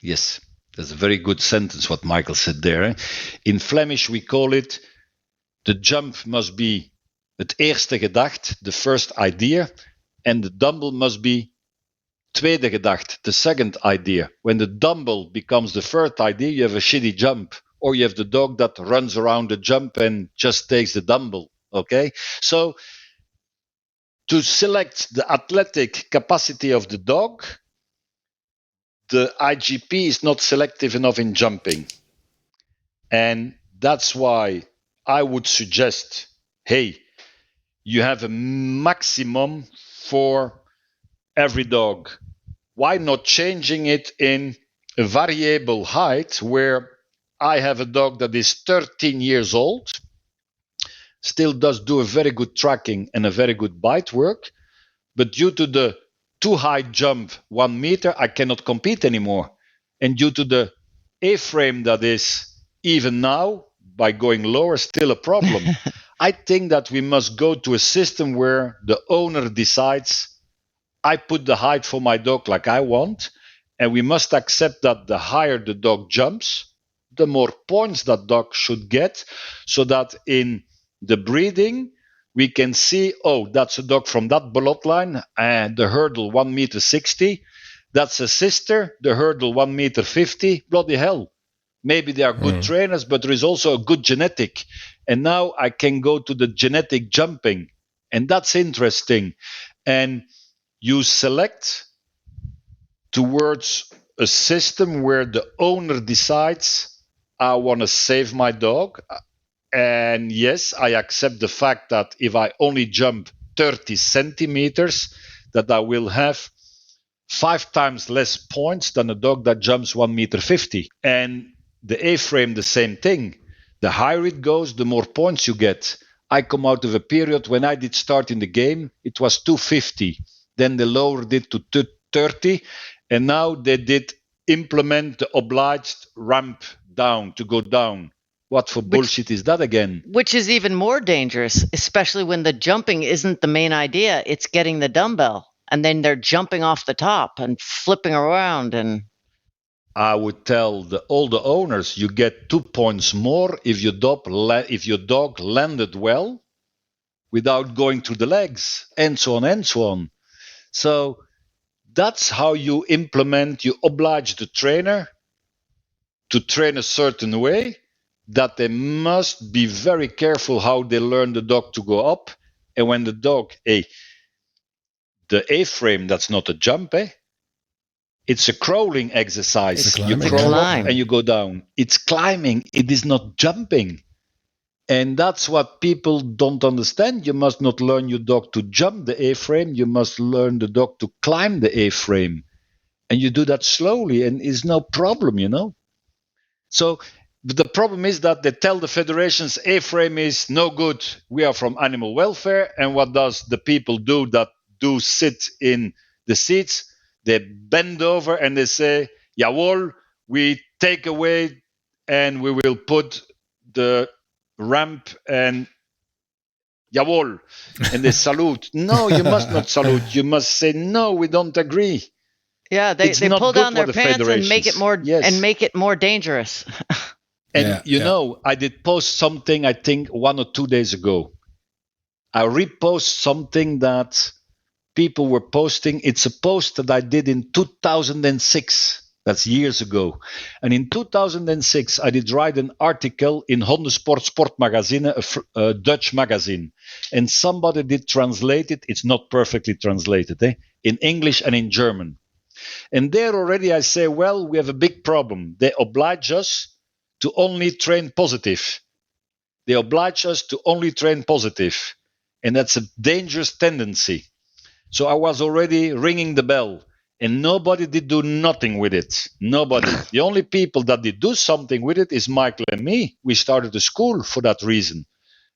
Yes, that's a very good sentence what Michael said there. In Flemish, we call it the jump must be het eerste gedacht, the first idea, and the dumbbell must be tweede gedacht, the second idea. When the dumbbell becomes the third idea, you have a shitty jump. Or you have the dog that runs around the jump and just takes the dumbbell, okay? So to select the athletic capacity of the dog, the IGP is not selective enough in jumping. And that's why I would suggest, hey, you have a maximum for every dog. Why not changing it in a variable height where I have a dog that is 13 years old, still does do a very good tracking and a very good bite work, but due to the too high jump, 1 meter, I cannot compete anymore. And due to the A-frame that is, even now, by going lower, still a problem. I think that we must go to a system where the owner decides, I put the height for my dog like I want, and we must accept that the higher the dog jumps, the more points that dog should get, so that in the breeding, we can see, oh, that's a dog from that bloodline, and the hurdle 1 meter 60. That's a sister, the hurdle 1 meter 50. Bloody hell. Maybe they are good trainers, but there is also a good genetic. And now I can go to the genetic jumping. And that's interesting. And you select towards a system where the owner decides, I want to save my dog. And yes, I accept the fact that if I only jump 30 centimeters, that I will have 5 times less points than a dog that jumps 1 meter 50. And the A-frame, the same thing. The higher it goes, the more points you get. I come out of a period when I did start in the game, it was 250. Then they lowered it to 230. And now they did implement the obliged ramp down to go down. What for bullshit is that again? Which is even more dangerous, especially when the jumping isn't the main idea. It's getting the dumbbell. And then they're jumping off the top and flipping around. And I would tell all the owners, you get 2 points more if your dog landed well without going through the legs, and so on and so on. So that's how you implement, you oblige the trainer to train a certain way, that they must be very careful how they learn the dog to go up. And when the dog, the A-frame, that's not a jump, it's a crawling exercise. You crawl up and you go down. It's climbing. It is not jumping. And that's what people don't understand. You must not learn your dog to jump the A-frame. You must learn the dog to climb the A-frame. And you do that slowly, and it's no problem, you know. So the problem is that they tell the federations A-frame is no good. We are from animal welfare. And what does the people do that do sit in the seats? They bend over and they say, Jawohl, we take away and we will put the ramp and Jawohl. And they salute. No, you must not salute. You must say, no, we don't agree. Yeah, they pull down their pants and make it more and make it more dangerous. And you know, I did post something, I think 1 or 2 days ago. I repost something that people were posting. It's a post that I did in 2006. That's years ago. And in 2006, I did write an article in Hondensport Sportmagazine, a Dutch magazine. And somebody did translate it. It's not perfectly translated, in English and in German. And there already I say, well, we have a big problem. They oblige us to only train positive. They oblige us to only train positive. And that's a dangerous tendency. So I was already ringing the bell. And nobody did do nothing with it. Nobody. The only people that did do something with it is Michael and me. We started a school for that reason.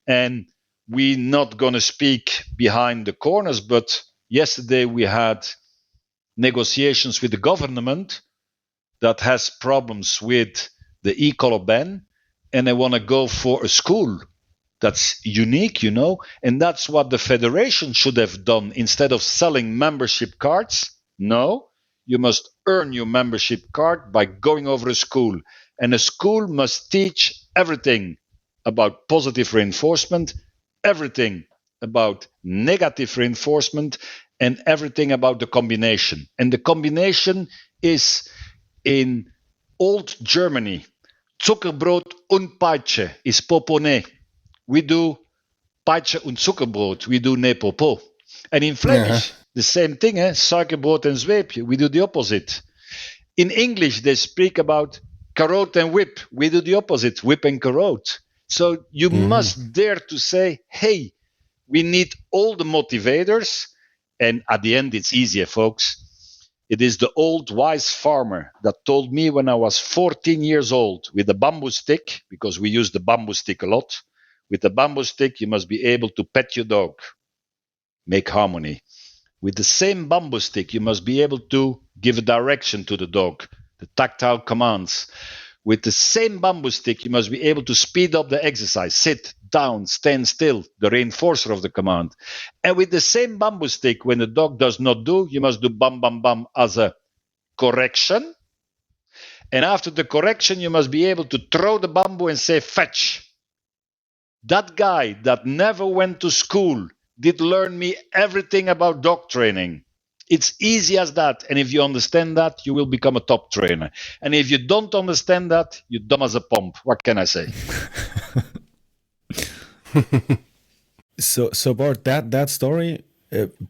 And we're not going to speak behind the corners, but yesterday we had negotiations with the government that has problems with the e-collar ban, and they want to go for a school that's unique, and that's what the federation should have done. Instead of selling membership cards, no, you must earn your membership card by going over a school. And a school must teach everything about positive reinforcement, everything about negative reinforcement, and everything about the combination. And the combination is in old Germany. Zuckerbrot und Peitsche is Poponné. We do Peitsche und Zuckerbrot. We do NePoPo. And in Flemish, the same thing, suikerbrood and zweepje. We do the opposite. In English, they speak about carotte and whip. We do the opposite, whip and carotte. So you must dare to say, hey, we need all the motivators. And at the end, it's easier, folks. It is the old wise farmer that told me when I was 14 years old with a bamboo stick, because we use the bamboo stick a lot. With the bamboo stick, you must be able to pet your dog, make harmony. With the same bamboo stick, you must be able to give a direction to the dog, the tactile commands. With the same bamboo stick, you must be able to speed up the exercise, sit down, stand still, the reinforcer of the command. And with the same bamboo stick, when the dog does not do, you must do bam, bam, bam as a correction. And after the correction, you must be able to throw the bamboo and say, fetch. That guy that never went to school did learn me everything about dog training. It's easy as that. And if you understand that, you will become a top trainer. And if you don't understand that, you're dumb as a pump. What can I say? So Bart, that story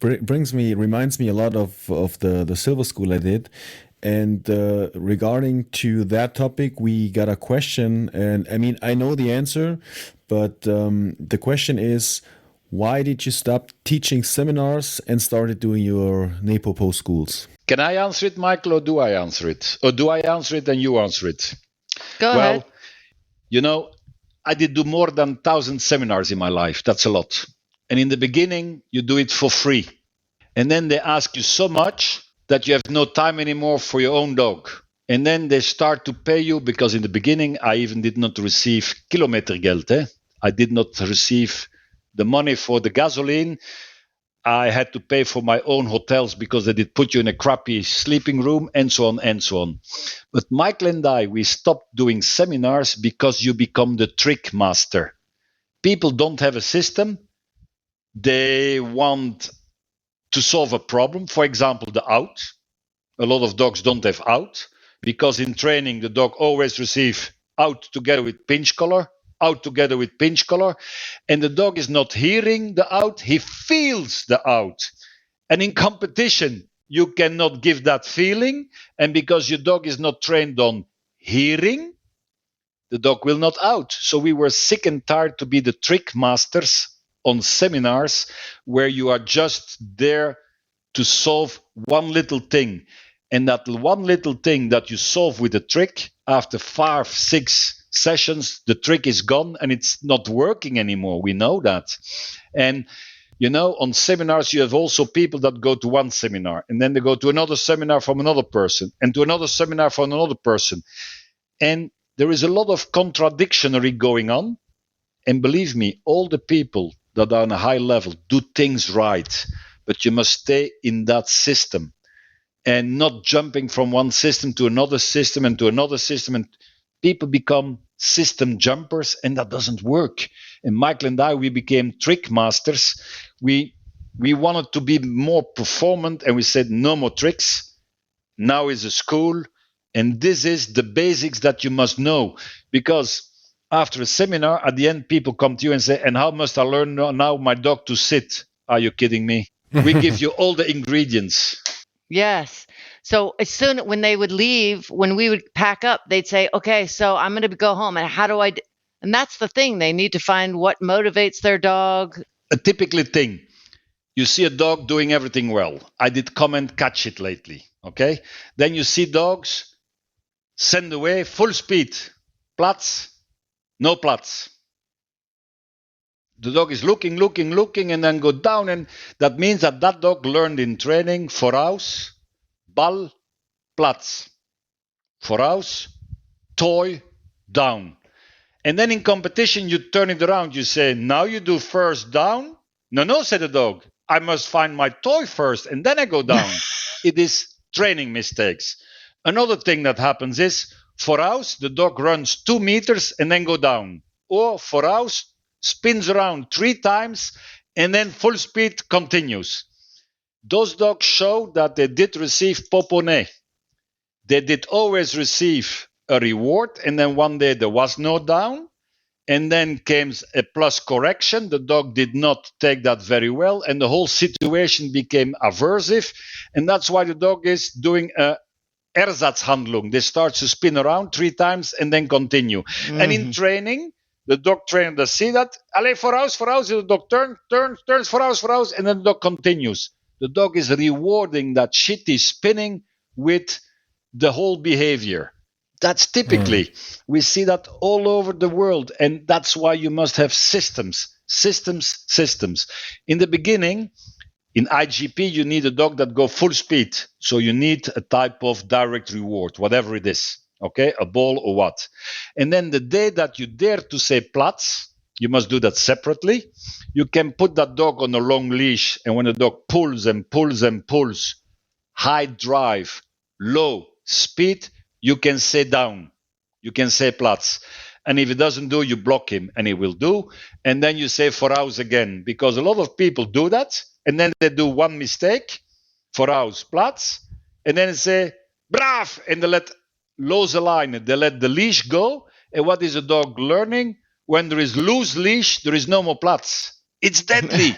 reminds me a lot of the silver school I did. And regarding to that topic, we got a question. And I mean, I know the answer, but the question is, why did you stop teaching seminars and started doing your NePoPo schools? Can I answer it, Michael, or do I answer it? Or do I answer it and you answer it? Go ahead. Well, I did do more than 1,000 seminars in my life. That's a lot. And in the beginning, you do it for free. And then they ask you so much that you have no time anymore for your own dog. And then they start to pay you, because in the beginning, I even did not receive kilometergeld. I did not receive the money for the gasoline. I had to pay for my own hotels because they did put you in a crappy sleeping room, and so on and so on. But Michael and I, we stopped doing seminars because you become the trick master. People don't have a system. They want to solve a problem. For example, the out. A lot of dogs don't have out because in training, the dog always receives out together with pinch collar, out together with pinch collar, and the dog is not hearing the out, he feels the out. And in competition, you cannot give that feeling, and because your dog is not trained on hearing, the dog will not out. So we were sick and tired to be the trick masters on seminars where you are just there to solve one little thing. And that one little thing that you solve with a trick, after 5, 6 sessions, the trick is gone and it's not working anymore. We know that. And on seminars, you have also people that go to one seminar and then they go to another seminar from another person and to another seminar from another person. And there is a lot of contradictionary going on. And believe me, all the people that are on a high level do things right, but you must stay in that system and not jumping from one system to another system and to another system. And people become system jumpers, and that doesn't work. And Michael and I, we became trick masters. We We wanted to be more performant, and we said no more tricks. Now is a school, and this is the basics that you must know. Because after a seminar, at the end, people come to you and say, and how must I learn now my dog to sit? Are you kidding me? We give you all the ingredients. Yes. So as soon when they would leave, when we would pack up, they'd say, okay, so I'm going to go home. And how do I? And that's the thing. They need to find what motivates their dog. A typical thing. You see a dog doing everything well. I did comment catch it lately. Okay. Then you see dogs send away full speed. Platz, no Platz. The dog is looking, and then go down. And that means that dog learned in training voraus, ball, Platz. Voraus, toy, down. And then in competition, you turn it around. You say, now you do first down. No, said the dog. I must find my toy first, and then I go down. It is training mistakes. Another thing that happens is, voraus, the dog runs 2 meters and then go down. Or voraus, spins around 3 times, and then full speed continues. Those dogs show that they did receive poponné. They did always receive a reward, and then one day there was no down, and then came a plus correction. The dog did not take that very well, and the whole situation became aversive, and that's why the dog is doing a Ersatzhandlung. They start to spin around 3 times and then continue. Mm-hmm. And in training, the dog trainer does see that. Allez, voraus, the dog turns, voraus, and then the dog continues. The dog is rewarding that shitty spinning with the whole behavior. That's typically, we see that all over the world. And that's why you must have systems. In the beginning, in IGP, you need a dog that go full speed. So you need a type of direct reward, whatever it is. Okay, a ball or what. And then the day that you dare to say Platz, you must do that separately. You can put that dog on a long leash, and when the dog pulls, high drive, low speed, you can say down. You can say Platz. And if it doesn't do, you block him, and he will do. And then you say voraus again, because a lot of people do that, and then they do one mistake, voraus, Platz, and then they say, brav, and they let lose the line, they let the leash go. And what is a dog learning? When there is loose leash, there is no more Platz. It's deadly.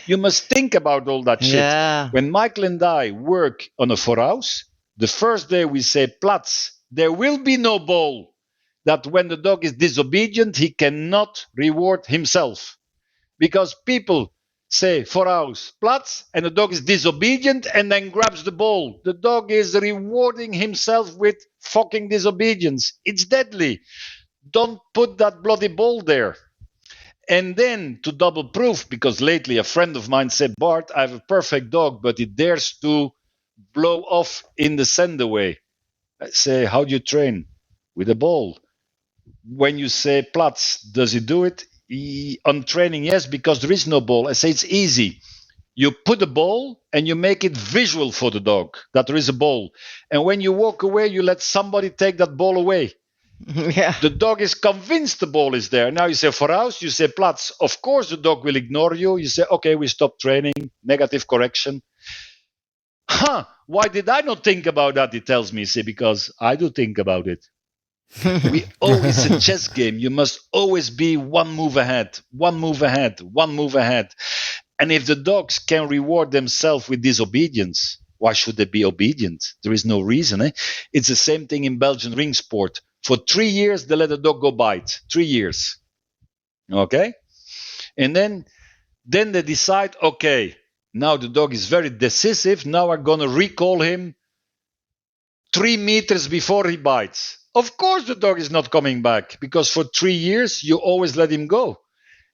You must think about all that shit. Yeah. When Michael and I work on a voraus, the first day we say Platz, there will be no ball. That when the dog is disobedient, he cannot reward himself. Because people say voraus, Platz, and the dog is disobedient and then grabs the ball. The dog is rewarding himself with fucking disobedience. It's deadly. Don't put that bloody ball there. And then to double proof, because lately a friend of mine said, Bart, I have a perfect dog, but it dares to blow off in the send away. I say, how do you train? With a ball. When you say Platz, does he do it? On training, yes, because there is no ball. I say it's easy. You put a ball and you make it visual for the dog that there is a ball. And when you walk away, you let somebody take that ball away. Yeah. The dog is convinced the ball is there. Now you say voraus, you say Platz. Of course, the dog will ignore you. You say, okay, we stop training. Negative correction. Why did I not think about that? He tells me, see, because I do think about it. We always a chess game. You must always be one move ahead. And if the dogs can reward themselves with disobedience, why should they be obedient? There is no reason. It's the same thing in Belgian ring sport. For 3 years, they let the dog go bite. 3 years. Okay? And then they decide, okay, now the dog is very decisive. Now I'm going to recall him 3 meters before he bites. Of course the dog is not coming back, because for 3 years you always let him go.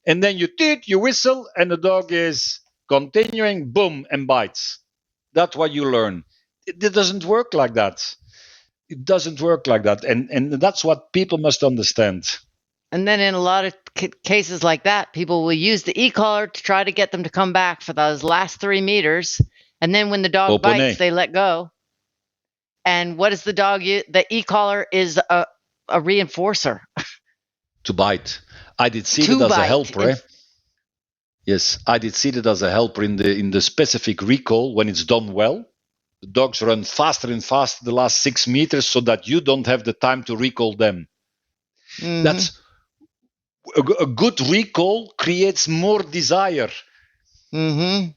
And then you whistle, and the dog is continuing, boom, and bites. That's what you learn. It doesn't work like that. It doesn't work like that. And that's what people must understand. And then in a lot of cases like that, people will use the e-collar to try to get them to come back for those last 3 meters. And then when the dog bites, they let go. And what is the dog use? The e-collar is a reinforcer. To bite. I did see it as a helper. Yes, I did see that as a helper in the specific recall when it's done well. The dogs run faster and faster the last 6 meters so that you don't have the time to recall them. Mhm. That's a good recall creates more desire. Mhm.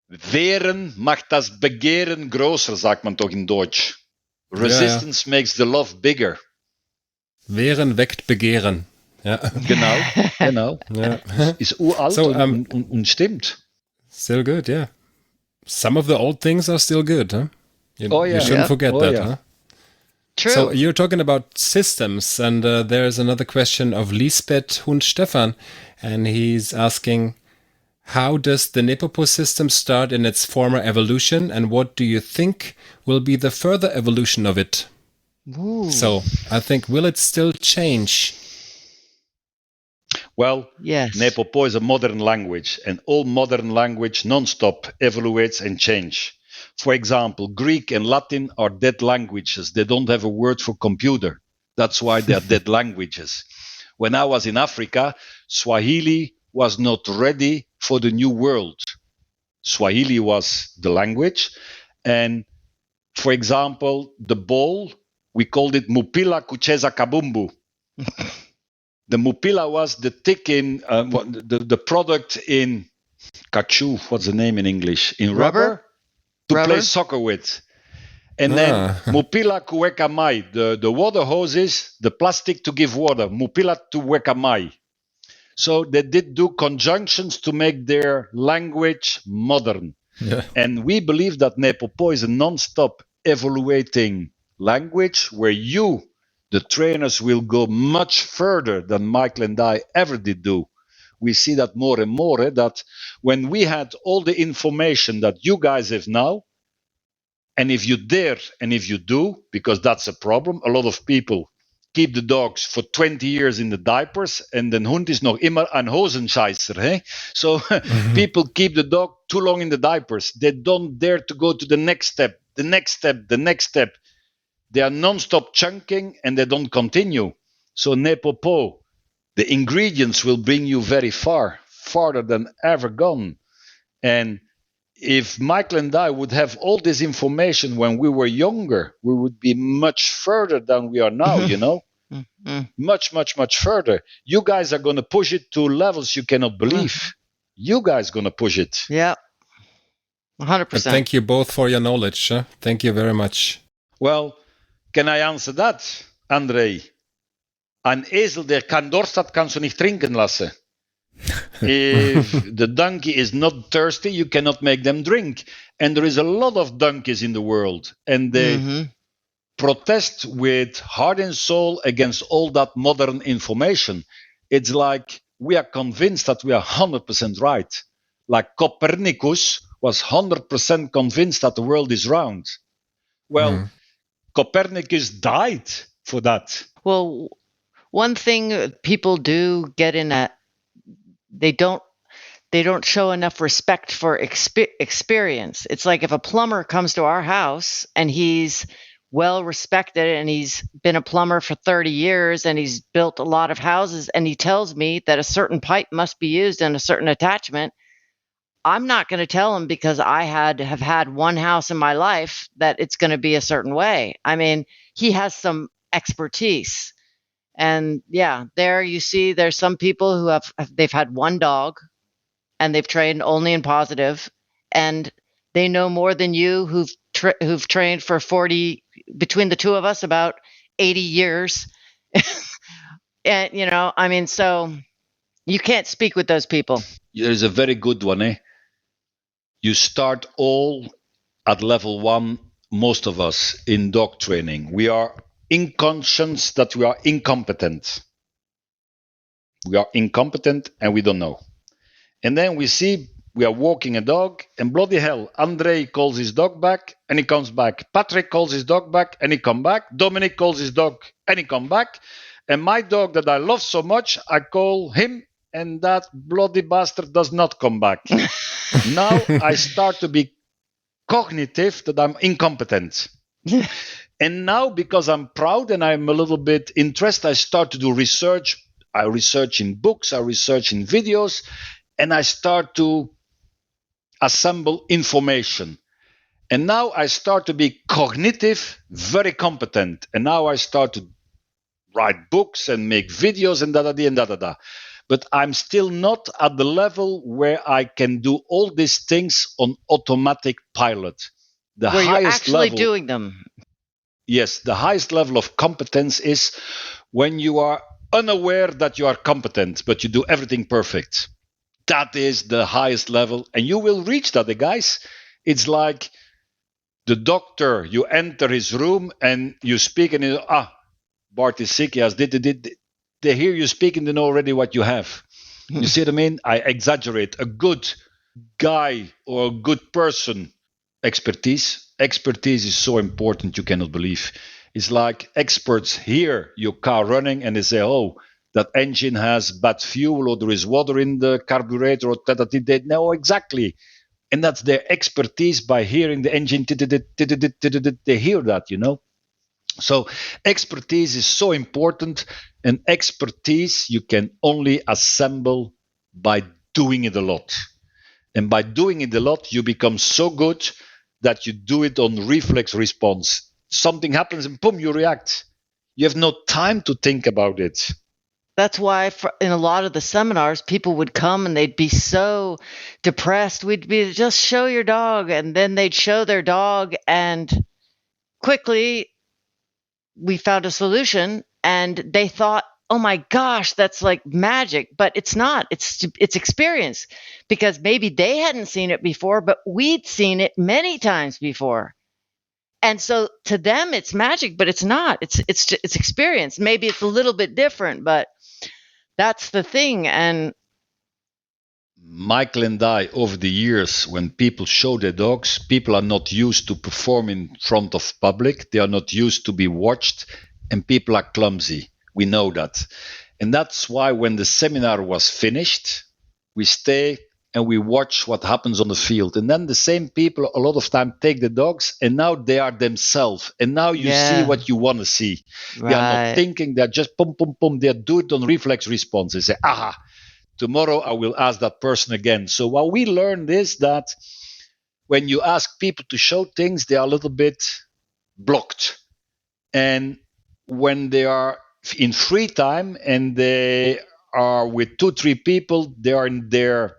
Wehren macht das Begehren größer, sagt man doch in Deutsch. Resistance makes the love bigger. Wehren weckt Begehren. Ja. Genau, genau. Ja. Ist uralt So, und stimmt. Still good, yeah. Some of the old things are still good, huh? You shouldn't Yeah. forget that, huh? True. So you're talking about systems, and there's another question of Lisbeth Hund Stefan, and he's asking, how does the NePoPo system start in its former evolution, and what do you think will be the further evolution of it? Ooh. So I think, will it still change? Well, Yes. NePoPo is a modern language, and all modern language non-stop evaluates and change. For example, Greek and Latin are dead languages. They don't have a word for computer. That's why they are dead languages. When I was in Africa, Swahili was not ready for the new world. Swahili was the language. And for example, the ball, we called it Mupila Kucheza Kabumbu. The Mupila was the tick in the product in caoutchouc. What's the name in English? In rubber to play soccer with. And then Mupila Kuweka Mai, the water hoses, the plastic to give water. Mupila to Weka Mai. So they did do conjunctions to make their language modern. Yeah. And we believe that NePoPo is a non-stop evaluating language where you, the trainers, will go much further than Michael and I ever did do. We see that more and more, that when we had all the information that you guys have now, and if you dare and if you do, because that's a problem, a lot of people keep the dogs for 20 years in the diapers, and then Hund is noch immer ein Hosenscheißer. Hey? So people keep the dog too long in the diapers. They don't dare to go to the next step, the next step, the next step. They are non-stop chunking and they don't continue. So NePoPo, the ingredients will bring you very far, farther than ever gone. And if Michael and I would have all this information when we were younger, we would be much further than we are now, you know? Much, much, much further. You guys are going to push it to levels you cannot believe. You guys going to push it. Yeah. 100%. But thank you both for your knowledge. Thank you very much. Well, can I answer that, André? Ein Esel, der kein Durst hat, kannst du nicht trinken lassen. If the donkey is not thirsty, you cannot make them drink. And there is a lot of donkeys in the world. And they protest with heart and soul against all that modern information. It's like we are convinced that we are 100% right. Like Copernicus was 100% convinced that the world is round. Well, Copernicus died for that. Well, one thing people do get in that, they don't show enough respect for experience. It's like if a plumber comes to our house and he's well respected and he's been a plumber for 30 years and he's built a lot of houses and he tells me that a certain pipe must be used in a certain attachment, I'm not going to tell him because I have had one house in my life that it's going to be a certain way. I mean, he has some expertise. And yeah, there you see there's some people who they've had one dog and they've trained only in positive, and they know more than you who've trained for 40, between the two of us, about 80 years. And, you know, I mean, so you can't speak with those people. There's a very good one, eh? You start all at level 1, most of us, in dog training. We are inconscious that we are incompetent. We are incompetent and we don't know. And then we see we are walking a dog, and bloody hell, Andre calls his dog back and he comes back. Patrick calls his dog back and he come back. Dominic calls his dog and he come back. And my dog that I love so much, I call him and that bloody bastard does not come back. Now I start to be cognitive that I'm incompetent. And now, because I'm proud and I'm a little bit interested, I start to do research. I research in books, I research in videos, and I start to assemble information. And now I start to be cognitive, very competent. And now I start to write books and make videos and da-da-da and da-da-da. But I'm still not at the level where I can do all these things on automatic pilot. The Where you're highest actually level, doing them. yes, the highest level of competence is when you are unaware that you are competent, but you do everything perfect. That is the highest level, and you will reach that, guys. It's like the doctor, you enter his room and you speak, and Bart is sick, yes, they hear you speaking, they know already what you have. You see what I mean? I exaggerate. A good guy or a good person, expertise is so important, you cannot believe. It's like experts hear your car running and they say, oh, that engine has bad fuel, or there is water in the carburetor, or that. They know exactly. And that's their expertise. By hearing the engine, they hear that, So expertise is so important, and expertise you can only assemble by doing it a lot. And by doing it a lot, you become so good that you do it on reflex response. Something happens and boom, you react. You have no time to think about it. That's why in a lot of the seminars, people would come and they'd be so depressed. We'd be, just show your dog. And then they'd show their dog, and quickly we found a solution, and they thought, oh my gosh, that's like magic. But it's not. It's experience, because maybe they hadn't seen it before, but we'd seen it many times before. And so to them, it's magic, but it's not. It's experience. Maybe it's a little bit different, but that's the thing. And Michael and I, over the years, when people show their dogs, people are not used to perform in front of public. They are not used to be watched, and people are clumsy. We know that. And that's why when the seminar was finished, we stay and we watch what happens on the field. And then the same people a lot of time take the dogs, and now they are themselves. And now you see what you want to see. Right. They are not thinking, they're just pum, pum, pum. They do it on reflex response. They say, aha, tomorrow I will ask that person again. So what we learned is that when you ask people to show things, they are a little bit blocked. And when they are in free time and they are with 2-3 people, they are in their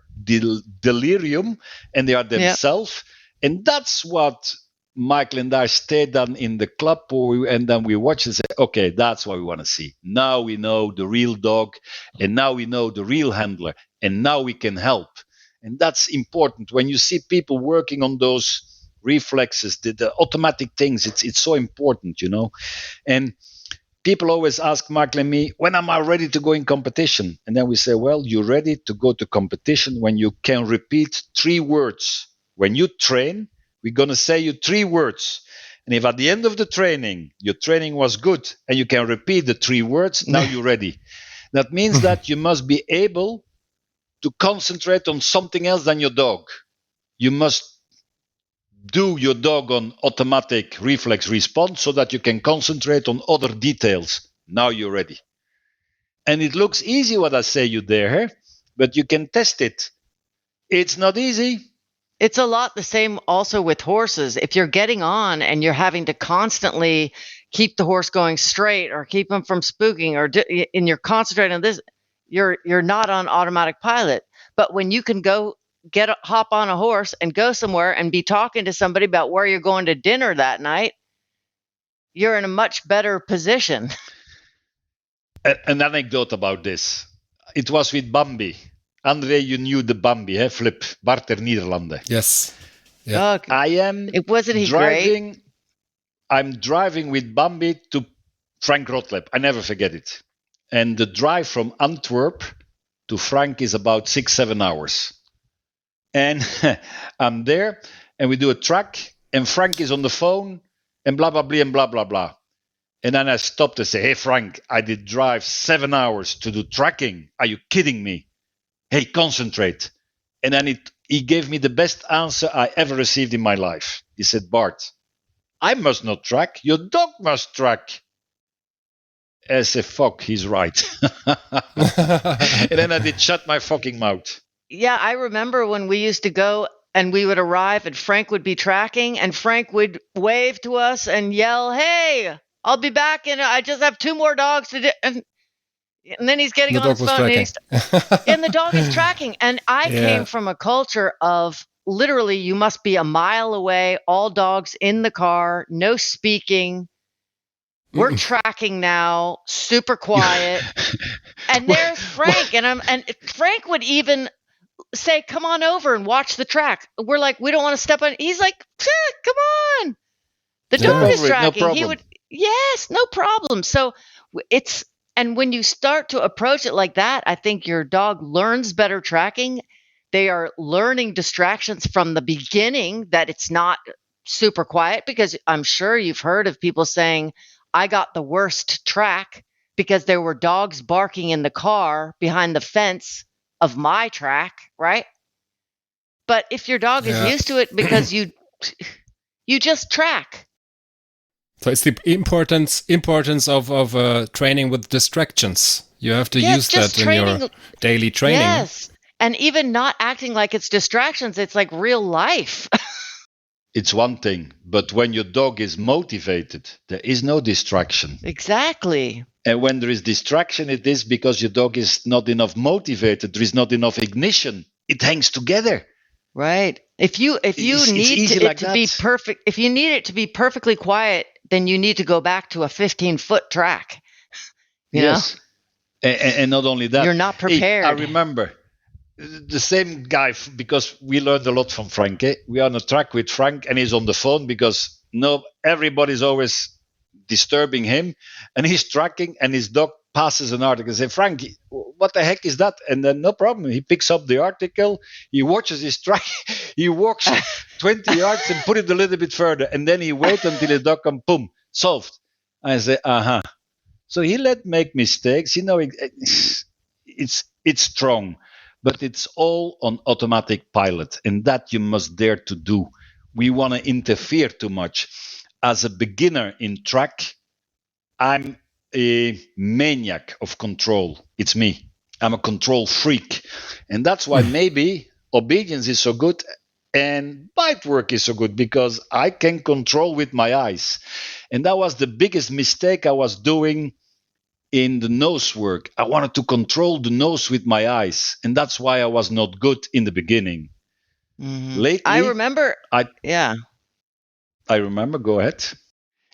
delirium and they are themselves. Yep. And that's what Michael and I stayed on in the club, and then we watch and say, okay, that's what we want to see. Now we know the real dog, and now we know the real handler, and now we can help. And that's important. When you see people working on those reflexes, the automatic things, it's so important, And people always ask Michael and me, when am I ready to go in competition? And then we say, well, you're ready to go to competition when you can repeat 3 words. When you train, we're going to say you 3 words. And if at the end of the training, your training was good and you can repeat the 3 words, now you're ready. That means that you must be able to concentrate on something else than your dog. You must do your dog on automatic reflex response so that you can concentrate on other details. Now you're ready. And it looks easy what I say you there, but you can test it. It's not easy. It's a lot the same also with horses. If you're getting on and you're having to constantly keep the horse going straight or keep him from spooking, and you're concentrating on this, you're not on automatic pilot. But when you can go hop on a horse and go somewhere and be talking to somebody about where you're going to dinner that night, you're in a much better position. An anecdote about this. It was with Bambi. André, you knew the Bambi, Flip, Bart der Nederlanden. Yes. Yeah. I'm driving with Bambi to Frank Rotlep. I never forget it. And the drive from Antwerp to Frank is about 6-7 hours. And I'm there, and we do a track, and Frank is on the phone, and blah, blah, blah, and blah, blah, blah. And then I stopped and say, hey, Frank, I did drive 7 hours to do tracking. Are you kidding me? Hey, concentrate. And then he gave me the best answer I ever received in my life. He said, Bart, I must not track. Your dog must track. I said, fuck, he's right. And then I did shut my fucking mouth. Yeah, I remember when we used to go and we would arrive and Frank would be tracking and Frank would wave to us and yell, "Hey, I'll be back and I just have 2 more dogs to do." And then he's getting The on dog his was phone tracking. and the dog is tracking. And I Yeah. came from a culture of literally you must be a mile away, all dogs in the car, no speaking. We're tracking now, super quiet. And there's Frank and Frank would even say, "Come on over and watch the track." We're like, "We don't want to step on." He's like, "Come on." The Yeah. dog is Over it, no tracking. He problem. would, yes, no problem. So it's, and when you start to approach it like that, I think your dog learns better tracking. They are learning distractions from the beginning, that it's not super quiet, because I'm sure you've heard of people saying, "I got the worst track because there were dogs barking in the car behind the fence of my track," right? But if your dog is Yeah. used to it because you just track. So it's the importance of training with distractions. You have to Yes, use just that in your training. daily training. Yes. And even not acting like it's distractions, it's like real life. It's one thing, but when your dog is motivated, there is no distraction. Exactly. And when there is distraction, it is because your dog is not enough motivated. There is not enough ignition. It hangs together. Right. If you It's need easy it like to be that. perfect, if you need it to be perfectly quiet, then you need to go back to a 15-foot track. You Yes. And not only know, that. you're not I prepared. remember the same guy, because we learned a lot from Frank. We are on a track with Frank and he's on the phone because everybody's always disturbing him, and he's tracking and his dog passes an article. Say, "Frank, what the heck is that?" And then no problem, he picks up the article, he watches his track, he walks 20 yards and put it a little bit further, and then he waits until the dog comes, boom, solved. I say, so he let make mistakes, it's strong, but it's all on automatic pilot, and that you must dare to do. We want to interfere too much. As a beginner in track, I'm a maniac of control. It's me. I'm a control freak. And that's why maybe obedience is so good and bite work is so good, because I can control with my eyes. And that was the biggest mistake I was doing in the nose work. I wanted to control the nose with my eyes. And that's why I was not good in the beginning. Mm-hmm. Lately, I remember. Yeah. I remember, go ahead.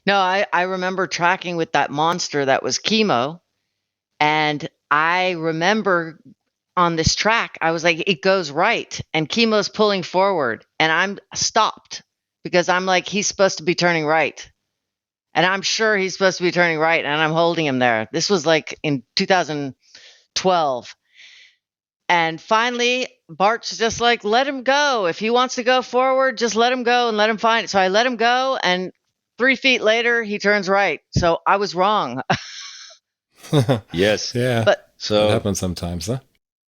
No, I remember tracking with that monster that was Chemo. And I remember on this track, I was like, it goes right. And Chemo's pulling forward. And I'm stopped because I'm like, he's supposed to be turning right. And I'm sure he's supposed to be turning right. And I'm holding him there. This was like in 2012. And finally, Bart's just like, let him go. If he wants to go forward, just let him go and let him find it. So I let him go. And 3 feet later, he turns right. So I was wrong. Yes. Yeah. But that happens sometimes, huh?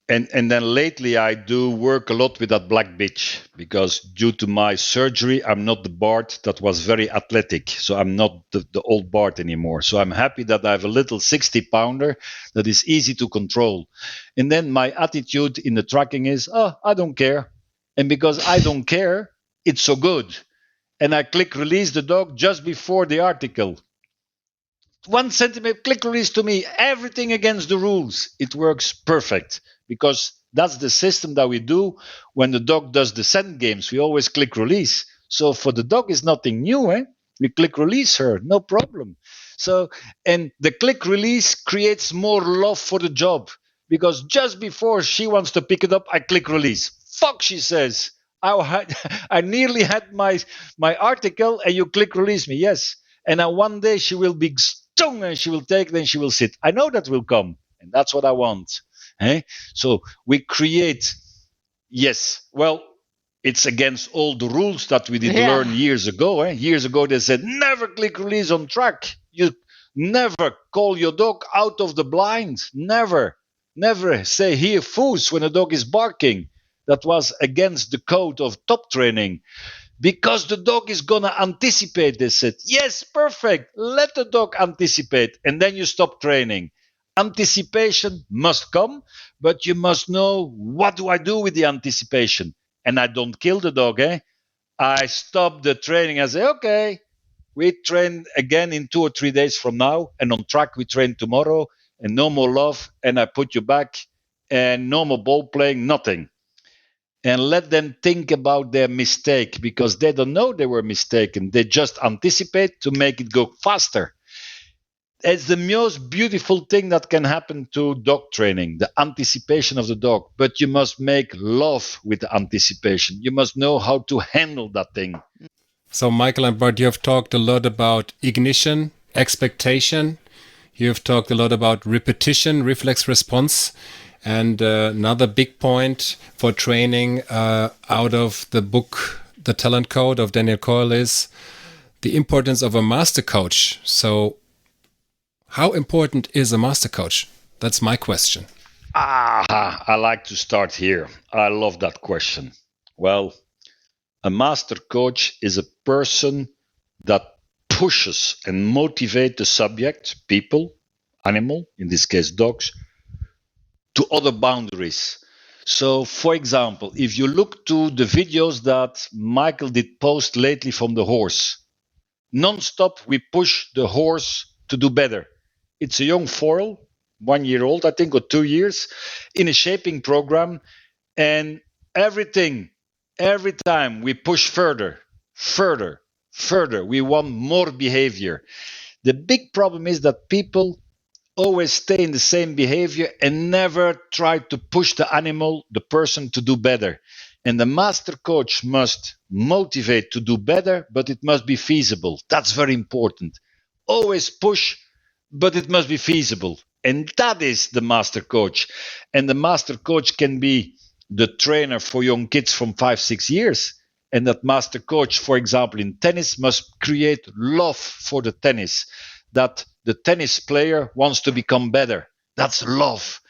And then lately I do work a lot with that black bitch, because due to my surgery, I'm not the Bart that was very athletic. So I'm not the old Bart anymore. So I'm happy that I have a little 60-pounder that is easy to control. And then my attitude in the tracking is, I don't care. And because I don't care, it's so good. And I click release the dog just before the article. 1 centimeter, click release to me, everything against the rules. It works perfect, because that's the system that we do when the dog does the scent games. We always click release. So for the dog, it's nothing new. We click release her, no problem. So, and the click release creates more love for the job, because just before she wants to pick it up, I click release. Fuck, she says. I nearly had my article and you click release me. Yes. And then one day she will be stung and she will take, then she will sit. I know that will come, and that's what I want. So we create, yes, well, it's against all the rules that we did learn years ago. Years ago, they said, never click release on track. You never call your dog out of the blind. Never. Never say, here, foos, when a dog is barking. That was against the code of top training. Because the dog is going to anticipate, they said. Yes, perfect. Let the dog anticipate. And then you stop training. Anticipation must come, but you must know, what do I do with the anticipation? And I don't kill the dog, I stop the training. I say, okay, we train again in 2 or 3 days from now, and on track we train tomorrow, and no more love, and I put you back, and no more ball playing, nothing. And let them think about their mistake, because they don't know they were mistaken. They just anticipate to make it go faster. It's the most beautiful thing that can happen to dog training, the anticipation of the dog. But you must make love with the anticipation. You must know how to handle that thing. So, Michael and Bart, you have talked a lot about ignition, expectation. You have talked a lot about repetition, reflex response. And another big point for training out of the book, The Talent Code of Daniel Coyle, is the importance of a master coach. So, how important is a master coach? That's my question. I like to start here. I love that question. Well, a master coach is a person that pushes and motivates the subject, people, animal, in this case dogs, to other boundaries. So, for example, if you look to the videos that Michael did post lately from the horse, non-stop we push the horse to do better. It's a young foal, 1 year old, I think, or 2 years, in a shaping program, and every time we push further. We want more behavior. The big problem is that people always stay in the same behavior and never try to push the animal, the person, to do better. And the master coach must motivate to do better, but it must be feasible. That's very important. Always push, but it must be feasible. And that is the master coach. And the master coach can be the trainer for young kids from 5-6 years. And that master coach, for example, in tennis, must create love for the tennis. That the tennis player wants to become better. That's love.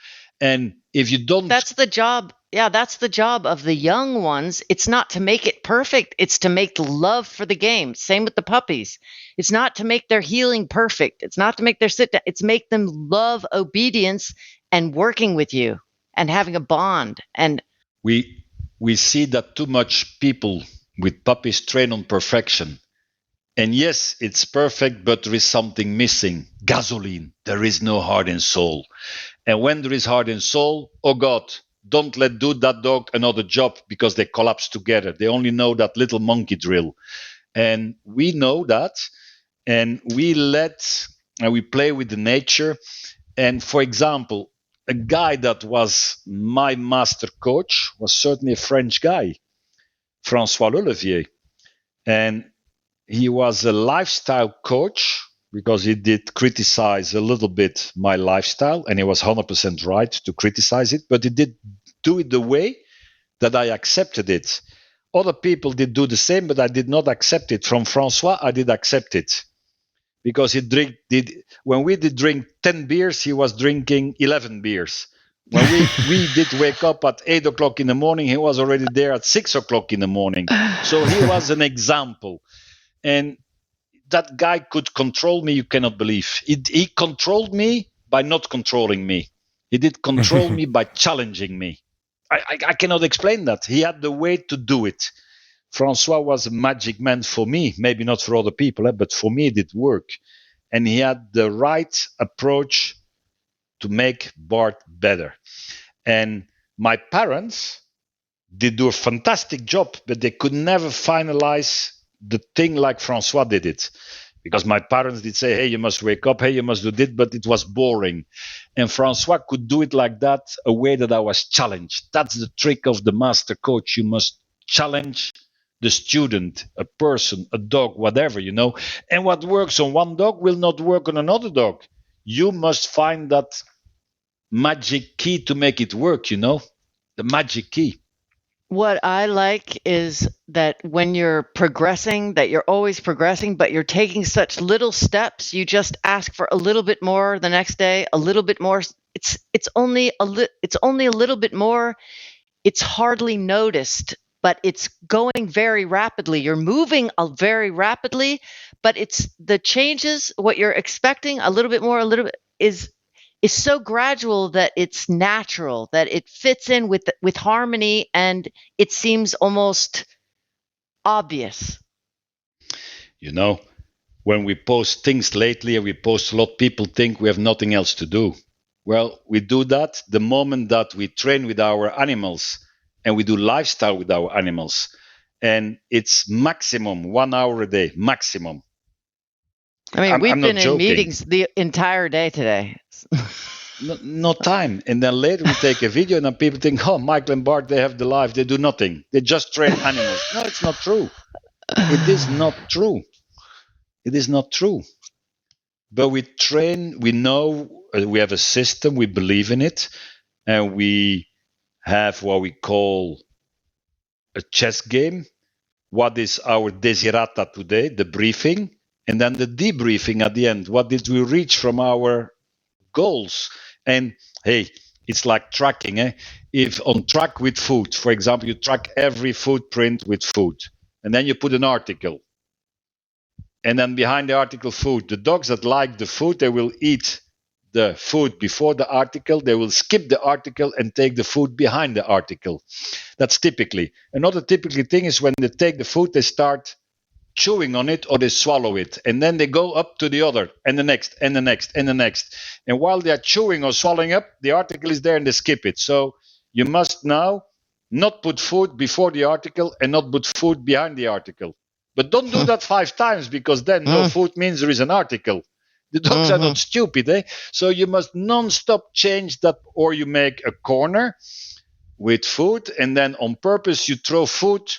And if you don't... That's the job. Yeah, that's the job of the young ones. It's not to make it perfect. It's to make love for the game. Same with the puppies. It's not to make their healing perfect. It's not to make their sit down. It's make them love obedience and working with you and having a bond. And we see that too much people with puppies train on perfection. And yes, it's perfect, but there is something missing. Gasoline. There is no heart and soul. And when there is heart and soul, oh God, don't let that dog another job, because they collapse together. They only know that little monkey drill. And we know that. And we play with the nature. And for example, a guy that was my master coach was certainly a French guy, François Lelevier. And he was a lifestyle coach, because he did criticize a little bit my lifestyle, and he was 100% right to criticize it, but he did do it the way that I accepted it. Other people did do the same, but I did not accept it. From François, I did accept it, because when we did drink 10 beers, he was drinking 11 beers. When we did wake up at 8 o'clock in the morning, he was already there at 6 o'clock in the morning. So he was an example. And that guy could control me, you cannot believe. He controlled me by not controlling me. He did control me by challenging me. I cannot explain that. He had the way to do it. François was a magic man for me, maybe not for other people, but for me it did work. And he had the right approach to make Bart better. And my parents did do a fantastic job, but they could never finalize the thing like François did it. Because my parents did say, hey, you must wake up, hey, you must do this, but it was boring. And François could do it like that, a way that I was challenged. That's the trick of the master coach. You must challenge the student, a person, a dog, whatever, And what works on one dog will not work on another dog. You must find that magic key to make it work, the magic key. what I like is that when you're progressing, that you're always progressing, but you're taking such little steps. You just ask for a little bit more the next day, a little bit more. It's only a little bit more. It's hardly noticed, but it's going very rapidly. You're moving very rapidly, but it's the changes, what you're expecting, a little bit more, a little bit, is is so gradual that it's natural, that it fits in with harmony, and it seems almost obvious. You know, when we post things lately, we post a lot, people think we have nothing else to do. Well, we do that the moment that we train with our animals and we do lifestyle with our animals. And it's maximum 1 hour a day, maximum. I mean, we've I'm been not in joking. meetings the entire day today. No time. And then later we take a video and then people think, oh, Michael and Bart, they have the life. They do nothing. They just train animals. No, it's not true. It is not true. It is not true. But we train, we know, we have a system, we believe in it, and we have what we call a chess game. What is our desiderata today, the briefing, and then the debriefing at the end. What did we reach from our goals? And hey, it's like tracking. If on track with food, for example, you track every footprint with food, and then you put an article. And then behind the article food, the dogs that like the food, they will eat the food before the article. They will skip the article and take the food behind the article. That's typically. Another typical thing is when they take the food, they start chewing on it or they swallow it. And then they go up to the other and the next and the next and the next. And while they're chewing or swallowing up, the article is there and they skip it. So you must now not put food before the article and not put food behind the article. But don't do that 5 times, because then no food means there is an article. The dogs are not stupid, So you must non-stop change that, or you make a corner with food, and then on purpose you throw food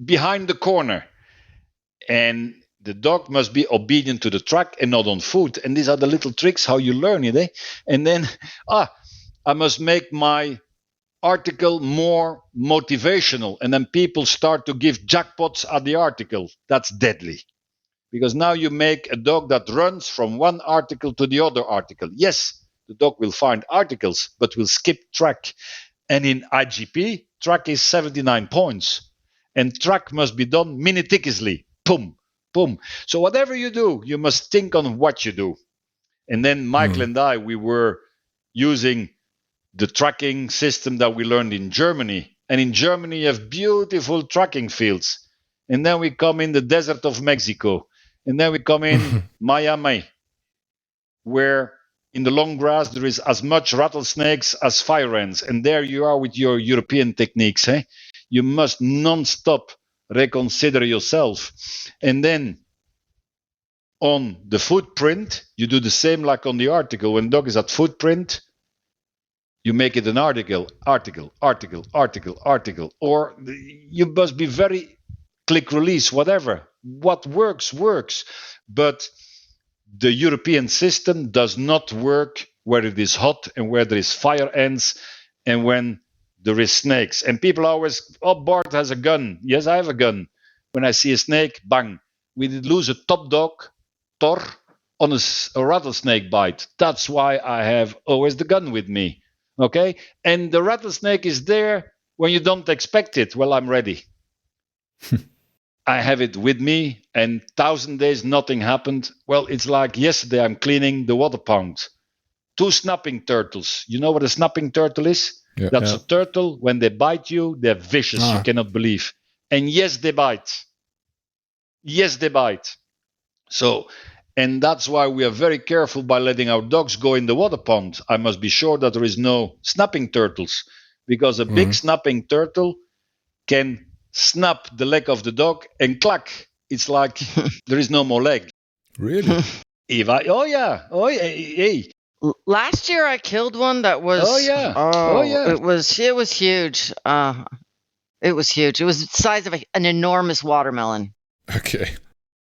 behind the corner. And the dog must be obedient to the track and not on food. And these are the little tricks how you learn it, And then, I must make my article more motivational, and then people start to give jackpots at the article. That's deadly, because now you make a dog that runs from one article to the other article. Yes, the dog will find articles, but will skip track. And in IGP, track is 79 points, and track must be done meticulously. Boom, boom. So whatever you do, you must think on what you do. And then Michael and I, we were using the tracking system that we learned in Germany. And in Germany, you have beautiful tracking fields. And then we come in the desert of Mexico. And then we come in Miami, where in the long grass there is as much rattlesnakes as fire ants. And there you are with your European techniques. You must non-stop reconsider yourself. And then on the footprint, you do the same like on the article. When dog is at footprint, you make it an article, or you must be very click release, whatever. What works. But the European system does not work where it is hot and where there is fire ants and when there is snakes. And people always, Bart has a gun. Yes, I have a gun. When I see a snake, bang. We did lose a top dog, Thor, on a rattlesnake bite. That's why I have always the gun with me. Okay, and the rattlesnake is there when you don't expect it. Well, I'm ready. I have it with me, and 1,000 days nothing happened. Well, it's like yesterday I'm cleaning the water pond. 2 snapping turtles. You know what a snapping turtle is? Yeah, That's a turtle. When they bite you, they're vicious. You cannot believe. And yes, they bite. Yes, they bite. So. And that's why we are very careful by letting our dogs go in the water pond. I must be sure that there is no snapping turtles, because a big snapping turtle can snap the leg of the dog and clack. It's like there is no more leg. Really? Hey. Last year I killed one that was. It was huge. It was huge. It was the size of an enormous watermelon. Okay.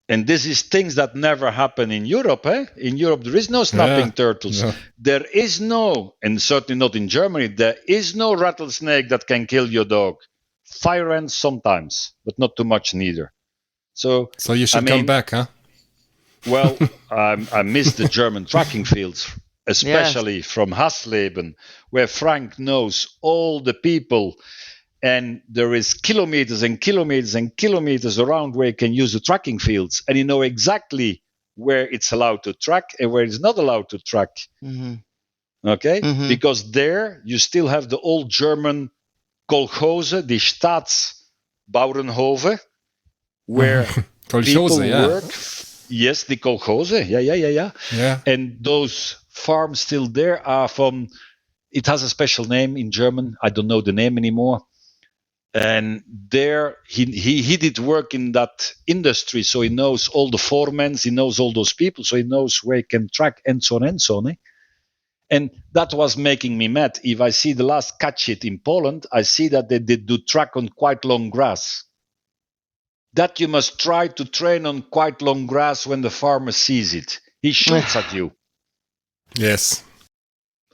And this is things that never happen in Europe. In Europe, there is no snapping turtles. No. There is no, and certainly not in Germany, there is no rattlesnake that can kill your dog. Fire ants sometimes, but not too much neither. So you should come back, huh? Well, I miss the German tracking fields, especially from Hasleben, where Frank knows all the people. And there is kilometers and kilometers and kilometers around where you can use the tracking fields. And you know exactly where it's allowed to track and where it's not allowed to track. Mm-hmm. Okay? Mhm. Because there you still have the old German Kolchose, die Staatsbauernhofe, where people Kolchose, yeah. work. Yes, the Kolchose. Yeah. Yeah. And those farms still there are from, it has a special name in German. I don't know the name anymore. And there he did work in that industry, so he knows all the foremen, he knows all those people, so he knows where he can track and so on and so on. Eh? And that was making me mad. If I see the last catch it in Poland, I see that they did do track on quite long grass. That you must try to train on quite long grass when the farmer sees it. He shoots at you. Yes.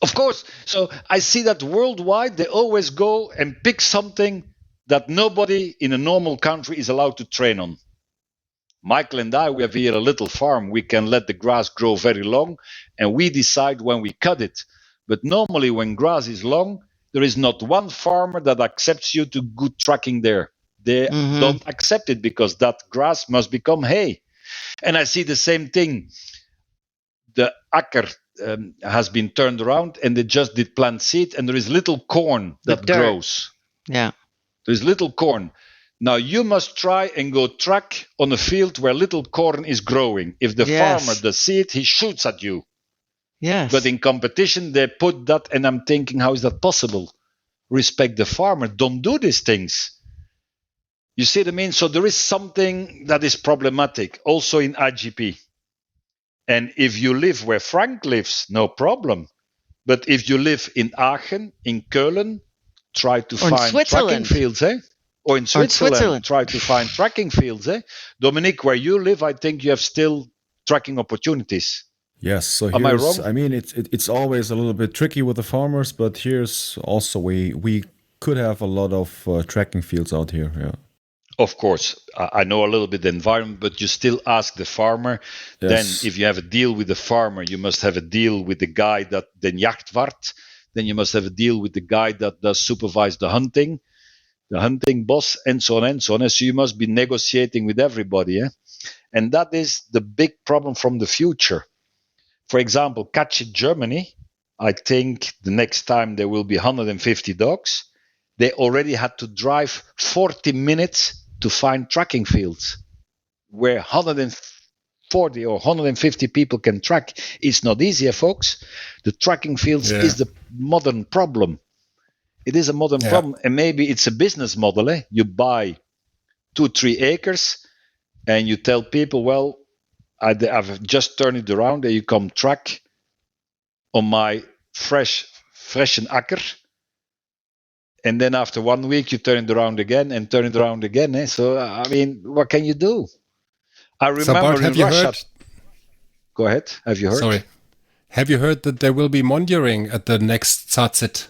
Of course. So I see that worldwide, they always go and pick something that nobody in a normal country is allowed to train on. Michael and I, we have here a little farm. We can let the grass grow very long, and we decide when we cut it. But normally when grass is long, there is not one farmer that accepts you to good tracking there. They don't accept it because that grass must become hay. And I see the same thing. The acker has been turned around and they just did plant seed, and there is little corn that grows. Yeah. There's little corn. Now you must try and go track on a field where little corn is growing. If the farmer does see it, he shoots at you. Yes. But in competition, they put that, and I'm thinking, how is that possible? Respect the farmer. Don't do these things. You see what I mean? So there is something that is problematic also in IGP. And if you live where Frank lives, no problem. But if you live in Aachen, in Köln, try to find tracking fields, eh? Or in Switzerland, try to find tracking fields, eh? Dominique, where you live, I think you have still tracking opportunities. Yes, so Am I wrong? I mean, it's always a little bit tricky with the farmers, but here's also we could have a lot of tracking fields out here. Yeah. Of course, I know a little bit the environment, but you still ask the farmer. Yes. Then, if you have a deal with the farmer, you must have a deal with the guy that den jachtwart. Then you must have a deal with the guy that does supervise the hunting boss, and so on and so on. So you must be negotiating with everybody, eh? And that is the big problem from the future. For example, Catch It Germany, I think the next time there will be 150 dogs. They already had to drive 40 minutes to find tracking fields where 140 or 150 people can track. It's not easy, folks. The tracking fields is the modern problem. It is a modern problem, and maybe it's a business model. Eh? You buy 2-3 acres and you tell people, well, I've just turned it around and you come track on my freshen akker. And then after 1 week, you turn it around again and turn it around again. Eh? So, I mean, what can you do? I remember Bart, in Russia. Go ahead. Have you heard? Sorry. Have you heard that there will be monduring at the next Tzazit?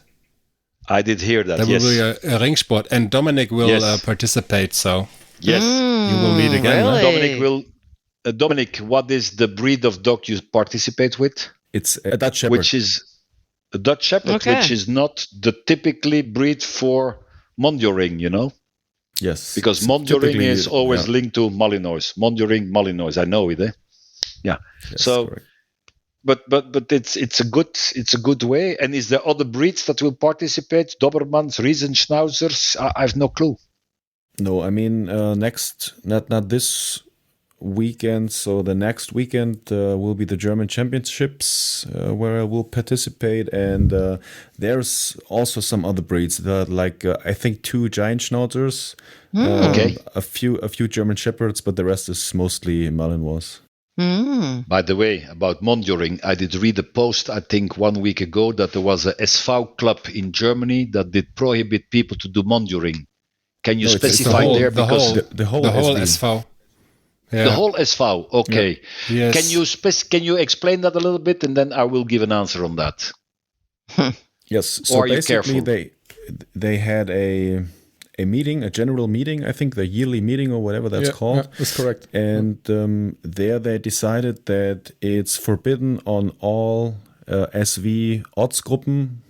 I did hear that, there will be a ringsport, and Dominic will participate, so yes, you will meet again. Really? Dominic, what is the breed of dog you participate with? It's a Dutch Shepherd. Which is a Dutch Shepherd, which is not the typically breed for monduring, you know? Yes. Because monduring is always linked to Malinois. Monduring, Malinois, I know it, eh? Yeah. Yes, so, correct. But it's a good way. And is there other breeds that will participate? Dobermans, Riesenschnauzers? I have no clue. No, I mean not this weekend. So the next weekend will be the German Championships where I will participate, and there's also some other breeds that like I think 2 giant schnauzers, a few German Shepherds, but the rest is mostly Malinois. By the way, about monduring, I did read a post, I think 1 week ago, that there was a SV club in Germany that did prohibit people to do monduring. Can you specify there? The whole SV. Yeah. The whole SV, okay. Yeah. Yes. Can you explain that a little bit, and then I will give an answer on that. Yes, so basically they had a meeting, a general meeting, I think the yearly meeting or whatever that's called. Yeah, that's correct. And there they decided that it's forbidden on all SV Ortsgruppen,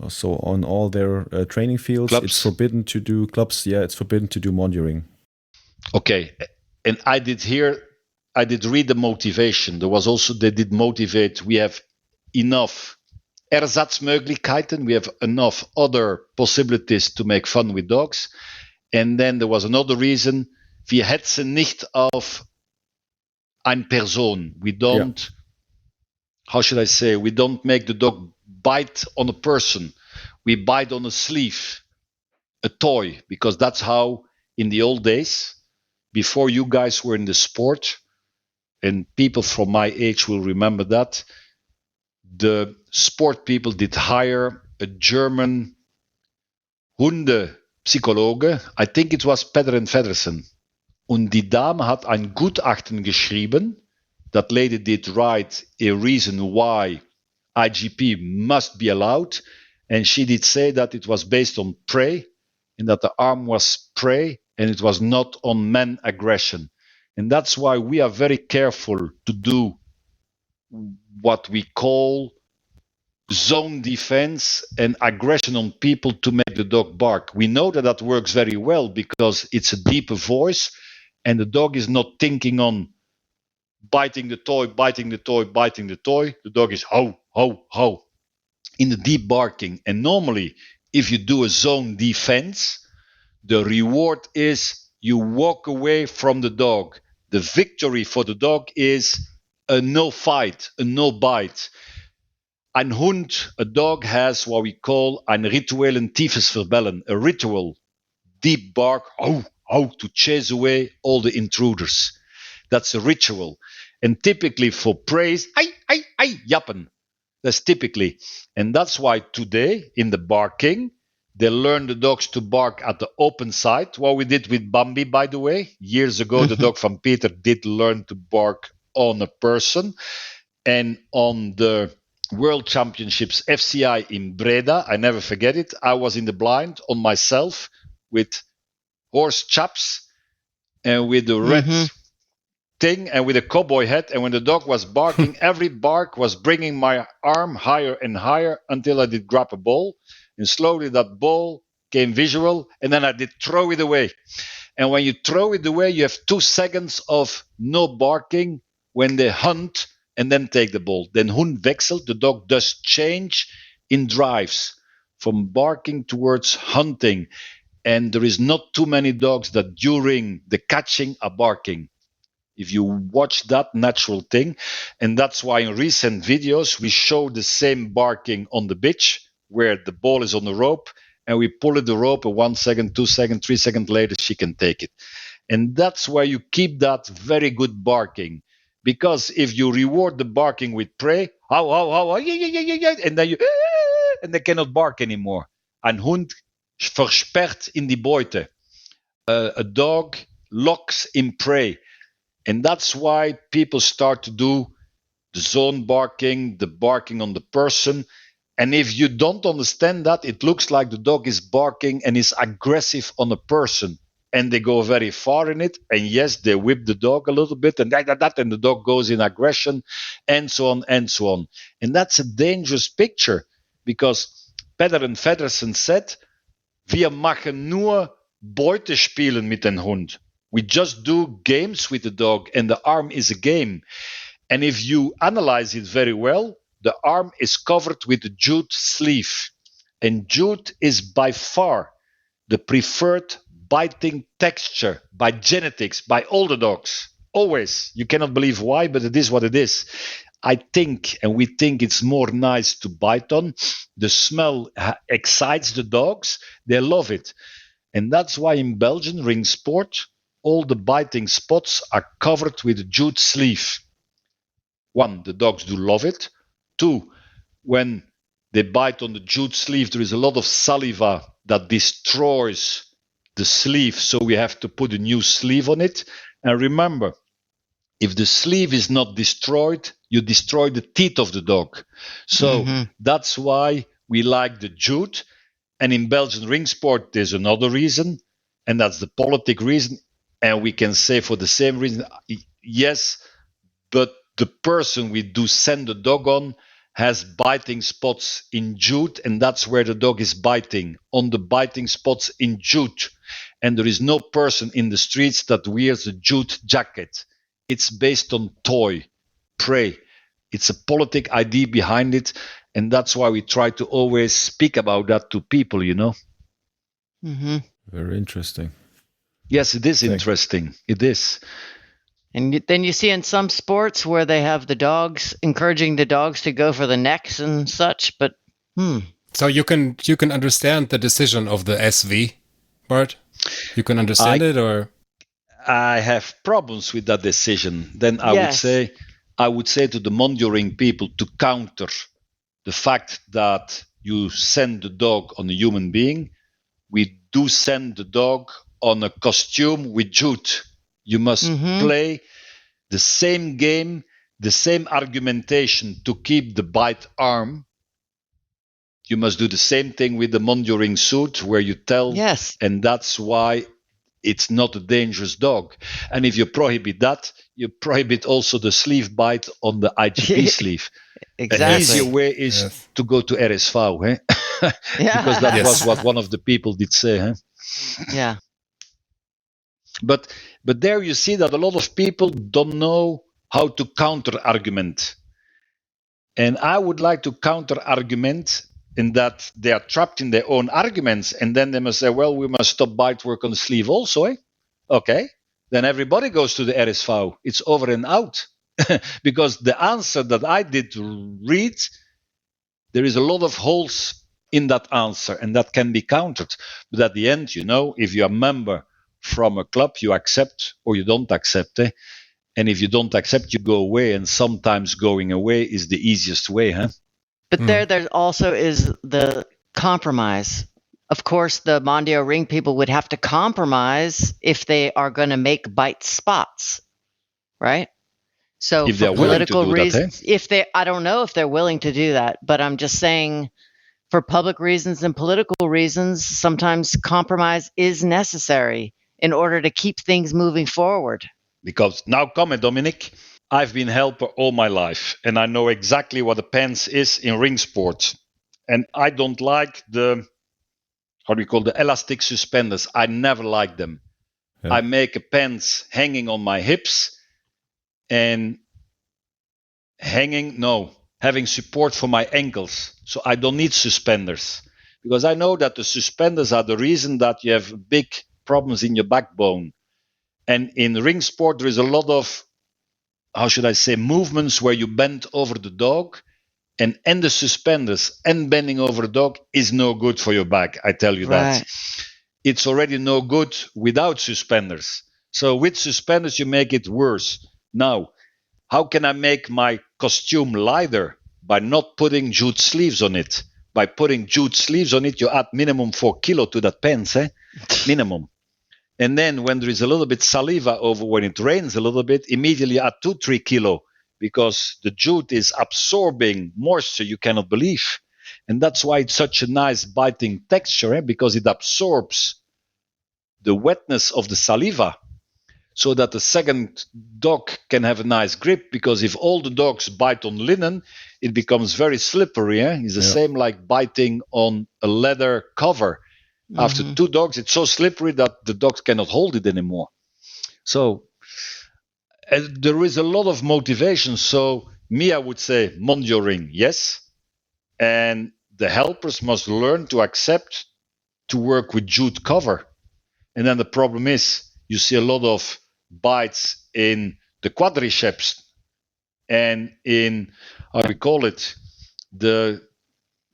so on all their training fields. Clubs. It's forbidden to do clubs. Yeah, it's forbidden to do monduring. Okay, and I did hear I did read the motivation. There was also, they did motivate, we have enough Ersatzmöglichkeiten, we have enough other possibilities to make fun with dogs. And then there was another reason, wir hetzen nicht auf eine Person. We don't, how should I say, we don't make the dog bite on a person. We bite on a sleeve, a toy, because that's how in the old days, before you guys were in the sport, and people from my age will remember that, the sport people did hire a German Hundepsychologe. I think it was Peder and Feddersen. Und die Dame hat ein Gutachten geschrieben. That lady did write a reason why IGP must be allowed. And she did say that it was based on prey, and that the arm was prey, and it was not on man aggression. And that's why we are very careful to do what we call zone defense and aggression on people to make the dog bark. We know that that works very well because it's a deeper voice and the dog is not thinking on biting the toy, biting the toy, biting the toy. The dog is ho, ho, ho in the deep barking. And normally, if you do a zone defense, the reward is you walk away from the dog. The victory for the dog is a no fight, a no bite. Ein Hund, a dog, has what we call ein rituellen tiefes Verbellen, a ritual, deep bark, ho, ho, to chase away all the intruders. That's a ritual. And typically for praise, ai, jappen. That's typically. And that's why today in the barking, they learn the dogs to bark at the open side. What we did with Bambi, by the way. Years ago, the dog from Peter did learn to bark on a person. And on the World Championships FCI in Breda, I never forget it, I was in the blind on myself with horse chaps and with the red thing and with a cowboy hat. And when the dog was barking, every bark was bringing my arm higher and higher until I did grab a ball. And slowly that ball came visual, and then I did throw it away. And when you throw it away, you have 2 seconds of no barking when they hunt and then take the ball. Then Hund wechselt, the dog does change in drives from barking towards hunting. And there is not too many dogs that during the catching are barking. If you watch that natural thing, and that's why in recent videos we show the same barking on the bitch, where the ball is on the rope, and we pull at the rope, and 1 second, 2 seconds, 3 seconds later, she can take it. And that's why you keep that very good barking. Because if you reward the barking with prey, how, yeah, and then you, and they cannot bark anymore. Ein Hund versperrt in die Beute. A dog locks in prey. And that's why people start to do the zone barking, the barking on the person. And if you don't understand that, it looks like the dog is barking and is aggressive on a person. And they go very far in it. And yes, they whip the dog a little bit and that, and the dog goes in aggression and so on and so on. And that's a dangerous picture because Peder and Feddersen said, wir machen nur Beutespielen mit dem Hund. We just do games with the dog and the arm is a game. And if you analyze it very well, the arm is covered with a jute sleeve. And jute is by far the preferred biting texture by genetics, by all the dogs. Always. You cannot believe why, but it is what it is. I think, and we think it's more nice to bite on. The smell excites the dogs. They love it. And that's why in Belgian ring sport, all the biting spots are covered with a jute sleeve. 1, the dogs do love it. 2, when they bite on the jute sleeve, there is a lot of saliva that destroys the sleeve, so we have to put a new sleeve on it. And remember, if the sleeve is not destroyed, you destroy the teeth of the dog. So that's why we like the jute. And in Belgian ring sport, there's another reason, and that's the politic reason. And we can say for the same reason, yes, but the person we do send the dog on has biting spots in jute, and that's where the dog is biting, on the biting spots in jute. And there is no person in the streets that wears a jute jacket. it's based on toy, prey. It's a politic idea behind it. And that's why we try to always speak about that to people, Mm-hmm. Very interesting. Yes, it is interesting. It is. And then you see in some sports where they have the dogs encouraging the dogs to go for the necks and such, but So you can understand the decision of the SV, Bart? You can understand it, or I have problems with that decision. Then I would say to the monitoring people to counter the fact that you send the dog on a human being. We do send the dog on a costume with jute. You must play the same game, the same argumentation to keep the bite arm. You must do the same thing with the monitoring suit where you tell, yes, and that's why it's not a dangerous dog. And if you prohibit that, you prohibit also the sleeve bite on the IGP sleeve. exactly. An easier way is to go to RSV, because that was what one of the people did say. Yeah. But there you see that a lot of people don't know how to counter argument. And I would like to counter argument in that they are trapped in their own arguments, and then they must say, well, we must stop bite work on the sleeve also. Okay, then everybody goes to the RSV. It's over and out. Because the answer that I did read, there is a lot of holes in that answer, and that can be countered. But at the end, if you're a member from a club, you accept or you don't accept. And if you don't accept, you go away, and sometimes going away is the easiest way. But there also is the compromise. Of course, the Mondio Ring people would have to compromise if they are going to make bite spots, right? So if for they're willing to political do reasons, that, I don't know if they're willing to do that, but I'm just saying for public reasons and political reasons, sometimes compromise is necessary in order to keep things moving forward. Because now comment, Dominic. I've been helper all my life, and I know exactly what a pens is in ring sport. And I don't like the elastic suspenders. I never like them. Yeah. I make a pens hanging on my hips and having support for my ankles. So I don't need suspenders, because I know that the suspenders are the reason that you have big problems in your backbone. And in ring sport, there is a lot of, movements where you bend over the dog, and the suspenders and bending over the dog is no good for your back. I tell you that. It's already no good without suspenders. So with suspenders, you make it worse. Now, how can I make my costume lighter? By not putting jute sleeves on it. By putting jute sleeves on it, you add minimum 4 kilo to that pants, minimum. And then when there is a little bit saliva over, when it rains a little bit, immediately add 2-3 kilo, because the jute is absorbing moisture you cannot believe. And that's why it's such a nice biting texture, because it absorbs the wetness of the saliva, so that the second dog can have a nice grip. Because if all the dogs bite on linen, it becomes very slippery. It's the same like biting on a leather cover. Mm-hmm. After 2 dogs, it's so slippery that the dogs cannot hold it anymore. So there is a lot of motivation. So me, I would say Mondio Ring, yes. And the helpers must learn to accept to work with jute cover. And then the problem is, you see a lot of bites in the quadriceps and in, the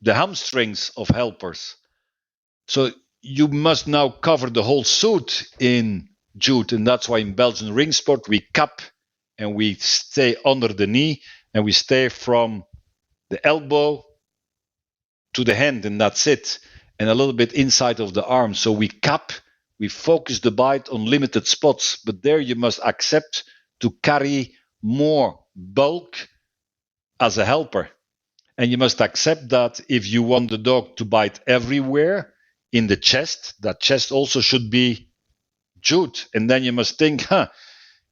hamstrings of helpers. So you must now cover the whole suit in jute, and that's why in Belgian ring sport we cap and we stay under the knee, and we stay from the elbow to the hand, and that's it, and a little bit inside of the arm. So we cap, we focus the bite on limited spots, but there you must accept to carry more bulk as a helper. And you must accept that if you want the dog to bite everywhere in the chest, that chest also should be jute. And then you must think,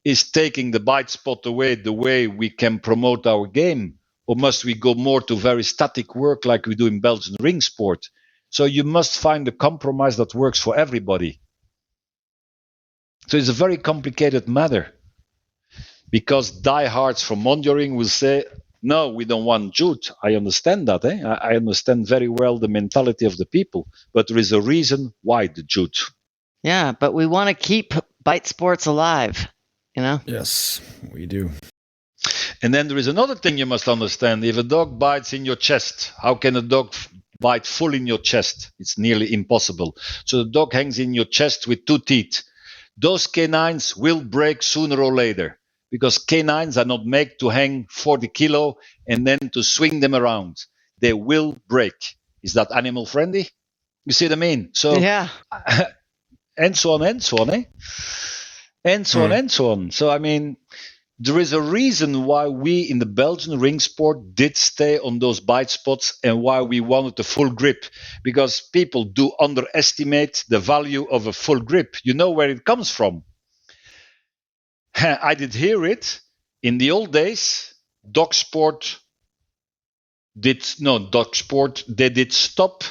is taking the bite spot away the way we can promote our game? Or must we go more to very static work like we do in Belgian ring sport? So you must find a compromise that works for everybody. So it's a very complicated matter. Because diehards from Mondioring will say, no, we don't want jute. I understand that. I understand very well the mentality of the people, but there is a reason why the jute. Yeah, but we want to keep bite sports alive, you know? Yes, we do. And then there is another thing you must understand. If a dog bites in your chest, how can a dog bite full in your chest? It's nearly impossible. So the dog hangs in your chest with 2 teeth. Those canines will break sooner or later, because canines are not made to hang 40 kilo and then to swing them around. They will break. Is that animal friendly? You see what I mean? So, Yeah. and so on, and so on, eh? And so on, and so on. So, I mean, there is a reason why we in the Belgian ring sport did stay on those bite spots and why we wanted the full grip, because people do underestimate the value of a full grip. You know where it comes from. I did hear it in the old days. Dogsport, they did stop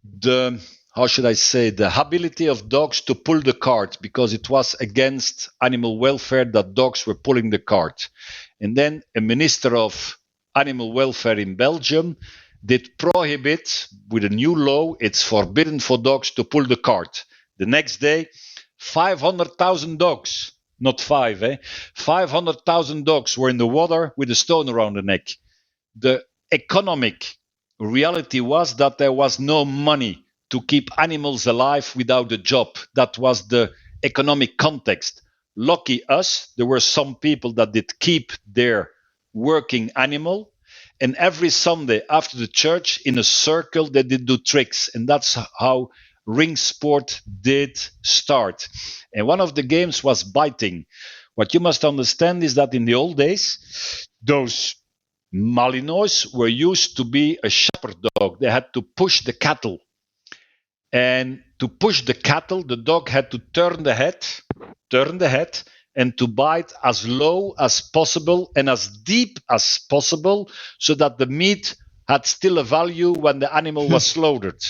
the, how should I say, the ability of dogs to pull the cart, because it was against animal welfare that dogs were pulling the cart. And then a minister of animal welfare in Belgium did prohibit with a new law. It's forbidden for dogs to pull the cart. The next day, 500,000 dogs, not 500,000 dogs were in the water with a stone around the neck. The economic reality was that there was no money to keep animals alive without a job. That was the economic context. Lucky us, there were some people that did keep their working animal, and every Sunday after the church in a circle they did do tricks, and that's how ring sport did start. And one of the games was biting. What you must understand is that in the old days, those Malinois were used to be a shepherd dog. They had to push the cattle. And to push the cattle, the dog had to turn the head, and to bite as low as possible and as deep as possible, so that the meat had still a value when the animal was slaughtered.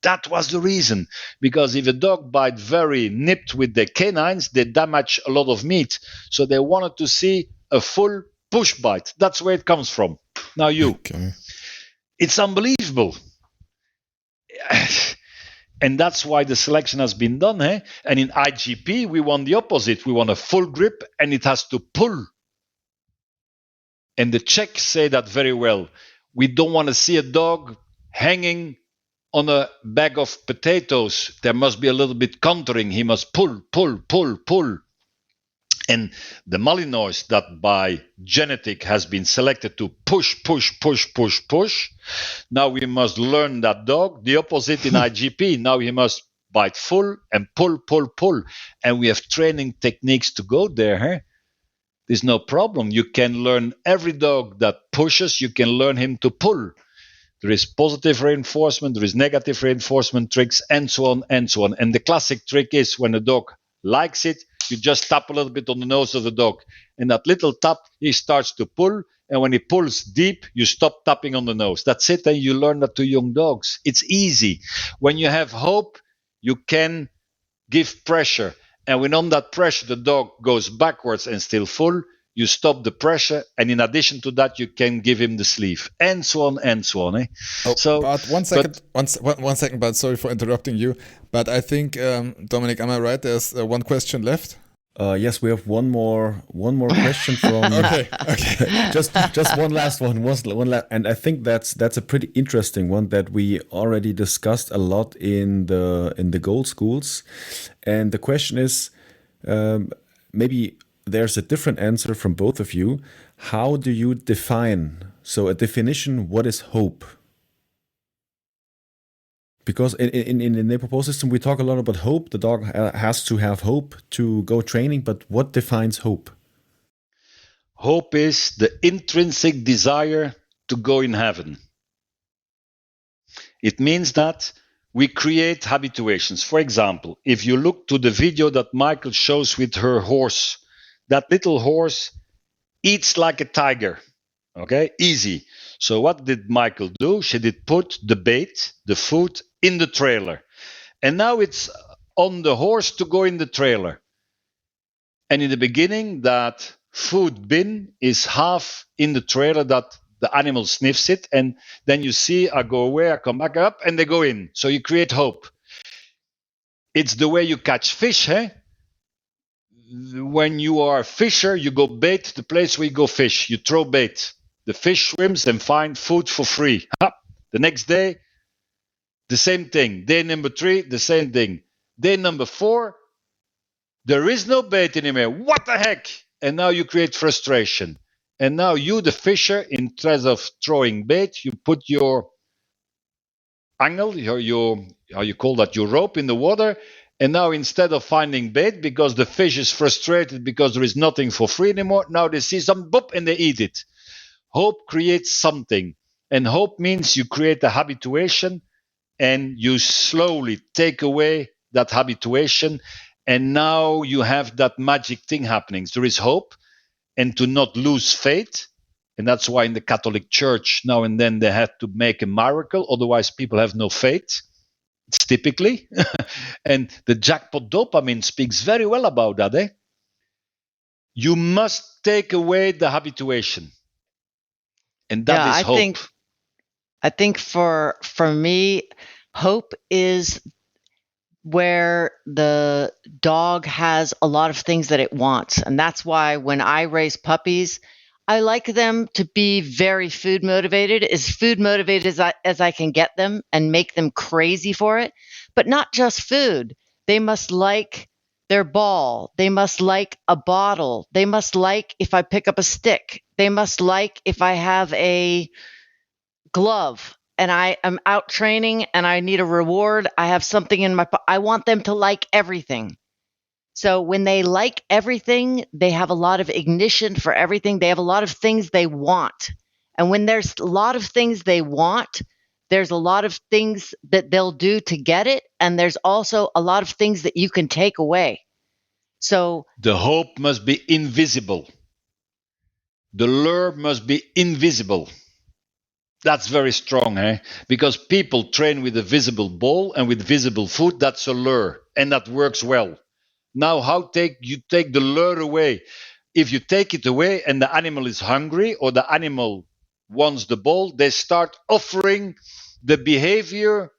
That was the reason. Because if a dog bite very nipped with their canines, they damage a lot of meat. So they wanted to see a full push bite. That's where it comes from. Now it's unbelievable. And that's why the selection has been done. And in IGP, we want the opposite. We want a full grip, and it has to pull. And the Czechs say that very well. We don't want to see a dog hanging on a bag of potatoes. There must be a little bit countering. He must pull. And the Malinois that by genetic has been selected to push. Now we must learn that dog, the opposite in IGP. Now he must bite full and pull. And we have training techniques to go there. There's no problem. You can learn every dog that pushes, you can learn him to pull. There is positive reinforcement, there is negative reinforcement tricks, and so on. And the classic trick is when a dog likes it, you just tap a little bit on the nose of the dog. And that little tap, he starts to pull. And when he pulls deep, you stop tapping on the nose. That's it. And you learn that to young dogs. It's easy. When you have hope, you can give pressure. And when on that pressure, the dog goes backwards and still full, you stop the pressure. And in addition to that, you can give him the sleeve. And so on. Oh, but one second, but sorry for interrupting you. But I think, Dominic, am I right? There's one question left. Yes, we have one more question from. Okay. just one last one. And I think that's a pretty interesting one that we already discussed a lot in the gold schools. And the question is, maybe there's a different answer from both of you. How do you define? So a definition. What is hope? Because in the NePoPo system, we talk a lot about hope. The dog has to have hope to go training, but what defines hope? Hope is the intrinsic desire to go in heaven. It means that we create habituations. For example, if you look to the video that Michael shows with her horse, that little horse eats like a tiger. Okay, easy. So what did Michael do? She did put the bait, the food, in the trailer. And now it's on the horse to go in the trailer. And in the beginning, that food bin is half in the trailer that the animal sniffs it. And then you see, I go away, I come back up, and they go in. So you create hope. It's the way you catch fish, eh? When you are a fisher, you go bait the place where you go fish. You throw bait. The fish swims and find food for free. The next day, the same thing. Day number 3, the same thing. Day number 4, there is no bait anymore. What the heck? And now you create frustration. And now you, the fisher, instead of throwing bait, you put your angle, your how you call that, your rope in the water. And now instead of finding bait, because the fish is frustrated because there is nothing for free anymore, now they see some boop and they eat it. Hope creates something. And hope means you create a habituation and you slowly take away that habituation. And now you have that magic thing happening. There is hope, and to not lose faith. And that's why in the Catholic Church, now and then they have to make a miracle. Otherwise, people have no faith. It's typically. And the jackpot dopamine speaks very well about that. Eh? You must take away the habituation. And that is hope. I think for me, hope is where the dog has a lot of things that it wants. And that's why when I raise puppies, I like them to be very food motivated, as food motivated as I can get them, and make them crazy for it. But not just food. They must like their ball. They must like a bottle. They must like if I pick up a stick. They must like if I have a glove and I am out training and I need a reward. I have something in I want them to like everything. So when they like everything, they have a lot of ignition for everything. They have a lot of things they want. And when there's a lot of things they want, there's a lot of things that they'll do to get it. And there's also a lot of things that you can take away. So the hope must be invisible. The lure must be invisible. That's very strong, eh? Because people train with a visible ball and with visible food. That's a lure, and that works well. Now, how you take the lure away? If you take it away and the animal is hungry or the animal wants the ball, they start offering the behavior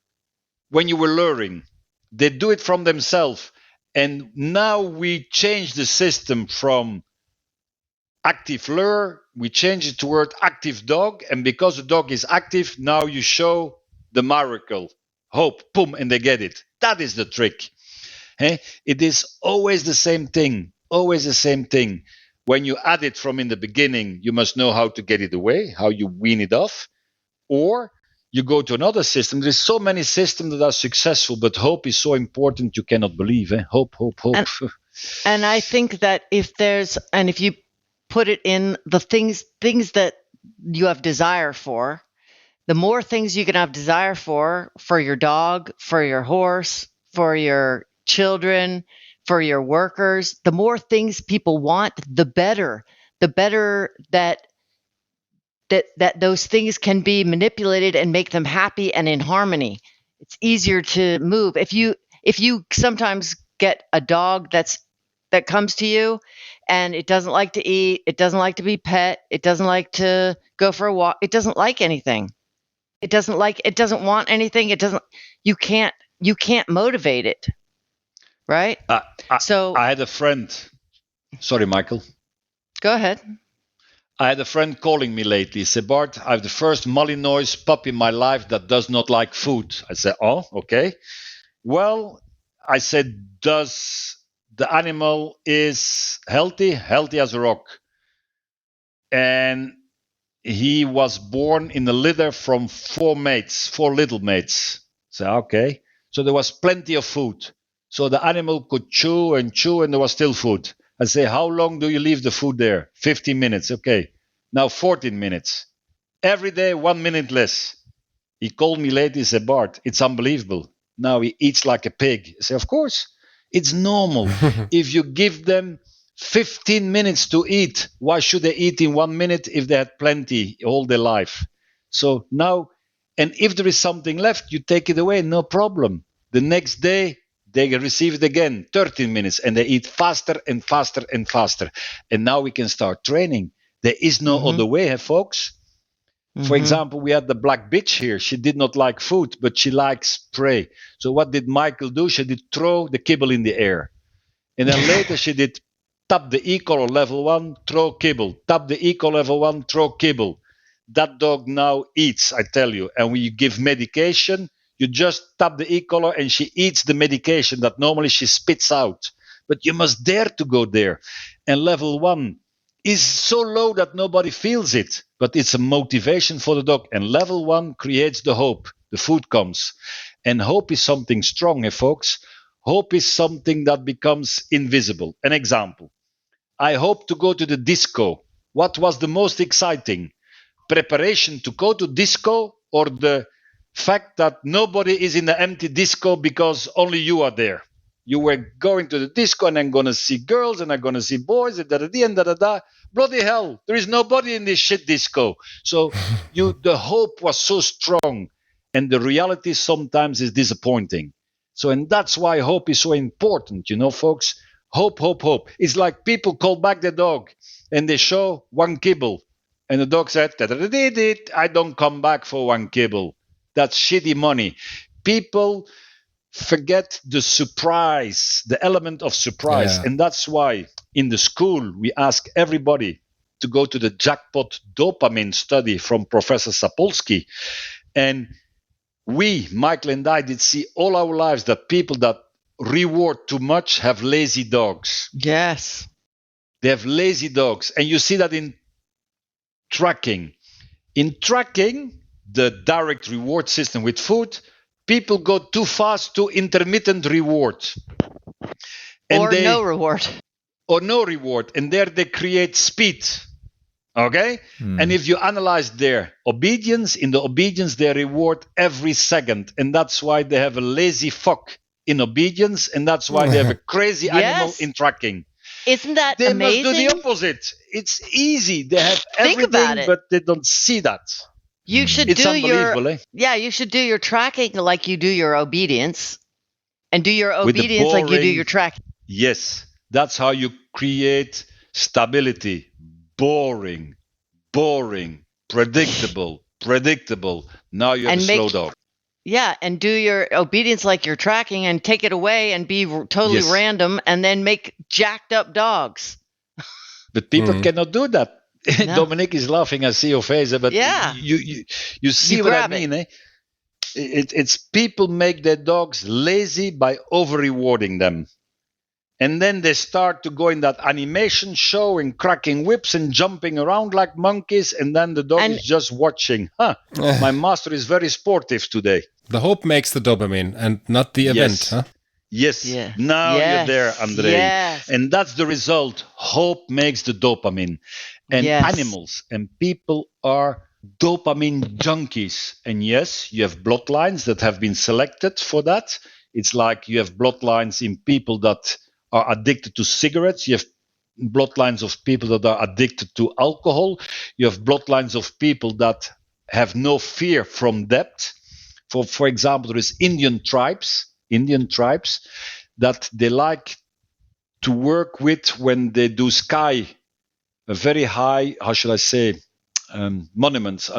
when you were luring. They do it from themselves. And now we change the system from active lure, we change it toward active dog. And because the dog is active, now you show the miracle. Hope, boom, and they get it. That is the trick. Eh? It is always the same thing. Always the same thing. When you add it from in the beginning, you must know how to get it away, how you wean it off. Or you go to another system. There's so many systems that are successful, but hope is so important you cannot believe. Eh? Hope, hope, hope. And I think that if you put it in the things that you have desire for, the more things you can have desire for your dog, for your horse, for your children, for your workers, the more things people want, the better that those things can be manipulated and make them happy and in harmony. It's easier to move. If you sometimes get a dog that comes to you and it doesn't like to eat, it doesn't like to be pet, it doesn't like to go for a walk, it doesn't like anything. It doesn't want anything. You can't motivate it. Right? So I had a friend. Sorry, Michael. Go ahead. I had a friend calling me lately. He said, Bart, I have the first Malinois pup in my life that does not like food. I said, oh, okay. Well, I said, does the animal is healthy? Healthy as a rock. And he was born in a litter from 4 little mates. I said, okay. So there was plenty of food. So the animal could chew and chew and there was still food. I say, how long do you leave the food there? 15 minutes. Okay. Now 14 minutes. Every day, 1 minute less. He called me later. He said, Bart, it's unbelievable. Now he eats like a pig. I say, of course. It's normal. If you give them 15 minutes to eat, why should they eat in 1 minute if they had plenty all their life? So now, and if there is something left, you take it away. No problem. The next day, they receive it again, 13 minutes, and they eat faster and faster and faster. And now we can start training. There is no other way, folks. For example, we had the black bitch here. She did not like food, but she likes prey. So what did Michael do? She did throw the kibble in the air. And then later she did tap the e-collar level 1, throw kibble. Tap the e-collar level 1, throw kibble. That dog now eats, I tell you. And when you give medication, you just tap the e-collar and she eats the medication that normally she spits out. But you must dare to go there. And level 1 is so low that nobody feels it, but it's a motivation for the dog. And level 1 creates the hope. The food comes. And hope is something strong, folks. Hope is something that becomes invisible. An example. I hope to go to the disco. What was the most exciting? Preparation to go to disco, or the fact that nobody is in the empty disco because only you are there? You were going to the disco and I'm going to see girls and I'm going to see boys and da-da-da. Bloody hell, there is nobody in this shit disco. So the hope was so strong, and the reality sometimes is disappointing. So, and that's why hope is so important, folks. Hope, hope, hope. It's like people call back the dog and they show one kibble. And the dog said, I don't come back for one kibble. That's shitty money. People forget the surprise, the element of surprise. Yeah. And that's why in the school, we ask everybody to go to the jackpot dopamine study from Professor Sapolsky. And we, Michael and I, did see all our lives that people that reward too much have lazy dogs. Yes. They have lazy dogs. And you see that in tracking. In tracking, the direct reward system with food, people go too fast to intermittent reward. And no reward. Or no reward. And there they create speed. Okay? And if you analyze their obedience, in the obedience they reward every second. And that's why they have a lazy fuck in obedience. And that's why they have a crazy animal in tracking. Isn't that they amazing? They must do the opposite. It's easy. They have everything, but they don't see that. You should it's do unbelievable, you should do your tracking like you do your obedience, and do your obedience like you do your tracking. Yes, that's how you create stability. Boring, predictable. Now you have a slow dog. Yeah, and do your obedience like you're tracking, and take it away and be totally random, and then make jacked up dogs. But people cannot do that. No. Dominic is laughing. I see your face, but you see what I mean. It's people make their dogs lazy by over rewarding them. And then they start to go in that animation show and cracking whips and jumping around like monkeys. And then the dog is just watching. My master is very sportive today. The hope makes the dopamine and not the event. Huh? Yes. Yeah. Now you're there, Andre. Yes. And that's the result. Hope makes the dopamine. And animals and people are dopamine junkies. And yes, you have bloodlines that have been selected for that. It's like you have bloodlines in people that are addicted to cigarettes. You have bloodlines of people that are addicted to alcohol. You have bloodlines of people that have no fear from debt. For example, there is Indian tribes that they like to work with when they do sky, a very high, how should I say, monuments,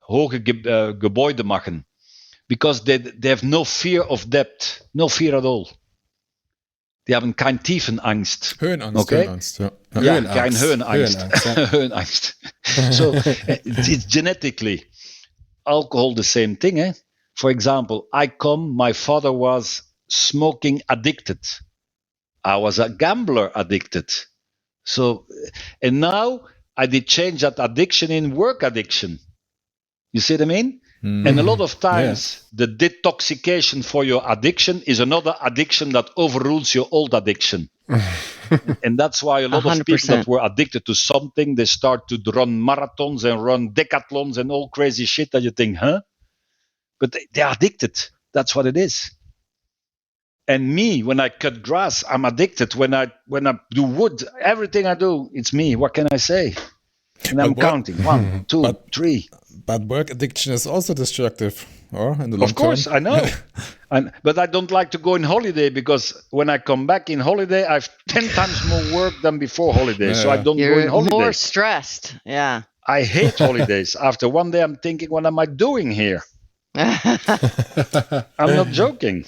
hoge Gebäude machen, because they have no fear of debt, no fear at all. Die haben kein Tiefenangst. Höhenangst. Okay? Höhenangst, ja. Ja, kein Höhenangst. Höhenangst. So it's genetically. Alcohol, the same thing. Eh? For example, my father was smoking addicted. I was a gambler addicted. So, and now I did change that addiction in work addiction. You see what I mean? And a lot of times, the detoxification for your addiction is another addiction that overrules your old addiction. And that's why a lot 100%. Of people that were addicted to something, they start to run marathons and run decathlons and all crazy shit that you think, But they're addicted. That's what it is. And me, when I cut grass, I'm addicted. When I do wood, everything I do, it's me. What can I say? And I'm But what- counting 1, 2, But- 3. But work addiction is also destructive, or in the long Of course, term. I know. But I don't like to go on holiday because when I come back in holiday, I've 10 times more work than before holiday. So I Yeah. don't go You're in holiday. more stressed. Yeah. I hate holidays. After one day, I'm thinking, what am I doing here? I'm not joking.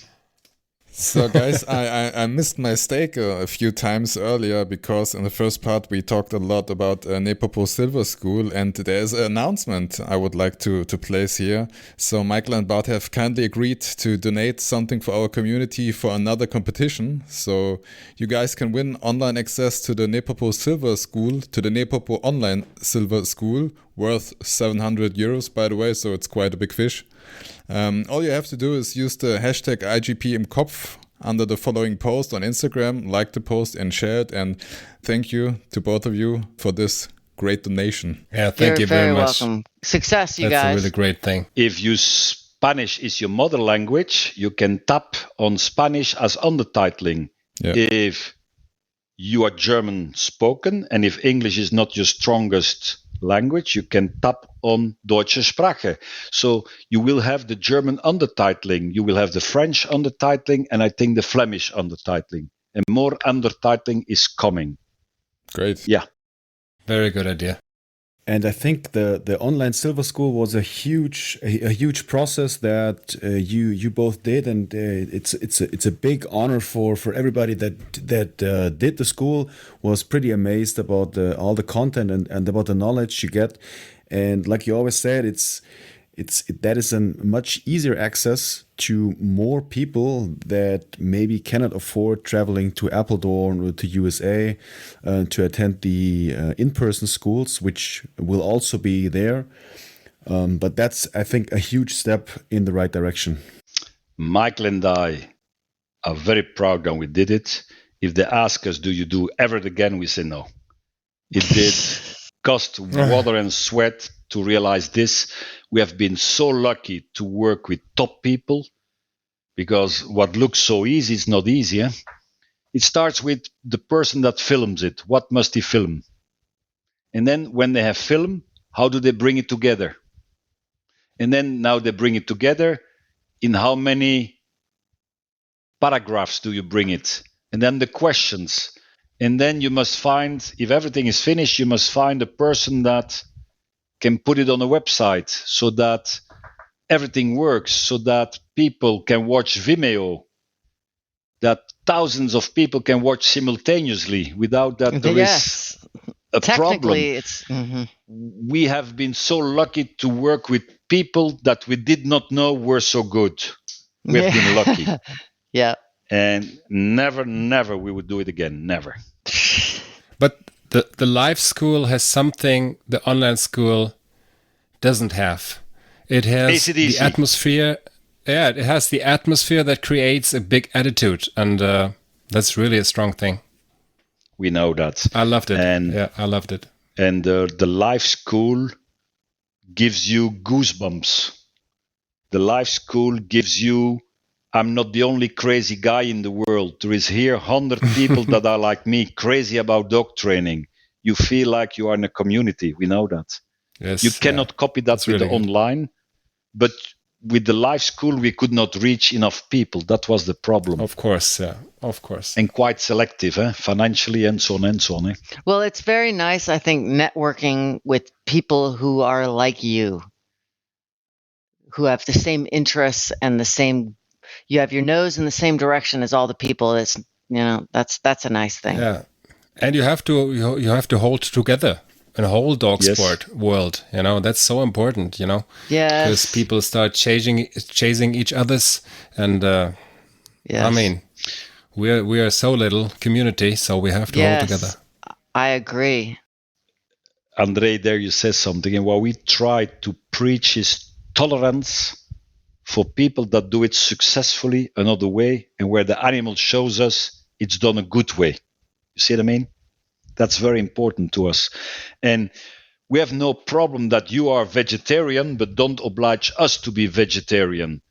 So, guys, I missed my steak a few times earlier because in the first part we talked a lot about NePoPo Silver School, and there's an announcement I would like to place here. So, Michael and Bart have kindly agreed to donate something for our community for another competition. So, you guys can win online access to the NePoPo Silver School, to the NePoPo Online Silver School, worth 700 euros, by the way, so it's quite a big fish. All you have to do is use the hashtag IGP under the following post on Instagram, like the post and share it. And thank you to both of you for this great donation. Yeah, thank You're you very much. welcome. Success, you That's guys. a really great thing. If Spanish is your mother language, you can tap on Spanish as undertitling. Yeah. If you are German spoken and if English is not your strongest language, you can tap on Deutsche Sprache. So you will have the German undertitling, you will have the French undertitling, and I think the Flemish undertitling. And more undertitling is coming. Great. Yeah. Very good idea. And I think the online silver school was a huge process that you both did, and it's a big honor for everybody that did the school. Was pretty amazed about all the content and about the knowledge you get, and like you always said, that is a much easier access to more people that maybe cannot afford traveling to Appledorn or to USA to attend the in-person schools, which will also be there. But that's, I think, a huge step in the right direction. Michael and I are very proud that we did it. If they ask us, do you do ever again? We say no. It did cost water and sweat to realize this. We have been so lucky to work with top people, because what looks so easy is not easy. Eh? It starts with the person that films it. What must he film? And then when they have film, how do they bring it together? And then now they bring it together. In how many paragraphs do you bring it? And then the questions. And then you must find, if everything is finished, you must find a person that can put it on a website so that everything works, so that people can watch Vimeo, that thousands of people can watch simultaneously without that there is a problem. Technically, it's We have been so lucky to work with people that we did not know were so good. We have been lucky. Yeah. And never we would do it again. Never. But the live school has something the online school doesn't have. It has AC/DC. the atmosphere. Yeah, it has the atmosphere that creates a big attitude, and that's really a strong thing. We know that. I loved it. And yeah, I loved it. And the live school gives you goosebumps. The live school gives you, I'm not the only crazy guy in the world. There is here 100 people that are like me, crazy about dog training. You feel like you are in a community. We know that. Yes, You cannot copy that That's with really the good. online. But with the live school, we could not reach enough people. That was the problem. Of course, yeah, of course. And quite selective, financially and so on and so on. Well, it's very nice, I think, networking with people who are like you, who have the same interests and the same. You have your nose in the same direction as all the people. It's that's a nice thing. Yeah, and you have to hold together in a whole dog Yes. sport world. That's so important. Because Yes. people start chasing each other's, and Yes. I mean, we are so little community, so we have to hold together. I agree. Andre, there you said something. And what we try to preach is tolerance for people that do it successfully another way, and where the animal shows us it's done a good way. You see what I mean? That's very important to us. And we have no problem that you are vegetarian, but don't oblige us to be vegetarian.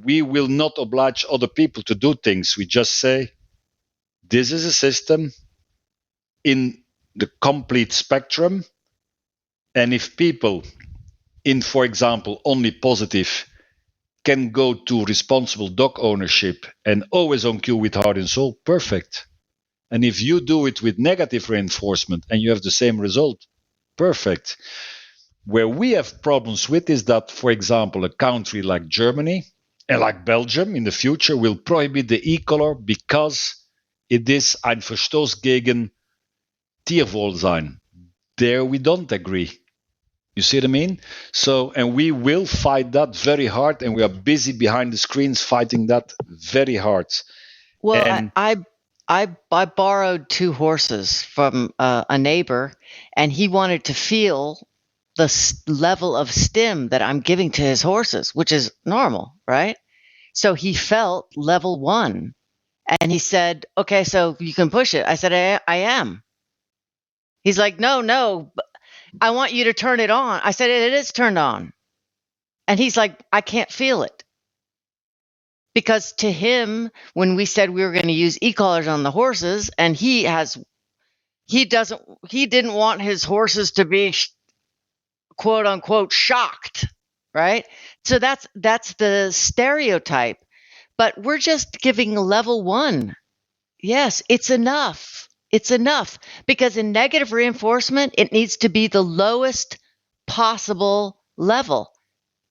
We will not oblige other people to do things. We just say, this is a system in the complete spectrum. And if people in, for example, only positive can go to responsible dog ownership and always on cue with heart and soul, perfect. And if you do it with negative reinforcement and you have the same result, perfect. Where we have problems with is that, for example, a country like Germany and like Belgium in the future will prohibit the e-collar because it is ein Verstoß gegen Tierwohlsein. There we don't agree. You see what I mean? So, and we will fight that very hard, and we are busy behind the screens fighting that very hard. Well, And I borrowed 2 horses from a neighbor, and he wanted to feel the level of stim that I'm giving to his horses, which is normal, right? So he felt level 1, and he said, "Okay, so you can push it." I said, I am." He's like, "No, I want you to turn it on." I said, "It is turned on." And he's like, "I can't feel it." Because to him, when we said we were going to use e-collars on the horses, and he didn't want his horses to be quote unquote shocked, right? So that's the stereotype. But we're just giving level 1. Yes, it's enough. It's enough, because in negative reinforcement, it needs to be the lowest possible level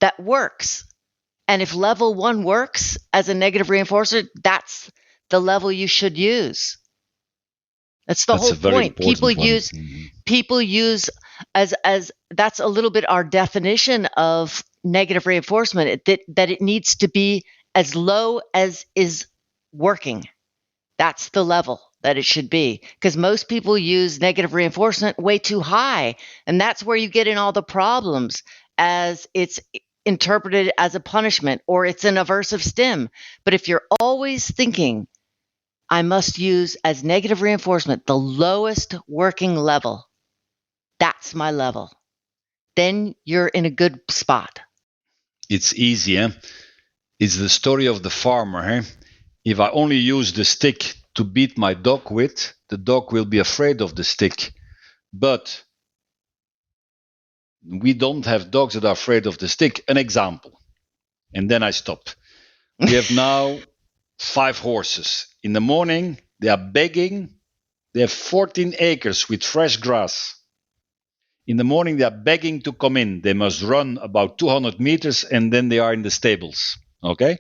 that works. And if level 1 works as a negative reinforcer, that's the level you should use. That's the whole point. People use as that's a little bit our definition of negative reinforcement, that it needs to be as low as is working. That's the level that it should be, because most people use negative reinforcement way too high, and that's where you get in all the problems, as it's interpreted as a punishment or it's an aversive stim. But if you're always thinking, I must use as negative reinforcement the lowest working level, that's my level, then you're in a good spot. it's easy, eh? It's the story of the farmer, eh? If I only use the stick to beat my dog with, the dog will be afraid of the stick. But we don't have dogs that are afraid of the stick. An example, and then I stop. We have now 5 horses. In the morning, they are begging. They have 14 acres with fresh grass. In the morning, they are begging to come in. They must run about 200 meters, and then they are in the stables. Okay?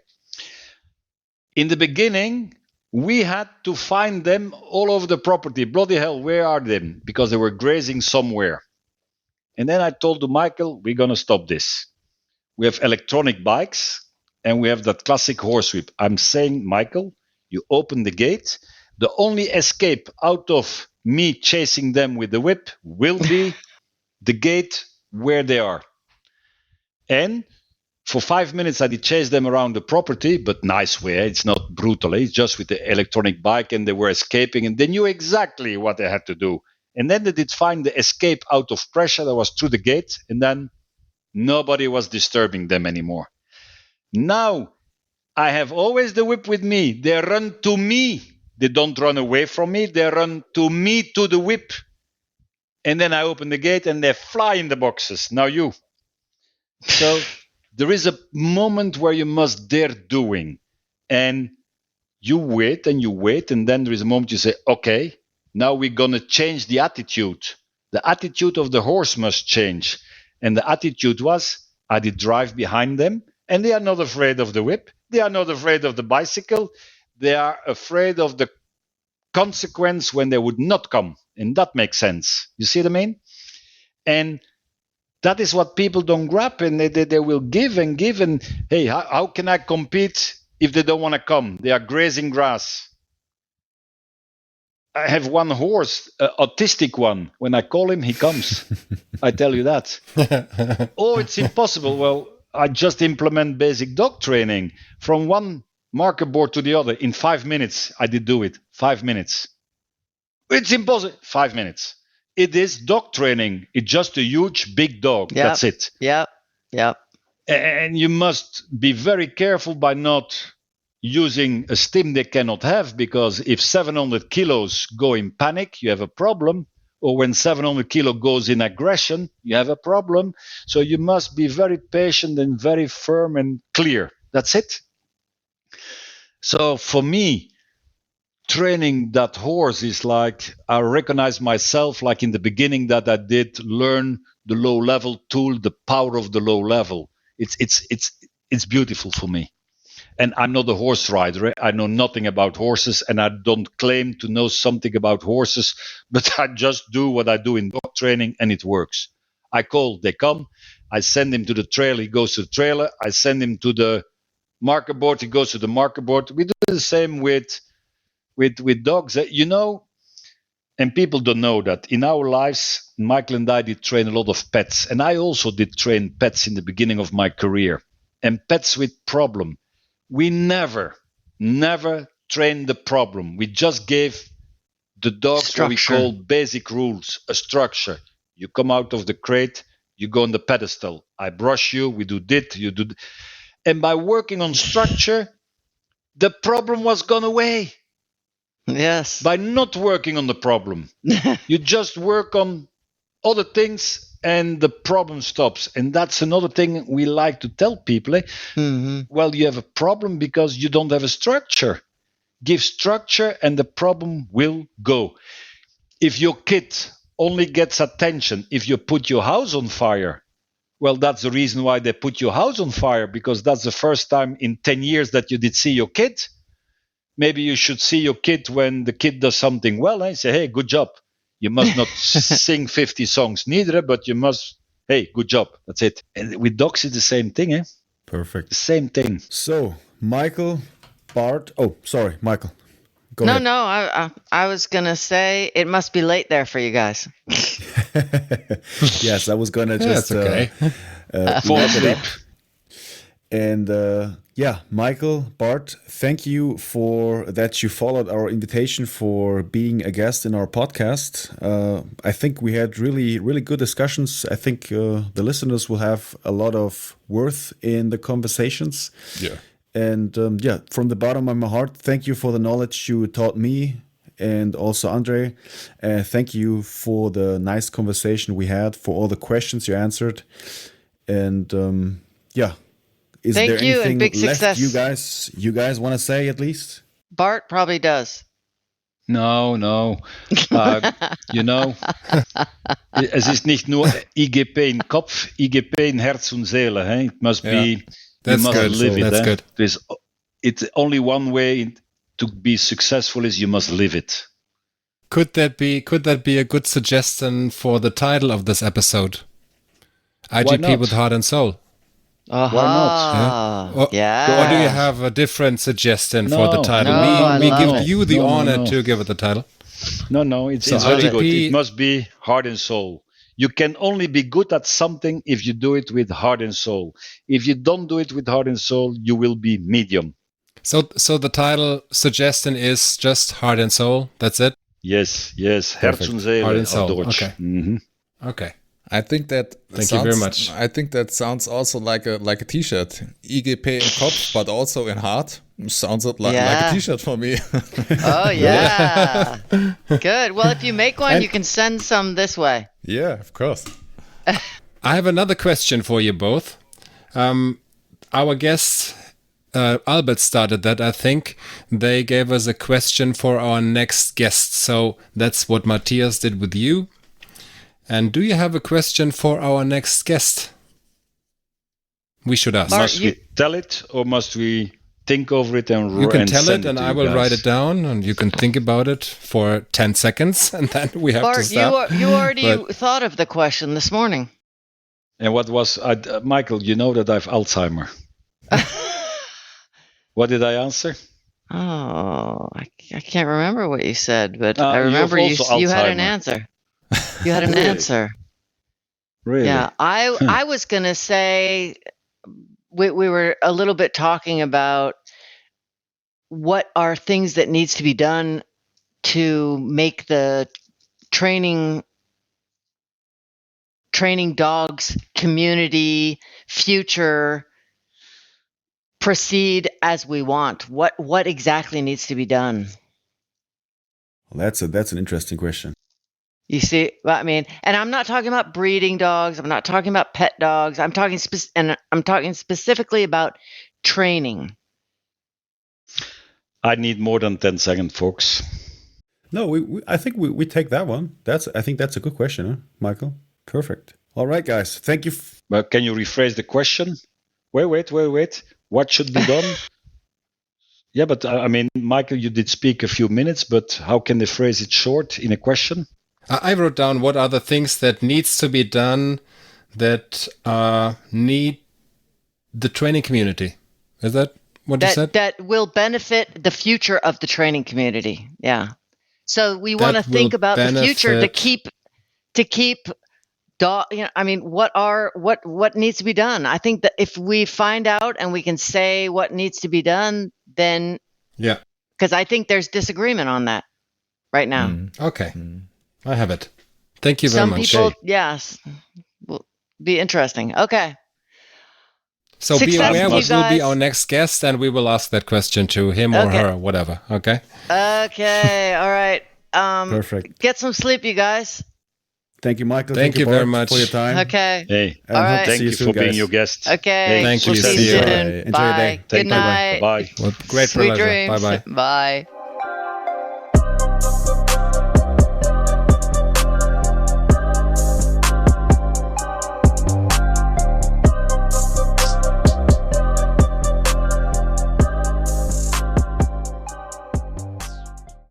In the beginning, we had to find them all over the property. Bloody hell, where are they? Because they were grazing somewhere. And then I told to Michael, we're going to stop this. We have electronic bikes, and we have that classic horsewhip. I'm saying, Michael, you open the gate. The only escape out of me chasing them with the whip will be the gate where they are. And for 5 minutes, I did chase them around the property, but nice way. It's not brutal. It's just with the electronic bike, and they were escaping, and they knew exactly what they had to do. And then they did find the escape out of pressure that was through the gate, and then nobody was disturbing them anymore. Now, I have always the whip with me. They run to me. They don't run away from me. They run to me, to the whip. And then I open the gate, and they fly in the boxes. Now you. So there is a moment where you must dare doing. And you wait, and then there is a moment you say, okay, now we're going to change the attitude. The attitude of the horse must change. And the attitude was, I did drive behind them, and they are not afraid of the whip. They are not afraid of the bicycle. They are afraid of the consequence when they would not come. And that makes sense. You see what I mean? And that is what people don't grab, and they will give and give. And hey, how can I compete if they don't want to come? They are grazing grass. I have one horse, autistic one. When I call him, he comes. I tell you that. Oh, it's impossible. Well, I just implement basic dog training from one marker board to the other. In 5 minutes, I did do it. 5 minutes. It's impossible. 5 minutes. It is dog training. It's just a huge, big dog. Yep. That's it. Yep. And you must be very careful by not using a stim they cannot have, because if 700 kilos go in panic, you have a problem. or when 700 kilo goes in aggression, you have a problem. So you must be very patient and very firm and clear. That's it. So for me, training that horse is like, I recognize myself like in the beginning that I did learn the low level tool, the power of the low level. It's beautiful for me. And I'm not a horse rider. I know nothing about horses, and I don't claim to know something about horses, but I just do what I do in dog training, and it works. I call, they come. I send him to the trailer, he goes to the trailer. I send him to the marker board, he goes to the marker board. We do the same with dogs. You know, and people don't know that in our lives, Michael and I did train a lot of pets, and I also did train pets in the beginning of my career, and pets with problem. We never trained the problem. We just gave the dogs what we call basic rules, a structure. You come out of the crate, you go on the pedestal. I brush you, we do this, you do. And by working on structure, the problem was gone away. Yes. By not working on the problem, you just work on other things and the problem stops. And that's another thing we like to tell people. Mm-hmm. Well, you have a problem because you don't have a structure. Give structure and the problem will go. If your kid only gets attention if you put your house on fire, well, that's the reason why they put your house on fire, because that's the first time in 10 years that you did see your kid. Maybe you should see your kid when the kid does something well and say, hey, good job. You must not sing 50 songs neither, but you must, hey, good job. That's it. And with dogs, it's the same thing, eh? Perfect. The same thing. So, Michael, Bart. Oh, sorry, Michael. Go ahead. No, I was going to say it must be late there for you guys. Yes, I was going to just okay. Fall asleep. And yeah, Michael, Bart, thank you for that you followed our invitation for being a guest in our podcast. I think we had really, really good discussions. I think the listeners will have a lot of worth in the conversations. Yeah. And yeah, from the bottom of my heart, thank you for the knowledge you taught me and also Andre. Thank you for the nice conversation we had, for all the questions you answered. And yeah. Is Thank there you, anything and big left success. you guys want to say at least? Bart probably does. No. You know, es ist nicht nur IGP in Kopf, IGP in Herz und Seele. Eh? It must be, that's you must good. live it. That's good. It's only one way to be successful is you must live it. Could that be a good suggestion for the title of this episode? IGP with heart and soul. Uh-huh. Why not? Yeah. Or do you have a different suggestion for the title? No, we I give love you the No, honor no. to give it the title. No, it's So very good. IGP It must be heart and soul. You can only be good at something if you do it with heart and soul. If you don't do it with heart and soul, you will be medium. So the title suggestion is just heart and soul. That's it. Yes. Herz und Seele Heart and auf soul. Deutsch. Okay. Mhm. Okay. I think that Thank you very much. I think that sounds also like a T-shirt. IGP in Kopf, but also in heart. Sounds like a T-shirt for me. Oh, yeah. Good. Well, if you make one, And- you can send some this way. Yeah, of course. I have another question for you both. Our guest, Albert, started that, I think. They gave us a question for our next guest. So that's what Matthias did with you. And do you have a question for our next guest? We should ask. Bart, Must we tell it or must we think over it and You can and tell send it, and to I you will guys? write it down, and you can think about it for 10 seconds, and then we have to Bart, stop. you already But- thought of the question this morning. And what was Michael? You know that I have Alzheimer. What did I answer? Oh, I can't remember what you said, but You I have remember also you had an Alzheimer. answer. You had an Really? answer. Really? Yeah, I was gonna say we were a little bit talking about what are things that needs to be done to make the training dogs community future proceed as we want. What exactly needs to be done? Well, that's an interesting question. You see what I mean? And I'm not talking about breeding dogs. I'm not talking about pet dogs. I'm talking specifically about training. I need more than 10 seconds, folks. No, I think we take that one. I think that's a good question, huh, Michael? Perfect. All right, guys. Thank you. But can you rephrase the question? Wait. What should be done? Yeah, but I mean, Michael, you did speak a few minutes, but how can they phrase it short in a question? I wrote down what are the things that needs to be done that need the training community. Is that what you said? That will benefit the future of the training community. Yeah. So we want to think about the future to keep dog. I mean, what needs to be done? I think that if we find out and we can say what needs to be done, then because I think there's disagreement on that right now. Okay. I have it. Thank you very much. Some people, yes, will be interesting. Okay. So Success, be aware what will be guys. our next guest, and we will ask that question to him or her, whatever. Okay. Okay. All right. Perfect. Get some sleep, you guys. Thank you, Michael. Thank you Bart, very much for your time. Okay. Hey, All right. thank you for being your guest. Okay. Hey, Thank you. We'll See see you you. soon. Enjoy your day. Bye. Good night. Bye. Well, great Sweet pleasure. dreams. Bye bye. Bye.